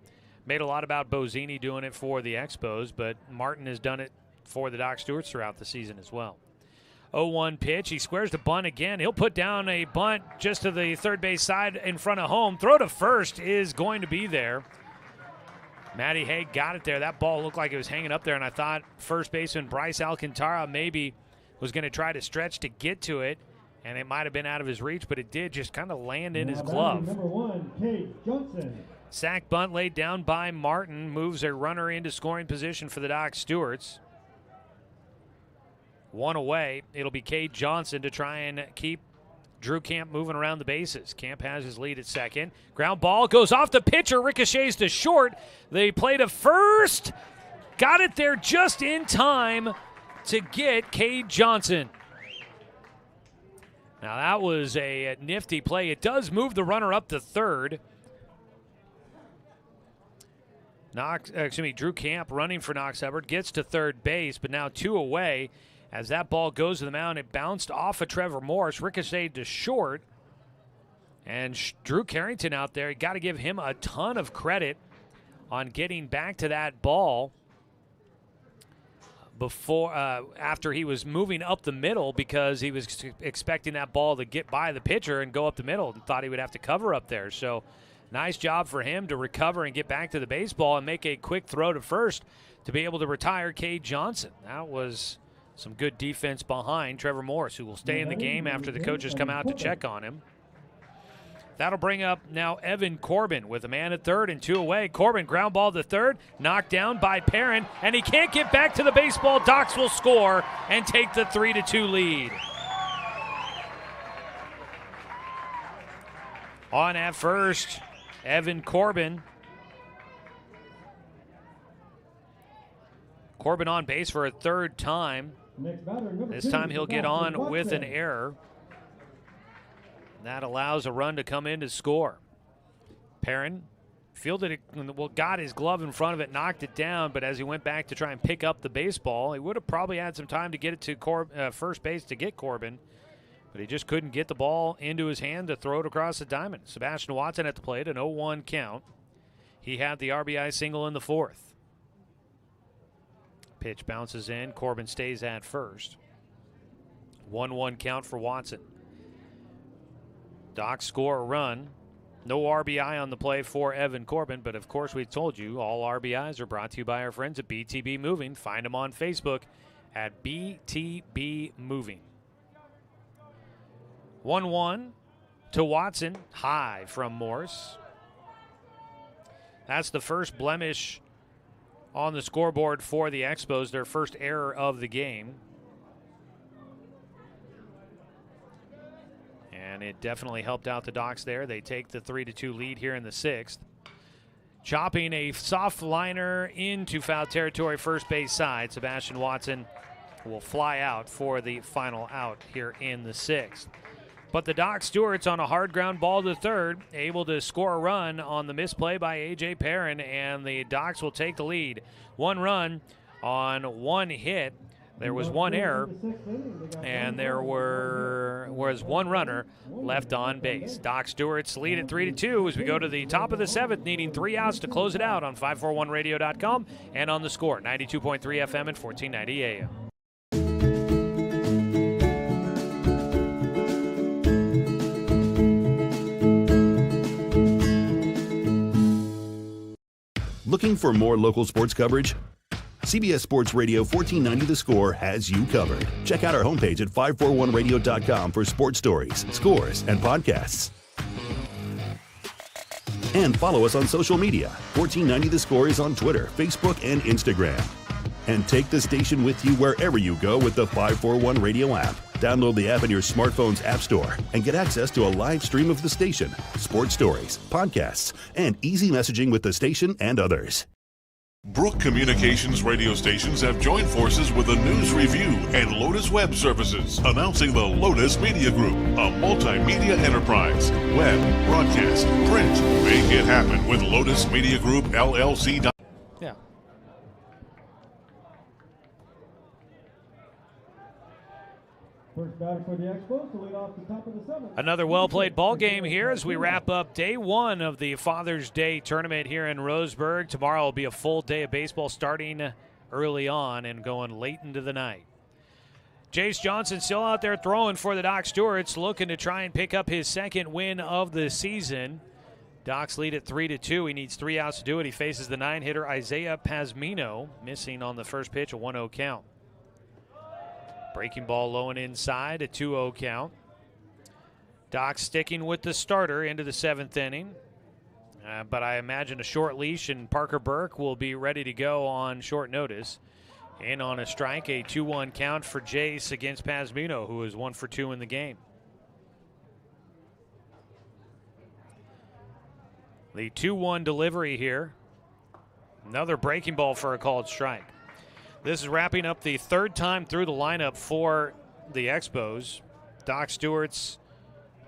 made a lot about Bozzini doing it for the Expos, but Martin has done it for the Doc Stewarts throughout the season as well. 0-1 pitch. He squares the bunt again. He'll put down a bunt just to the 3rd base side in front of home. Throw to 1st is going to be there. Matty Haig got it there. That ball looked like it was hanging up there, and I thought first baseman Bryce Alcantara maybe was going to try to stretch to get to it, and it might have been out of his reach, but it did just kind of land in his glove. Number 1, Cade Johnson. Sack bunt laid down by Martin, moves a runner into scoring position for the Doc Stewarts. 1 away. It'll be Cade Johnson to try and keep Drew Camp moving around the bases. Camp has his lead at 2nd. Ground ball goes off the pitcher, ricochets to short. They play to 1st. Got it there just in time to get Cade Johnson. Now that was a nifty play. It does move the runner up to 3rd. Drew Camp running for Knox Hubbard gets to 3rd base, but now 2 away. As that ball goes to the mound, it bounced off of Trevor Morse, ricocheted to short. And Drew Carrington out there, you got to give him a ton of credit on getting back to that ball. after he was moving up the middle because he was expecting that ball to get by the pitcher and go up the middle and thought he would have to cover up there. So nice job for him to recover and get back to the baseball and make a quick throw to first to be able to retire Cade Johnson. That was some good defense behind Trevor Morris, who will stay in the game after the coaches come out to check on him. That'll bring up now Evan Corbin with a man at third and 2 away. Corbin ground ball to third, knocked down by Perrin, and he can't get back to the baseball. Docs will score and take the 3-2 lead. On at first, Evan Corbin. Corbin on base for a third time. This time he'll get on with an error. That allows a run to come in to score. Perrin fielded it, got his glove in front of it, knocked it down, but as he went back to try and pick up the baseball, he would have probably had some time to get it to first base to get Corbin, but he just couldn't get the ball into his hand to throw it across the diamond. Sebastian Watson at the plate, an 0-1 count. He had the RBI single in the fourth. Pitch bounces in. Corbin stays at first. 1-1 count for Watson. Docs score a run. No RBI on the play for Evan Corbin, but of course we told you all RBIs are brought to you by our friends at BTB Moving. Find them on Facebook at BTB Moving. 1-1 to Watson. High from Morse. That's the first blemish on the scoreboard for the Expos, their first error of the game. And it definitely helped out the Docs there. They take the 3-2 lead here in the sixth. Chopping a soft liner into foul territory, first base side. Sebastian Watson will fly out for the final out here in the sixth. But the Doc Stewart's on a hard ground ball to third, able to score a run on the misplay by A.J. Perrin, and the Docs will take the lead. One run on one hit. There was one error, and there was one runner left on base. Doc Stewart's lead at 3-2 as we go to the top of the seventh, needing 3 outs to close it out on 541radio.com and on the Score, 92.3 FM and 1490 AM. Looking for more local sports coverage? CBS Sports Radio 1490 The Score has you covered. Check out our homepage at 541radio.com for sports stories, scores, and podcasts. And follow us on social media. 1490 The Score is on Twitter, Facebook, and Instagram. And take the station with you wherever you go with the 541 Radio app. Download the app in your smartphone's app store and get access to a live stream of the station, sports stories, podcasts, and easy messaging with the station and others. Brook Communications radio stations have joined forces with the News Review and Lotus Web Services, announcing the Lotus Media Group, a multimedia enterprise. Web, broadcast, print. Make it happen with Lotus Media Group, LLC. Yeah. First batter for the Expos to lead off the top of the seventh. Another well-played ball game here as we wrap up day one of the Father's Day tournament here in Roseburg. Tomorrow will be a full day of baseball starting early on and going late into the night. Jace Johnson still out there throwing for the Doc Stewarts, looking to try and pick up his second win of the season. Docs lead at 3-2. He needs 3 outs to do it. He faces the 9-hitter Isaiah Pazmino, missing on the first pitch, a 1-0 count. Breaking ball low and inside, a 2-0 count. Doc sticking with the starter into the 7th inning. But I imagine a short leash and Parker Burke will be ready to go on short notice. In on a strike, a 2-1 count for Jace against Pazmino, who is 1 for 2 in the game. The 2-1 delivery here. Another breaking ball for a called strike. This is wrapping up the third time through the lineup for the Expos. Doc Stewart's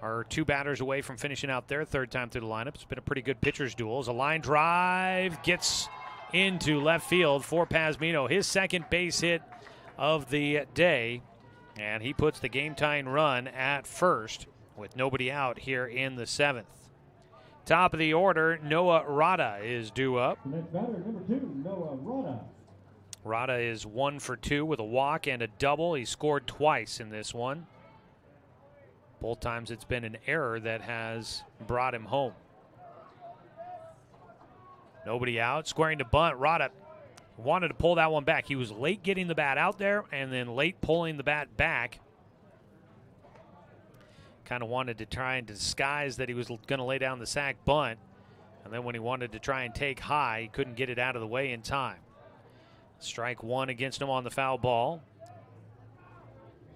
are 2 batters away from finishing out their third time through the lineup. It's been a pretty good pitcher's duel. As a line drive gets into left field for Pazmino, his second base hit of the day, and he puts the game-tying run at first with nobody out here in the 7th. Top of the order, Noah Rada is due up. Next batter, number 2, Noah Rada. Rada is 1 for 2 with a walk and a double. He scored twice in this one. Both times it's been an error that has brought him home. Nobody out. Squaring to bunt. Rada wanted to pull that one back. He was late getting the bat out there and then late pulling the bat back. Kind of wanted to try and disguise that he was going to lay down the sack bunt. And then when he wanted to try and take high, he couldn't get it out of the way in time. Strike one against him on the foul ball.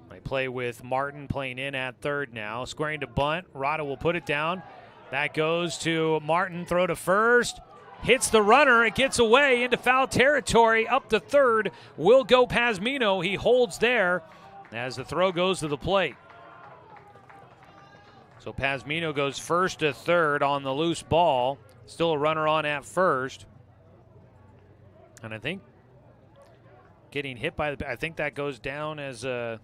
They play with Martin playing in at third now. Squaring to bunt. Rada will put it down. That goes to Martin. Throw to first. Hits the runner. It gets away into foul territory. Up to third will go Pasmino. He holds there as the throw goes to the plate. So Pasmino goes first to third on the loose ball. Still a runner on at first. And I think getting hit by I think that goes down as a,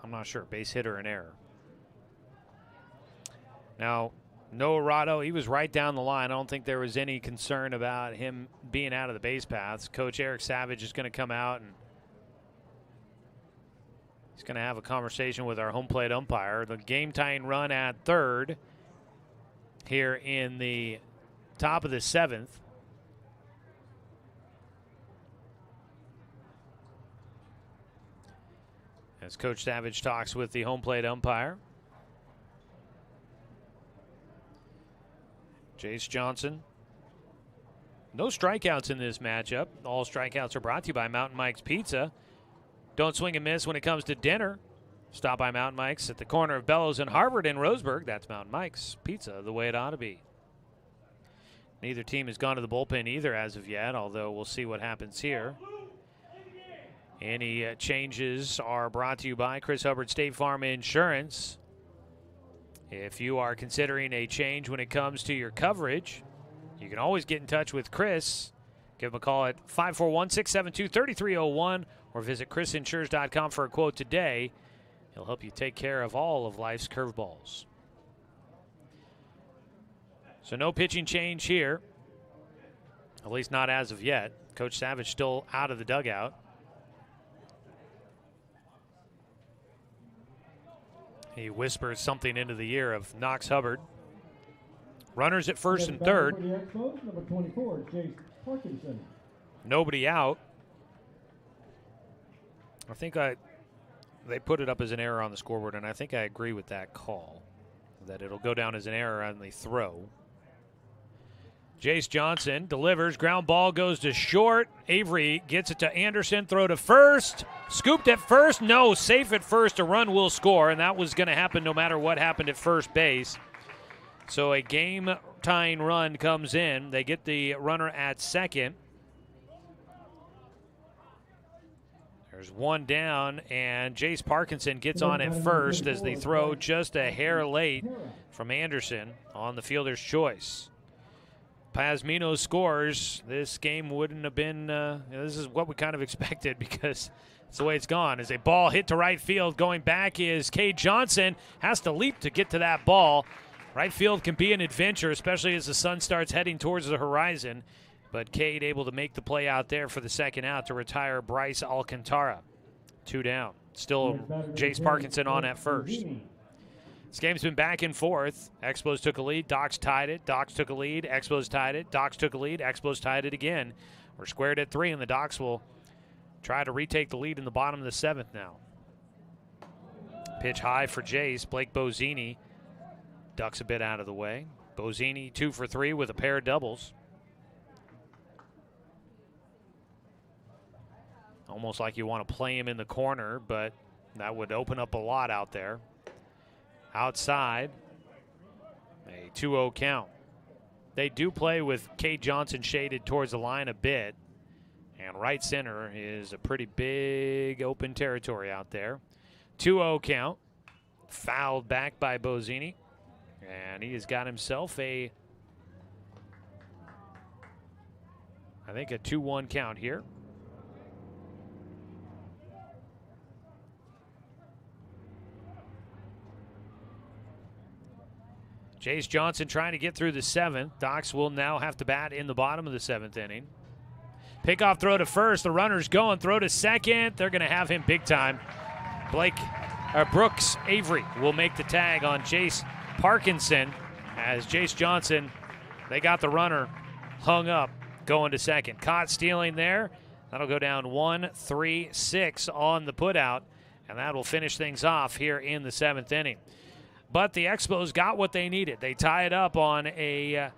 I'm not sure, base hit or an error. Now, Noah Rado, he was right down the line. I don't think there was any concern about him being out of the base paths. Coach Eric Savage is going to come out and he's going to have a conversation with our home plate umpire. The game-tying run at third here in the top of the 7th. As Coach Savage talks with the home plate umpire. Jace Johnson. No strikeouts in this matchup. All strikeouts are brought to you by Mountain Mike's Pizza. Don't swing and miss when it comes to dinner. Stop by Mountain Mike's at the corner of Bellows and Harvard in Roseburg. That's Mountain Mike's Pizza, the way it ought to be. Neither team has gone to the bullpen either as of yet, although we'll see what happens here. Any changes are brought to you by Chris Hubbard State Farm Insurance. If you are considering a change when it comes to your coverage, you can always get in touch with Chris. Give him a call at 541-672-3301 or visit chrisinsures.com for a quote today. He'll help you take care of all of life's curveballs. So no pitching change here, at least not as of yet. Coach Savage still out of the dugout. He whispers something into the ear of Knox Hubbard. Runners at first and third. For the Expos, number 24, Jace Parkinson. Nobody out. I think they put it up as an error on the scoreboard, and I think I agree with that call, that it'll go down as an error on the throw. Jace Johnson delivers. Ground ball goes to short. Avery gets it to Anderson. Throw to first. Scooped at first. No, safe at first. A run will score, and that was going to happen no matter what happened at first base. So a game-tying run comes in. They get the runner at second. There's one down, and Jace Parkinson gets on at first as they throw just a hair late from Anderson on the fielder's choice. Pasmino scores. This game wouldn't have been, this is what we kind of expected because it's the way it's gone. As a ball hit to right field, going back is Cade Johnson, has to leap to get to that ball. Right field can be an adventure, especially as the sun starts heading towards the horizon. But Cade able to make the play out there for the second out to retire Bryce Alcantara. 2 down. Still Jace Parkinson on at first. This game's been back and forth. Expos took a lead. Docs tied it. Docs took a lead. Expos tied it. Docs took a lead. Expos tied it again. We're squared at 3, and the Docs will try to retake the lead in the bottom of the 7th now. Pitch high for Jace. Blake Bozzini ducks a bit out of the way. Bozzini 2 for 3 with a pair of doubles. Almost like you want to play him in the corner, but that would open up a lot out there. Outside, a 2-0 count. They do play with Cade Johnson shaded towards the line a bit, and right center is a pretty big open territory out there. 2-0 count, fouled back by Bozzini, and he has got himself I think a 2-1 count here. Jace Johnson trying to get through the 7th. Docs will now have to bat in the bottom of the 7th inning. Pickoff throw to first. The runner's going. Throw to second. They're going to have him big time. Brooks Avery will make the tag on Jace Parkinson as Jace Johnson, they got the runner hung up going to second. Caught stealing there. That'll go down 1-3-6 on the putout, and that will finish things off here in the 7th inning. But the Expos got what they needed. They tie it up on they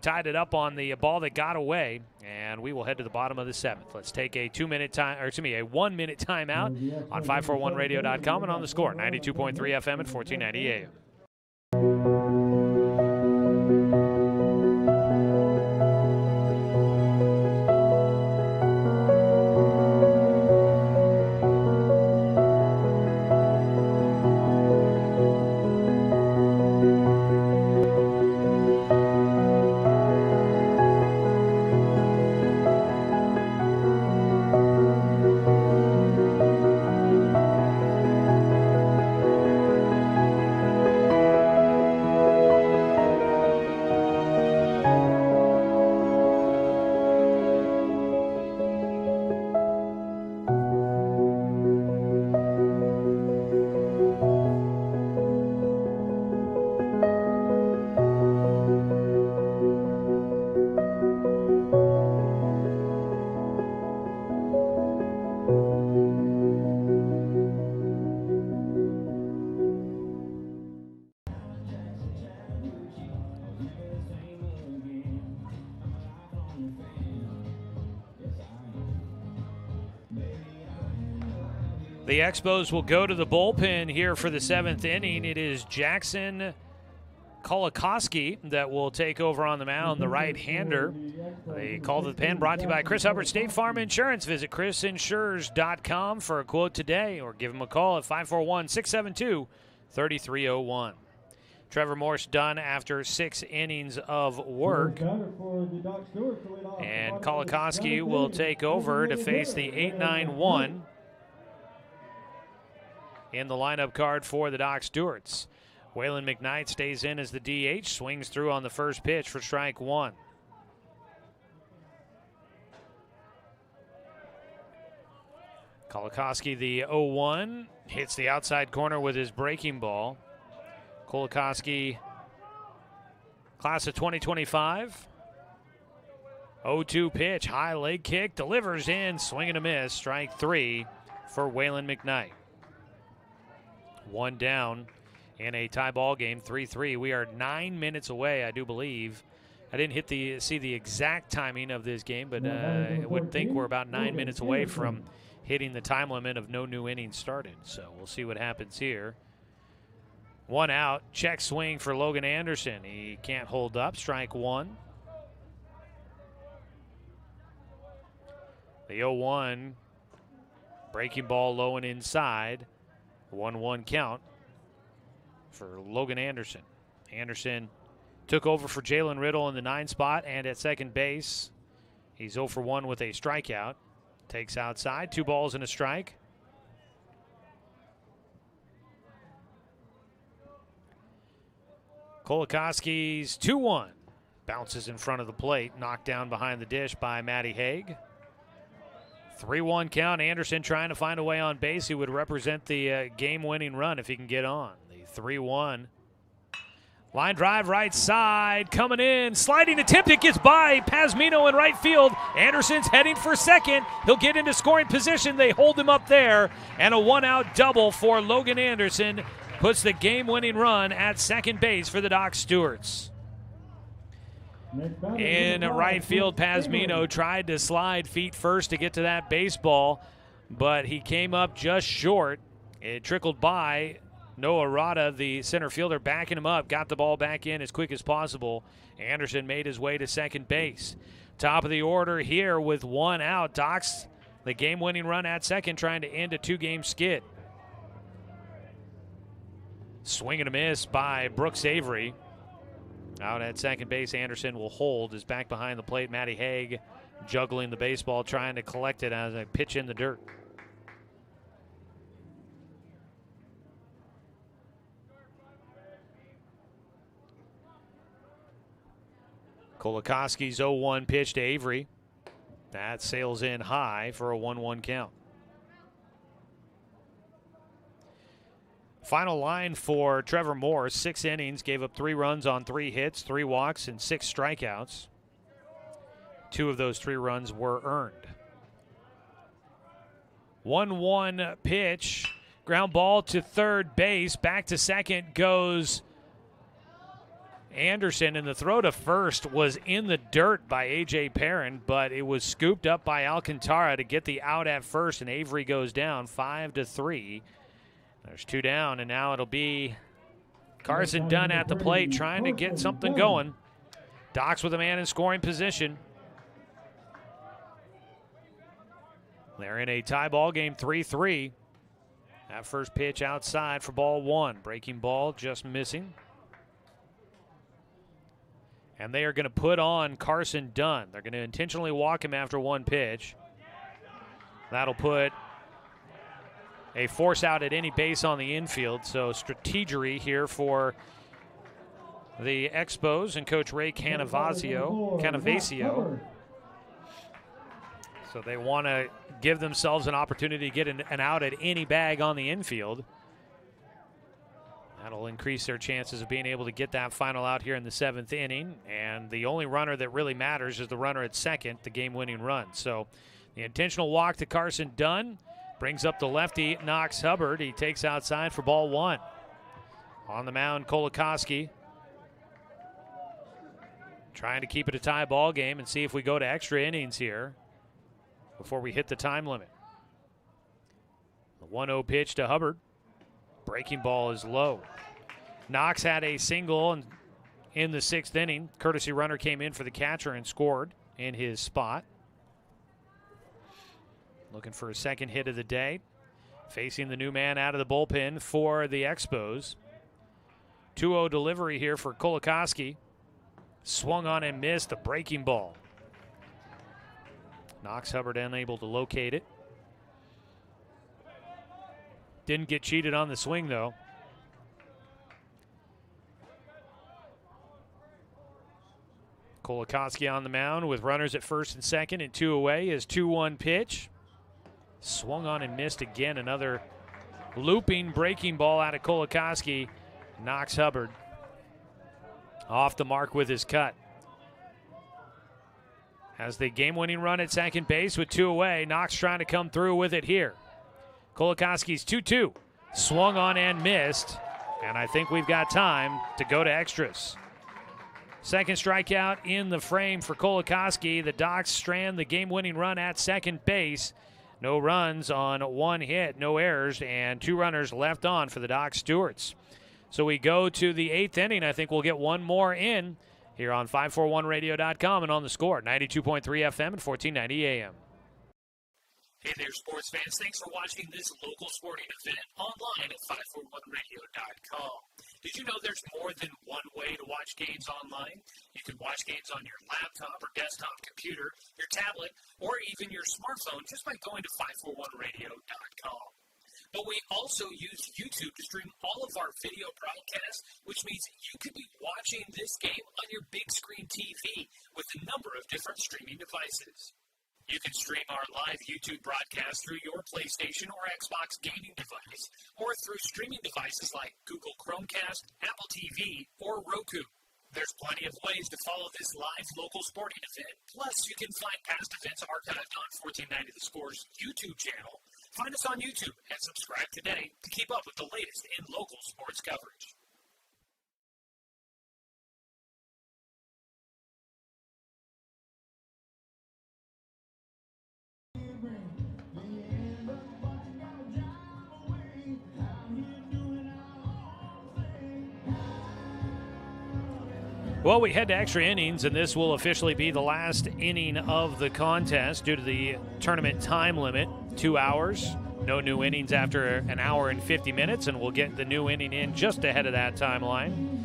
tied it up on the ball that got away, and we will head to the bottom of the 7th. Let's take a 1-minute timeout on 541radio.com and on the score, 92.3 FM and 1490 AM. The Expos will go to the bullpen here for the 7th inning. It is Jackson Kolakowski that will take over on the mound, the right-hander. The call to the pen brought to you by Chris Hubbard State Farm Insurance. Visit chrisinsurers.com for a quote today or give him a call at 541-672-3301. Trevor Morse done after 6 innings of work. And Kolakowski will take over to face the 8-9-1 in the lineup card for the Doc Stewarts. Waylon McKnight stays in as the DH, swings through on the first pitch for strike 1. Kolakowski, the 0-1, hits the outside corner with his breaking ball. Kolakowski, class of 2025. 0-2 pitch, high leg kick, delivers in, swing and a miss, strike 3 for Waylon McKnight. 1 down in a tie ball game, 3-3. We are 9 minutes away, I do believe. I didn't see the exact timing of this game, but I would think we're about 9 minutes away from hitting the time limit of no new innings started. So we'll see what happens here. 1 out, check swing for Logan Anderson. He can't hold up, strike 1. The 0-1, breaking ball low and inside. 1-1 count for Logan Anderson. Anderson took over for Jalen Riddle in the 9 spot and at second base. He's 0 for 1 with a strikeout. Takes outside, 2 balls and a strike. Kolakowski's 2-1. Bounces in front of the plate, knocked down behind the dish by Matty Haig. 3-1 count. Anderson trying to find a way on base. He would represent the game-winning run if he can get on. The 3-1. Line drive right side. Coming in. Sliding attempt. It gets by Pasmino in right field. Anderson's heading for second. He'll get into scoring position. They hold him up there. And a 1-out double for Logan Anderson puts the game-winning run at second base for the Doc Stewarts. In right field, Pasmino tried to slide feet first to get to that baseball, but he came up just short. It trickled by. Noah Rada, the center fielder, backing him up, got the ball back in as quick as possible. Anderson made his way to second base. Top of the order here with 1 out. Doc's the game-winning run at second, trying to end a 2-game skid. Swing and a miss by Brooks Avery. Out at second base, Anderson will hold. Is back behind the plate. Matty Haig juggling the baseball, trying to collect it as a pitch in the dirt. Kolakowski's 0-1 pitch to Avery. That sails in high for a 1-1 count. Final line for Trevor Moore, 6 innings, gave up 3 runs on 3 hits, 3 walks, and 6 strikeouts. 2 of those 3 runs were earned. 1-1 pitch, ground ball to third base, back to second goes Anderson, and the throw to first was in the dirt by A.J. Perrin, but it was scooped up by Alcantara to get the out at first, and Avery goes down 5-3. There's 2 down, and now it'll be Carson Dunn at the plate trying to get something going. Docks with a man in scoring position. They're in a tie ball game, 3-3. That first pitch outside for ball 1. Breaking ball just missing. And they are going to put on Carson Dunn. They're going to intentionally walk him after 1 pitch. That'll put a force out at any base on the infield. So strategery here for the Expos and Coach Ray Canavasio. So they want to give themselves an opportunity to get an out at any bag on the infield. That'll increase their chances of being able to get that final out here in the 7th inning. And the only runner that really matters is the runner at second, the game-winning run. So the intentional walk to Carson Dunn brings up the lefty, Knox Hubbard. He takes outside for ball 1. On the mound, Kolakowski trying to keep it a tie ball game and see if we go to extra innings here before we hit the time limit. The 1-0 pitch to Hubbard. Breaking ball is low. Knox had a single in the 6th inning. Courtesy runner came in for the catcher and scored in his spot. Looking for a second hit of the day. Facing the new man out of the bullpen for the Expos. 2-0 delivery here for Kolakowski. Swung on and missed the breaking ball. Knox Hubbard unable to locate it. Didn't get cheated on the swing, though. Kolakowski on the mound with runners at first and second and 2 away. His 2-1 pitch. Swung on and missed again. Another looping breaking ball out of Kolakowski. Knox Hubbard off the mark with his cut. Has the game-winning run at second base with 2 away. Knox trying to come through with it here. Kolakowski's 2-2. Swung on and missed. And I think we've got time to go to extras. Second strikeout in the frame for Kolakowski. The Docks strand the game-winning run at second base. No runs on 1 hit, no errors, and 2 runners left on for the Doc Stewarts. So we go to the 8th inning. I think we'll get one more in here on 541radio.com and on the Score, 92.3 FM and 1490 AM. Hey there, sports fans. Thanks for watching this local sporting event online at 541radio.com. Did you know there's more than one way to watch games online? You can watch games on your laptop or desktop computer, your tablet, or even your smartphone just by going to 541radio.com. But we also use YouTube to stream all of our video broadcasts, which means you could be watching this game on your big screen TV with a number of different streaming devices. You can stream our live YouTube broadcast through your PlayStation or Xbox gaming device, or through streaming devices like Google Chromecast, Apple TV, or Roku. There's plenty of ways to follow this live local sporting event. Plus, you can find past events archived on 1490 The Score's YouTube channel. Find us on YouTube and subscribe today to keep up with the latest in local sports coverage. Well, we head to extra innings, and this will officially be the last inning of the contest due to the tournament time limit, 2 hours. No new innings after an hour and 50 minutes, and we'll get the new inning in just ahead of that timeline.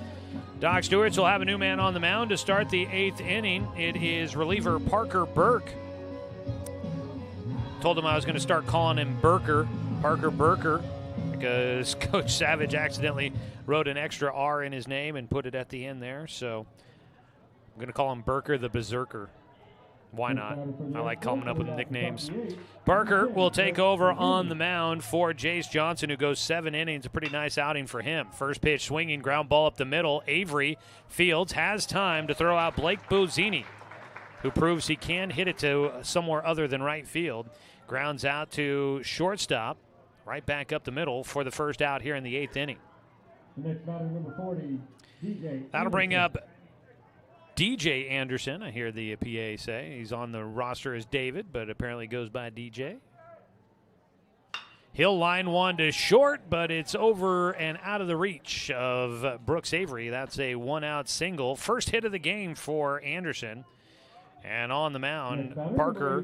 Doc Stewarts will have a new man on the mound to start the 8th inning. It is reliever Parker Burke. Told him I was going to start calling him Parker Burker, because Coach Savage accidentally wrote an extra R in his name and put it at the end there. So I'm going to call him Burker the Berserker. Why not? I like coming up with nicknames. Barker will take over on the mound for Jace Johnson, who goes 7 innings. A pretty nice outing for him. First pitch swinging, ground ball up the middle. Avery Fields has time to throw out Blake Bozzini, who proves he can hit it to somewhere other than right field. Grounds out to shortstop, right back up the middle for the first out here in the 8th inning. Next batter, number 40, DJ. That'll bring up DJ Anderson. I hear the PA say he's on the roster as David, but apparently goes by DJ. He'll line one to short, but it's over and out of the reach of Brooks Avery. That's a 1-out single. First hit of the game for Anderson. And on the mound, Parker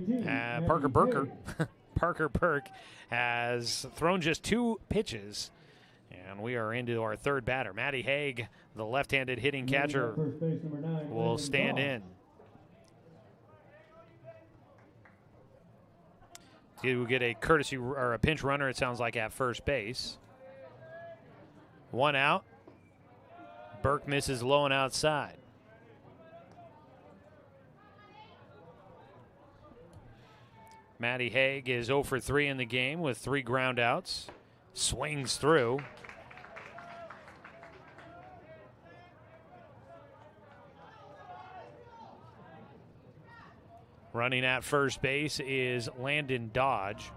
Burke has thrown just 2 pitches. And we are into our third batter. Matty Haig, the left-handed hitting catcher, will stand in. We'll get a courtesy or a pinch runner, it sounds like, at first base. 1 out. Burke misses low and outside. Matty Haig is 0 for 3 in the game with 3 ground outs. Swings through. Running at first base is Landon Dodge.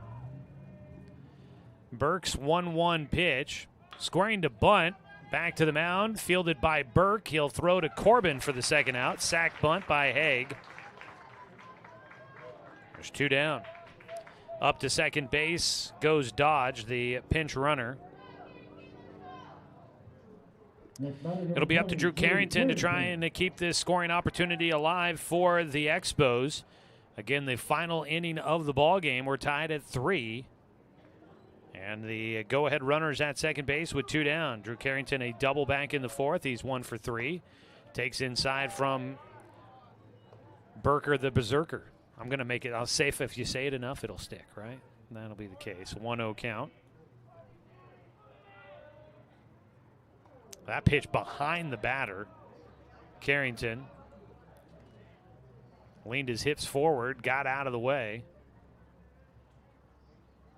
Burke's 1-1 pitch. Scoring to bunt. Back to the mound. Fielded by Burke. He'll throw to Corbin for the second out. Sack bunt by Haig. There's 2 down. Up to second base goes Dodge, the pinch runner. It'll be up to Drew Carrington to try and keep this scoring opportunity alive for the Expos. Again, the final inning of the ball game. We're tied at 3. And the go-ahead runners at second base with 2 down. Drew Carrington a double back in the 4th. He's 1 for 3. Takes inside from Burker the Berserker. I'm going to make it, I'll say if you say it enough, it'll stick, right? And that'll be the case. 1-0 count. That pitch behind the batter. Carrington leaned his hips forward, got out of the way.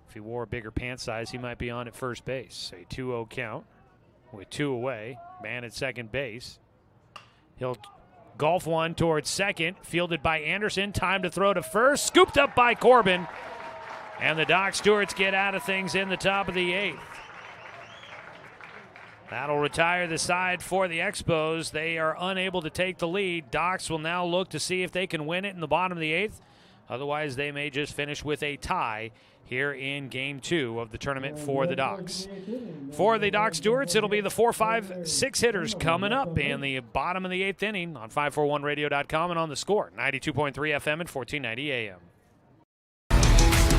If he wore a bigger pant size, he might be on at first base. A 2-0 count with 2 away. Man at second base. He'll golf one towards second, fielded by Anderson. Time to throw to first, scooped up by Corbin. And the Doc Stewarts get out of things in the top of the 8th. That'll retire the side for the Expos. They are unable to take the lead. Docs will now look to see if they can win it in the bottom of the 8th. Otherwise, they may just finish with a tie here in Game 2 of the tournament for the Docs. For the Doc Stewarts, it'll be the 4, 5, 6 hitters coming up in the bottom of the 8th inning on 541radio.com and on the Score, 92.3 FM and 1490 AM.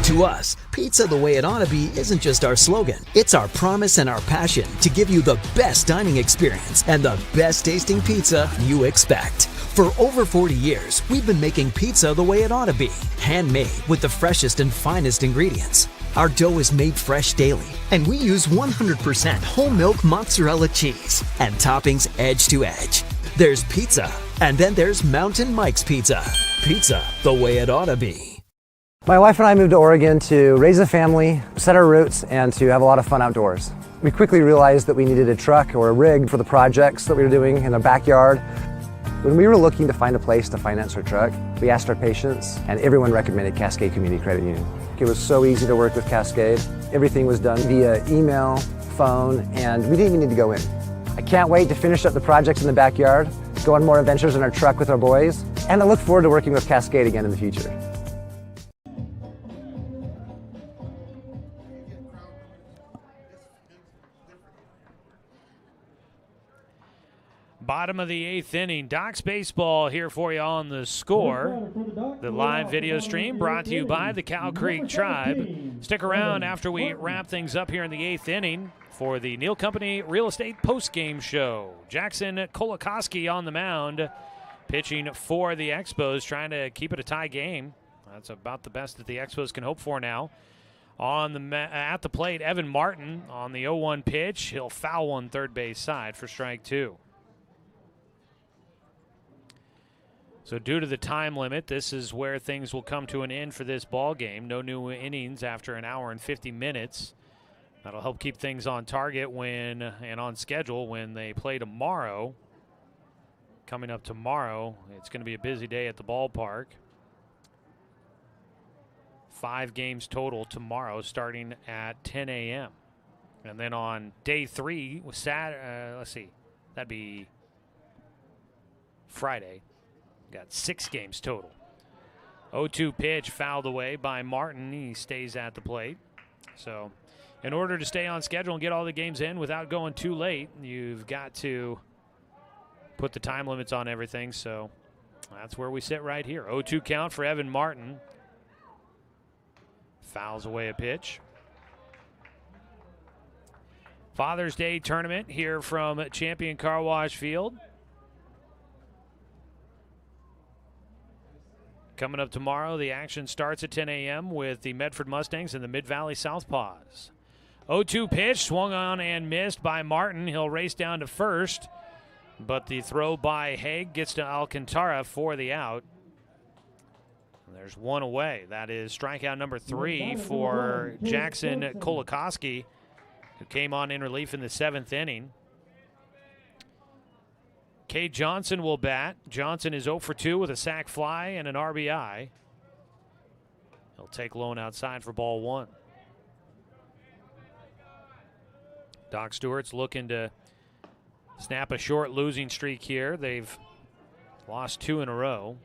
To us, pizza the way it ought to be isn't just our slogan. It's our promise and our passion to give you the best dining experience and the best tasting pizza you expect. For over 40 years, we've been making pizza the way it ought to be. Handmade with the freshest and finest ingredients. Our dough is made fresh daily, and we use 100% whole milk mozzarella cheese and toppings edge to edge. There's pizza, and then there's Mountain Mike's Pizza. Pizza the way it ought to be. My wife and I moved to Oregon to raise a family, set our roots, and to have a lot of fun outdoors. We quickly realized that we needed a truck or a rig for the projects that we were doing in the backyard. When we were looking to find a place to finance our truck, we asked our patients, and everyone recommended Cascade Community Credit Union. It was so easy to work with Cascade. Everything was done via email, phone, and we didn't even need to go in. I can't wait to finish up the projects in the backyard, go on more adventures in our truck with our boys, and I look forward to working with Cascade again in the future. Bottom of the 8th inning. Docs baseball here for you on the Score. The live video stream brought to you by the Cow Creek Tribe. Stick around after we wrap things up here in the 8th inning for the Neal Company Real Estate Postgame Show. Jackson Kolakowski on the mound, pitching for the Expos, trying to keep it a tie game. That's about the best that the Expos can hope for now. At the plate, Evan Martin on the 0-1 pitch. He'll foul one third base side for strike 2. So due to the time limit, this is where things will come to an end for this ball game. No new innings after an hour and 50 minutes. That'll help keep things on target and on schedule when they play tomorrow. Coming up tomorrow, it's going to be a busy day at the ballpark. 5 games total tomorrow starting at 10 a.m. And then on day 3, let's see, that'd be Friday. Got 6 games total. 0-2 pitch fouled away by Martin. He stays at the plate. So in order to stay on schedule and get all the games in without going too late, you've got to put the time limits on everything. So that's where we sit right here. 0-2 count for Evan Martin. Fouls away a pitch. Father's Day tournament here from Champion Car Wash Field. Coming up tomorrow, the action starts at 10 a.m. with the Medford Mustangs and the Mid-Valley Southpaws. 0-2 pitch, swung on and missed by Martin. He'll race down to first, but the throw by Haig gets to Alcantara for the out. There's one away. That is strikeout number 3 for Jackson Kolakowski, who came on in relief in the 7th inning. Cade Johnson will bat. Johnson is 0 for 2 with a sac fly and an RBI. He'll take lone outside for ball 1. Doc Stewart's looking to snap a short losing streak here. They've lost 2 in a row.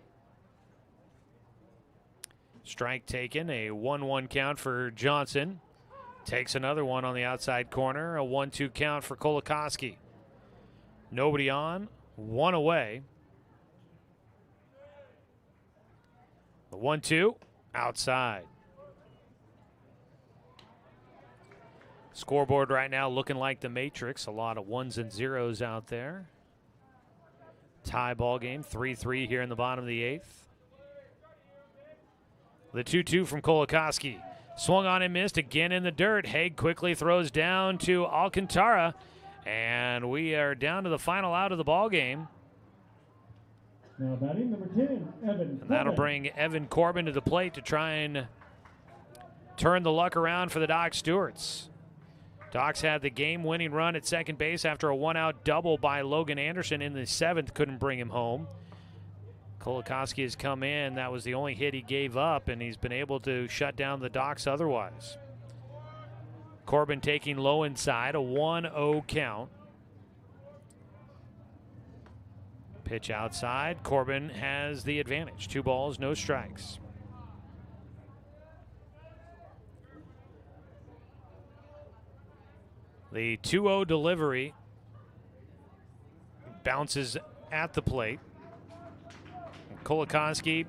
Strike taken, a 1-1 count for Johnson. Takes another one on the outside corner, a 1-2 count for Kolakowski. Nobody on, 1 away. The 1-2, outside. Scoreboard right now looking like the Matrix. A lot of 1s and 0s out there. Tie ball game, 3-3 here in the bottom of the 8th. The 2-2 from Kolakowski. Swung on and missed again in the dirt. Haig quickly throws down to Alcantara. And we are down to the final out of the ball game. Now batting number 10, Evan. And that'll bring Evan Corbin to the plate to try and turn the luck around for the Doc Stewarts. Docs had the game-winning run at second base after a one-out double by Logan Anderson in the 7th. Couldn't bring him home. Kolakowski has come in. That was the only hit he gave up, and he's been able to shut down the Docs otherwise. Corbin taking low inside, a 1-0 count. Pitch outside. Corbin has the advantage. 2 balls, no strikes. The 2-0 delivery bounces at the plate. Kolakowski,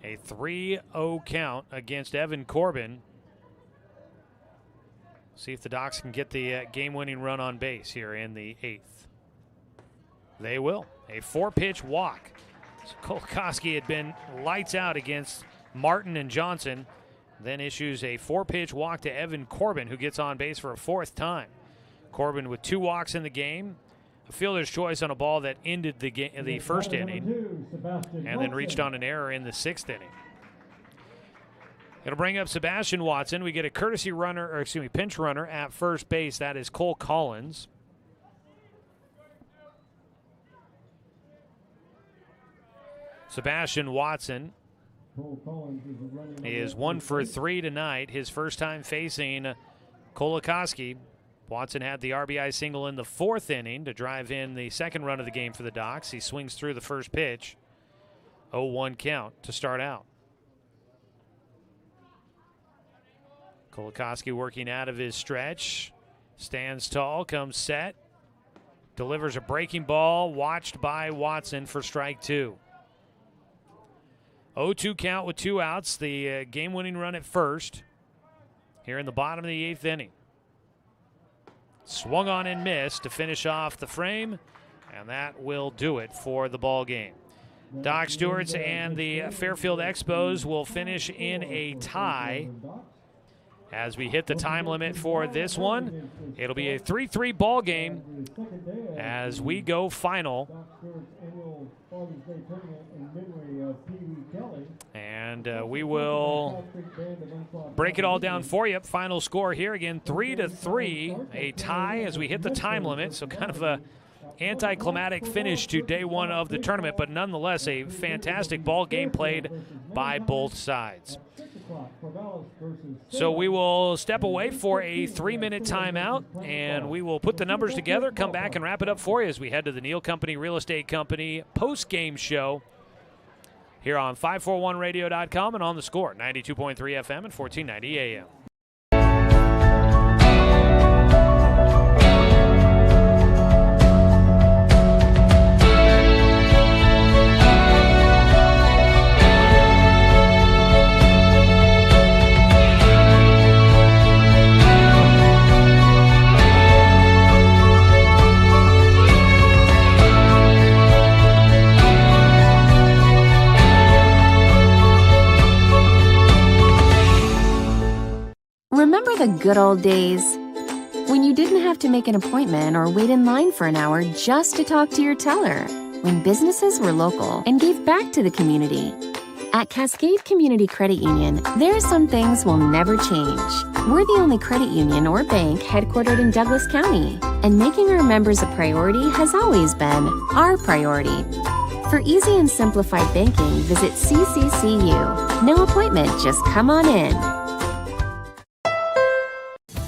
a 3-0 count against Evan Corbin. See if the Docs can get the game-winning run on base here in the 8th. They will. A 4-pitch walk. So Kolakowski had been lights out against Martin and Johnson, then issues a 4-pitch walk to Evan Corbin, who gets on base for a 4th time. Corbin with 2 walks in the game. A fielder's choice on a ball that ended the first inning and then reached on an error in the 6th inning. It'll bring up Sebastian Watson. We get a courtesy runner, or excuse me, pinch runner at first base. That is Cole Collins. Sebastian Watson is 1 for 3 tonight. His first time facing Kolakowski. Watson had the RBI single in the 4th inning to drive in the 2nd run of the game for the Docs. He swings through the first pitch. 0-1 count to start out. Kolakowski working out of his stretch. Stands tall, comes set. Delivers a breaking ball, watched by Watson for strike 2. 0-2 count with 2 outs. The game-winning run at first here in the bottom of the 8th inning. Swung on and missed to finish off the frame, and that will do it for the ball game. Doc Stewart's and the Fairfield Expos will finish in a tie. As we hit the time limit for this one, it'll be a 3-3 ball game as we go final And we will break it all down for you. Final score here again, 3-3, a tie as we hit the time limit. So kind of a anticlimactic finish to day one of the tournament, but nonetheless a fantastic ball game played by both sides. So we will step away for a 3-minute timeout, and we will put the numbers together, come back and wrap it up for you as we head to the Neal Company Real Estate Company post-game show here on 541radio.com and on the Score, 92.3 FM and 1490 AM. Remember the good old days when you didn't have to make an appointment or wait in line for an hour just to talk to your teller, when businesses were local and gave back to the community. At Cascade Community Credit Union, there are some things will never change. We're the only credit union or bank headquartered in Douglas County, and making our members a priority has always been our priority. For easy and simplified banking, visit CCCU. No appointment, just come on in.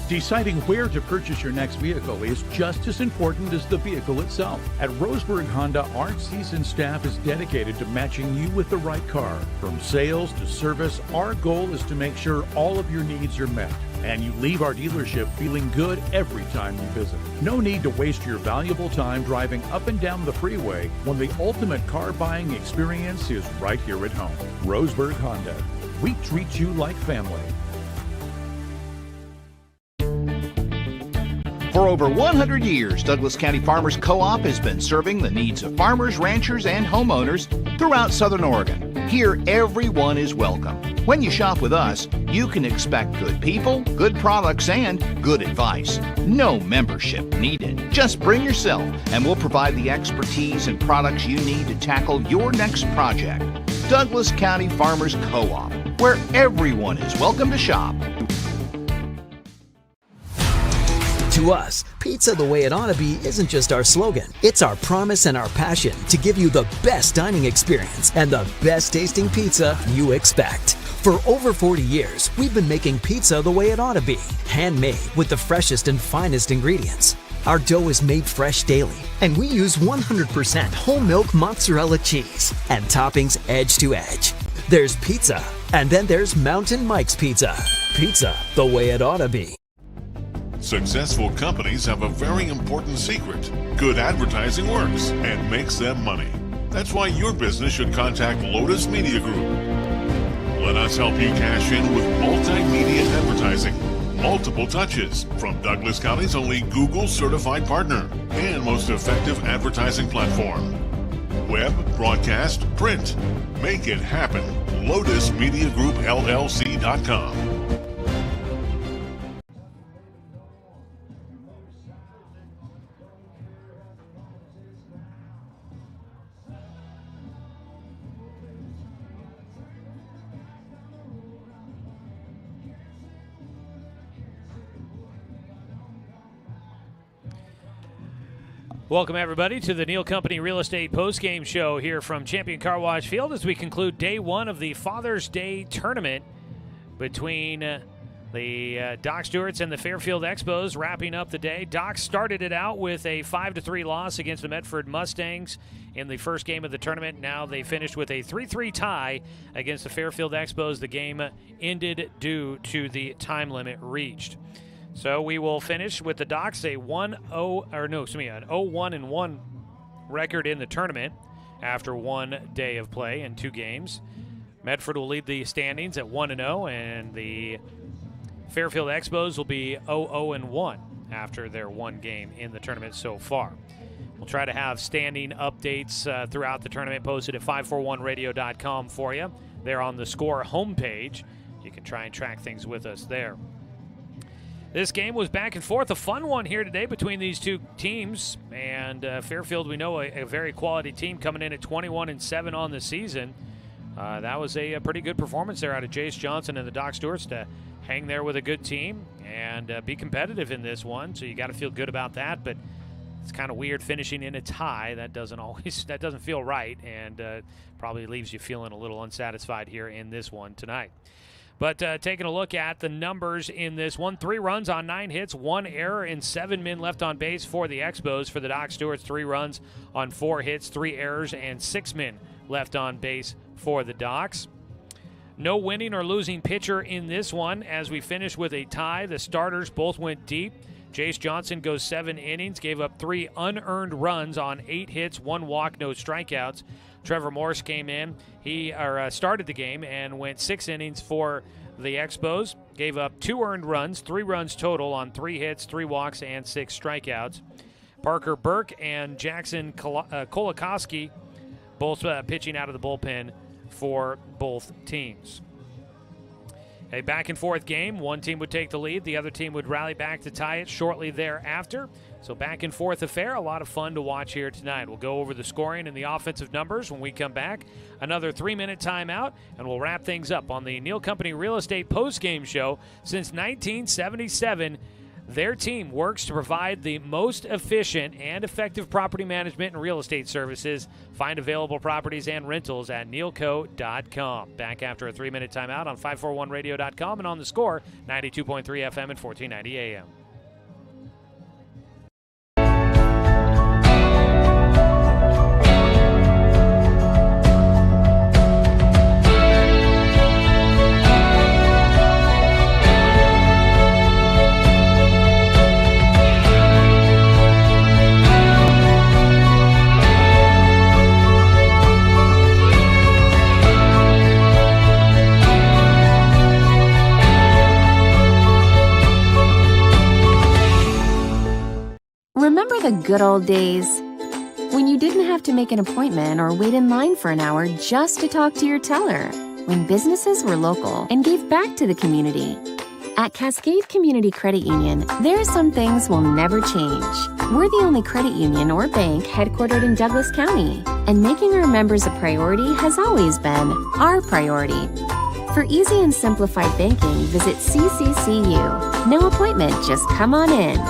Deciding where to purchase your next vehicle is just as important as the vehicle itself. At Roseburg Honda, our seasoned staff is dedicated to matching you with the right car. From sales to service, our goal is to make sure all of your needs are met, and you leave our dealership feeling good every time you visit. No need to waste your valuable time driving up and down the freeway when the ultimate car buying experience is right here at home. Roseburg Honda. We treat you like family. For over 100 years, Douglas County Farmers Co-op has been serving the needs of farmers, ranchers, and homeowners throughout Southern Oregon. Here, everyone is welcome. When you shop with us, you can expect good people, good products, and good advice. No membership needed. Just bring yourself, and we'll provide the expertise and products you need to tackle your next project. Douglas County Farmers Co-op, where everyone is welcome to shop. To us, pizza the way it ought to be isn't just our slogan. It's our promise and our passion to give you the best dining experience and the best tasting pizza you expect. For over 40 years, we've been making pizza the way it ought to be, handmade with the freshest and finest ingredients. Our dough is made fresh daily, and we use 100% whole milk mozzarella cheese and toppings edge to edge. There's pizza, and then there's Mountain Mike's Pizza. Pizza the way it ought to be. Successful companies have a very important secret. Good advertising works and makes them money. That's why your business should contact Lotus Media Group. Let us help you cash in with multimedia advertising. Multiple touches from Douglas County's only Google certified partner and most effective advertising platform. Web, broadcast, print. Make it happen. LotusMediaGroupLLC.com. Welcome, everybody, to the Neal Company Real Estate Postgame Show here from Champion Car Wash Field as we conclude day one of the Father's Day tournament between the Doc Stewarts and the Fairfield Expos, wrapping up the day. Doc started it out with a 5-3 loss against the Medford Mustangs in the first game of the tournament. Now they finished with a 3-3 tie against the Fairfield Expos. The game ended due to the time limit reached. So we will finish with the Docs an 0-1-1 record in the tournament after one day of play and two games. Medford will lead the standings at 1-0, and the Fairfield Expos will be 0-1 after their one game in the tournament so far. We'll try to have standing updates throughout the tournament posted at 541radio.com for you. They're on the Score homepage. You can try and track things with us there. This game was back and forth, a fun one here today between these two teams. And Fairfield, we know, a very quality team coming in at 21-7 on the season. that was a pretty good performance there out of Jace Johnson and the Doc Stewarts to hang there with a good team and be competitive in this one. So you got to feel good about that. But it's kind of weird finishing in a tie. That doesn't feel right, and probably leaves you feeling a little unsatisfied here in this one tonight. But taking a look at the numbers in this one, 3 runs on 9 hits, 1 error, and 7 men left on base for the Expos. For the Doc Stewarts, 3 runs on 4 hits, 3 errors, and 6 men left on base for the Docs. No winning or losing pitcher in this one as we finish with a tie. The starters both went deep. Jace Johnson goes 7 innings, gave up 3 unearned runs on 8 hits, 1 walk, no strikeouts. Trevor Morse came in. He started the game and went 6 innings for the Expos. Gave up 2 earned runs, 3 runs total on 3 hits, 3 walks, and 6 strikeouts. Parker Burke and Jackson Kolakowski both pitching out of the bullpen for both teams. A back-and-forth game. One team would take the lead. The other team would rally back to tie it shortly thereafter. So back-and-forth affair. A lot of fun to watch here tonight. We'll go over the scoring and the offensive numbers when we come back. Another 3-minute timeout, and we'll wrap things up on the Neal Company Real Estate Postgame Show. Since 1977, their team works to provide the most efficient and effective property management and real estate services. Find available properties and rentals at nealco.com. Back after a 3-minute timeout on 541radio.com and on the Score, 92.3 FM and 1490 AM. Remember the good old days? When you didn't have to make an appointment or wait in line for an hour just to talk to your teller? When businesses were local and gave back to the community? At Cascade Community Credit Union, there are some things will never change. We're the only credit union or bank headquartered in Douglas County, and making our members a priority has always been our priority. For easy and simplified banking, visit CCCU. No appointment, just come on in.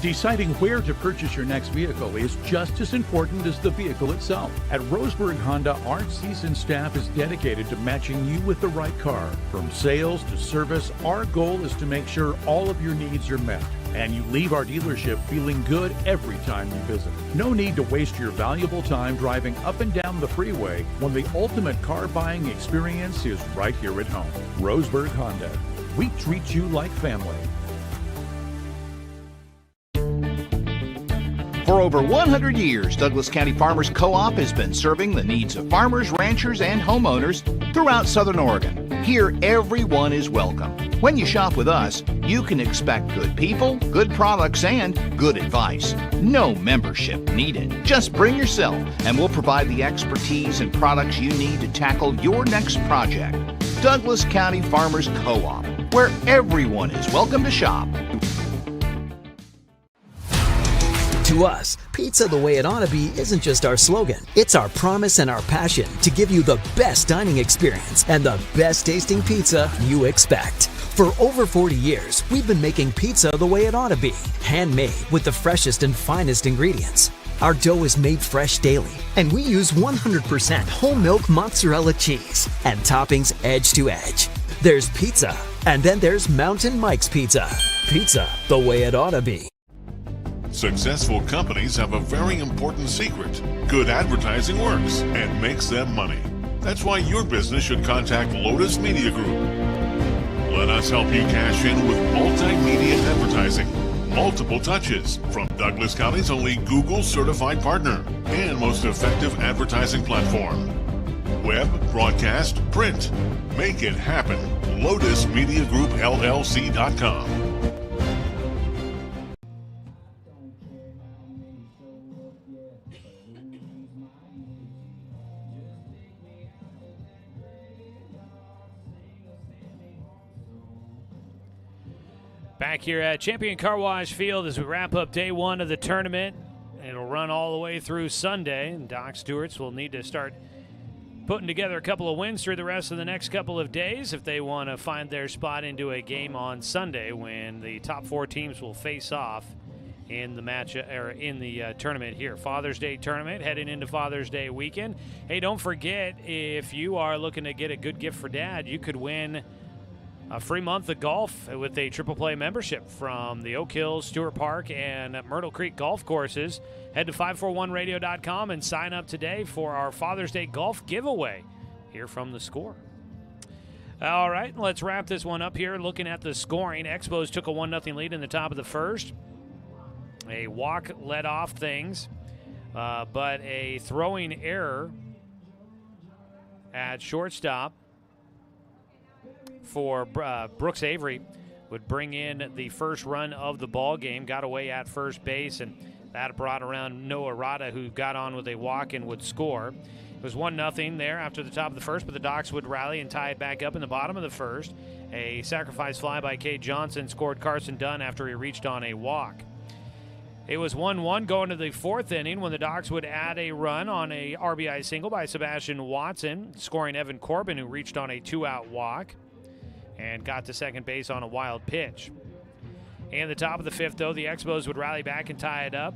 Deciding where to purchase your next vehicle is just as important as the vehicle itself. At Roseburg Honda, our seasoned staff is dedicated to matching you with the right car. From sales to service, our goal is to make sure all of your needs are met, and you leave our dealership feeling good every time you visit. No need to waste your valuable time driving up and down the freeway when the ultimate car buying experience is right here at home. Roseburg Honda. We treat you like family. For over 100 years, Douglas County Farmers Co-op has been serving the needs of farmers, ranchers, and homeowners throughout Southern Oregon. Here, everyone is welcome. When you shop with us, you can expect good people, good products, and good advice. No membership needed. Just bring yourself, and we'll provide the expertise and products you need to tackle your next project. Douglas County Farmers Co-op, where everyone is welcome to shop. To us, pizza the way it ought to be isn't just our slogan. It's our promise and our passion to give you the best dining experience and the best tasting pizza you expect. For over 40 years, we've been making pizza the way it ought to be. Handmade with the freshest and finest ingredients. Our dough is made fresh daily, and we use 100% whole milk mozzarella cheese and toppings edge to edge. There's pizza, and then there's Mountain Mike's Pizza. Pizza the way it ought to be. Successful companies have a very important secret. Good advertising works and makes them money. That's why your business should contact Lotus Media Group. Let us help you cash in with multimedia advertising. Multiple touches from Douglas County's only Google certified partner and most effective advertising platform. Web, broadcast, print. Make it happen. LotusMediaGroupLLC.com. Back here at Champion Car Wash Field as we wrap up day one of the tournament. It'll run all the way through Sunday, and Doc Stewart's will need to start putting together a couple of wins through the rest of the next couple of days if they want to find their spot into a game on Sunday when the top 4 teams will face off in the match or in the tournament here. Father's Day tournament heading into Father's Day weekend. Hey, don't forget, if you are looking to get a good gift for Dad, you could win a free month of golf with a Triple Play membership from the Oak Hills, Stewart Park, and Myrtle Creek golf courses. Head to 541radio.com and sign up today for our Father's Day golf giveaway here from the Score. All right, let's wrap this one up here. Looking at the scoring, Expos took a 1-0 lead in the top of the first. A walk led off things, but a throwing error at shortstop for Brooks Avery would bring in the first run of the ball game. Got away at first base, and that brought around Noah Rada, who got on with a walk and would score. It was 1-0 there after the top of the first, but the Docs would rally and tie it back up in the bottom of the first. A sacrifice fly by Cade Johnson scored Carson Dunn after he reached on a walk. It was 1-1 going to the 4th inning when the Docs would add a run on a RBI single by Sebastian Watson, scoring Evan Corbin, who reached on a 2-out walk and got to second base on a wild pitch. In the top of the 5th, though, the Expos would rally back and tie it up.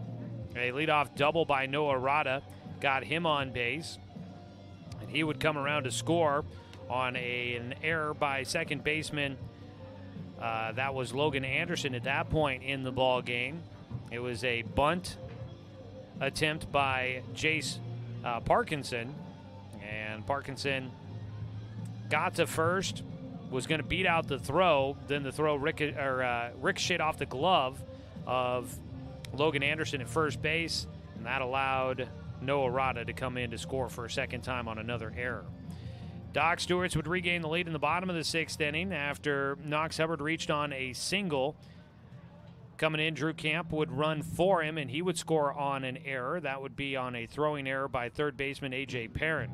A leadoff double by Noah Rada got him on base, and he would come around to score on an error by second baseman. That was Logan Anderson at that point in the ball game. It was a bunt attempt by Jace Parkinson, and Parkinson got to first, was going to beat out the throw, then the throw ricocheted off the glove of Logan Anderson at first base, and that allowed Noah Rada to come in to score for a second time on another error. Doc Stewart's would regain the lead in the bottom of the 6th inning after Knox Hubbard reached on a single. Coming in, Drew Camp would run for him, and he would score on an error. That would be on a throwing error by third baseman A.J. Perrin.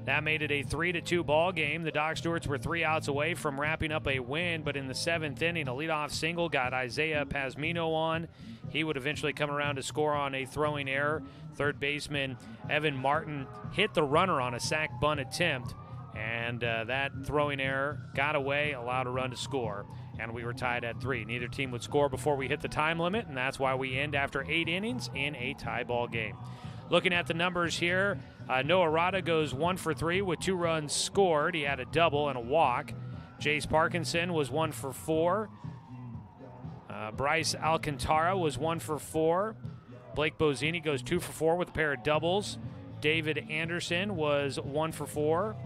That made it a 3-2 ball game. The Doc Stewarts were 3 outs away from wrapping up a win, but in the 7th inning, a leadoff single got Isaiah Pazmino on. He would eventually come around to score on a throwing error. Third baseman Evan Martin hit the runner on a sac bunt attempt, and that throwing error got away, allowed a run to score, and we were tied at 3. Neither team would score before we hit the time limit, and that's why we end after 8 innings in a tie ball game. Looking at the numbers here, Noah Rada goes 1 for 3 with 2 runs scored. He had a double and a walk. Jace Parkinson was 1 for 4. Bryce Alcantara was 1 for 4. Blake Bozzini goes 2 for 4 with a pair of doubles. David Anderson was 1 for 4.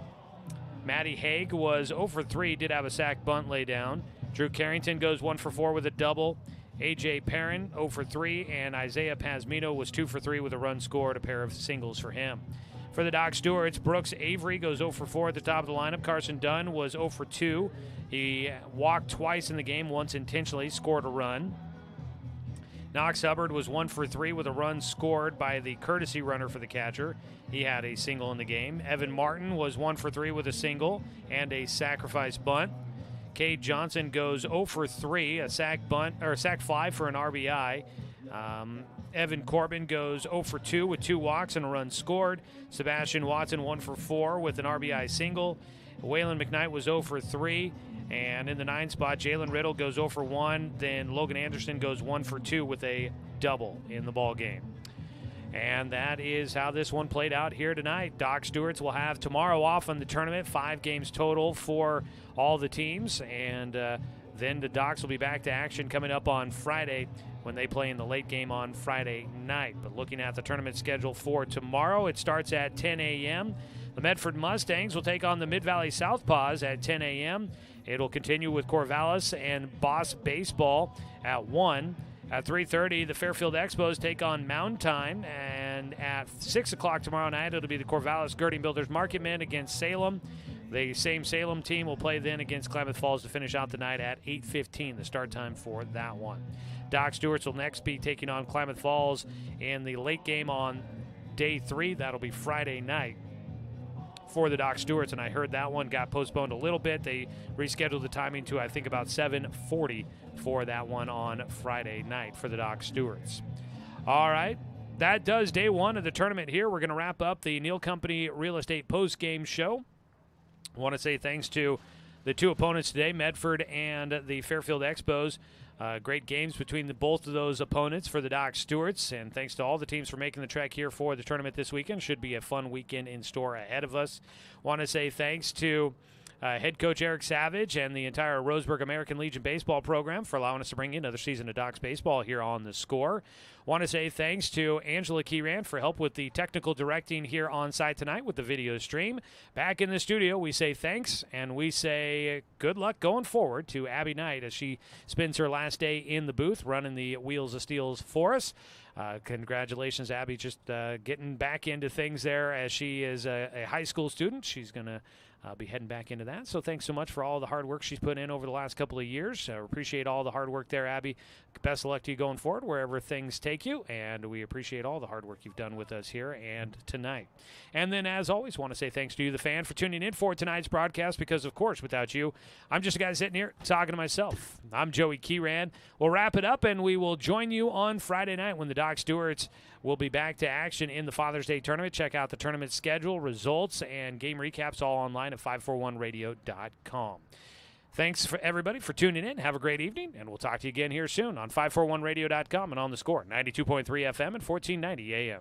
Matty Haig was 0 for 3, did have a sac bunt lay down. Drew Carrington goes 1 for 4 with a double. A.J. Perrin 0 for 3, and Isaiah Pazmino was 2 for 3 with a run scored, a pair of singles for him. For the Doc Stewarts, Brooks Avery goes 0 for 4 at the top of the lineup. Carson Dunn was 0 for 2. He walked twice in the game, once intentionally, scored a run. Knox Hubbard was 1 for 3 with a run scored by the courtesy runner for the catcher. He had a single in the game. Evan Martin was 1 for 3 with a single and a sacrifice bunt. Cade Johnson goes 0 for 3, a sac bunt or a sac fly for an RBI. Evan Corbin goes 0 for 2 with 2 walks and a run scored. Sebastian Watson 1 for 4 with an RBI single. Waylon McKnight was 0 for 3. And in the 9 spot, Jalen Riddle goes 0 for 1. Then Logan Anderson goes 1 for 2 with a double in the ball game. And that is how this one played out here tonight. Doc Stewarts will have tomorrow off on the tournament, 5 games total for all the teams. And then the Docs will be back to action coming up on Friday when they play in the late game on Friday night. But looking at the tournament schedule for tomorrow, it starts at 10 a.m. The Medford Mustangs will take on the Mid-Valley Southpaws at 10 a.m. It'll continue with Corvallis and Boss Baseball at 1. At 3:30, the Fairfield Expos take on Mound Time, and at 6 o'clock tomorrow night, it'll be the Corvallis Girding Builders Marketmen against Salem. The same Salem team will play then against Klamath Falls to finish out the night at 8:15, the start time for that one. Doc Stewarts will next be taking on Klamath Falls in the late game on day 3. That'll be Friday night for the Doc Stewarts, and I heard that one got postponed a little bit. They rescheduled the timing to, I think, about 7:40 for that one on Friday night for the Doc Stewarts. All right. That does day one of the tournament here. We're going to wrap up the Neal Company Real Estate post-game show. I want to say thanks to the two opponents today, Medford and the Fairfield Expos. Great games between both of those opponents for the Doc Stewarts, and thanks to all the teams for making the trek here for the tournament this weekend. Should be a fun weekend in store ahead of us. Want to say thanks to head coach Eric Savage and the entire Roseburg American Legion baseball program for allowing us to bring you another season of Docs baseball here on The Score. Want to say thanks to Angela Keyran for help with the technical directing here on site tonight with the video stream. Back in the studio, we say thanks, and we say good luck going forward to Abby Knight as she spends her last day in the booth running the Wheels of Steels for us. Congratulations, Abby, just getting back into things there as she is a high school student. She's going to be heading back into that. So thanks so much for all the hard work she's put in over the last couple of years. Appreciate all the hard work there, Abby. Best of luck to you going forward wherever things take you, and we appreciate all the hard work you've done with us here and tonight. And then, as always, want to say thanks to you, the fan, for tuning in for tonight's broadcast, because, of course, without you, I'm just a guy sitting here talking to myself. I'm Joey Keyran. We'll wrap it up, and we will join you on Friday night when the Doc Stewarts will be back to action in the Father's Day tournament. Check out the tournament schedule, results, and game recaps all online at 541radio.com. Thanks for everybody for tuning in. Have a great evening, and we'll talk to you again here soon on 541radio.com and on The Score, 92.3 FM and 1490 AM.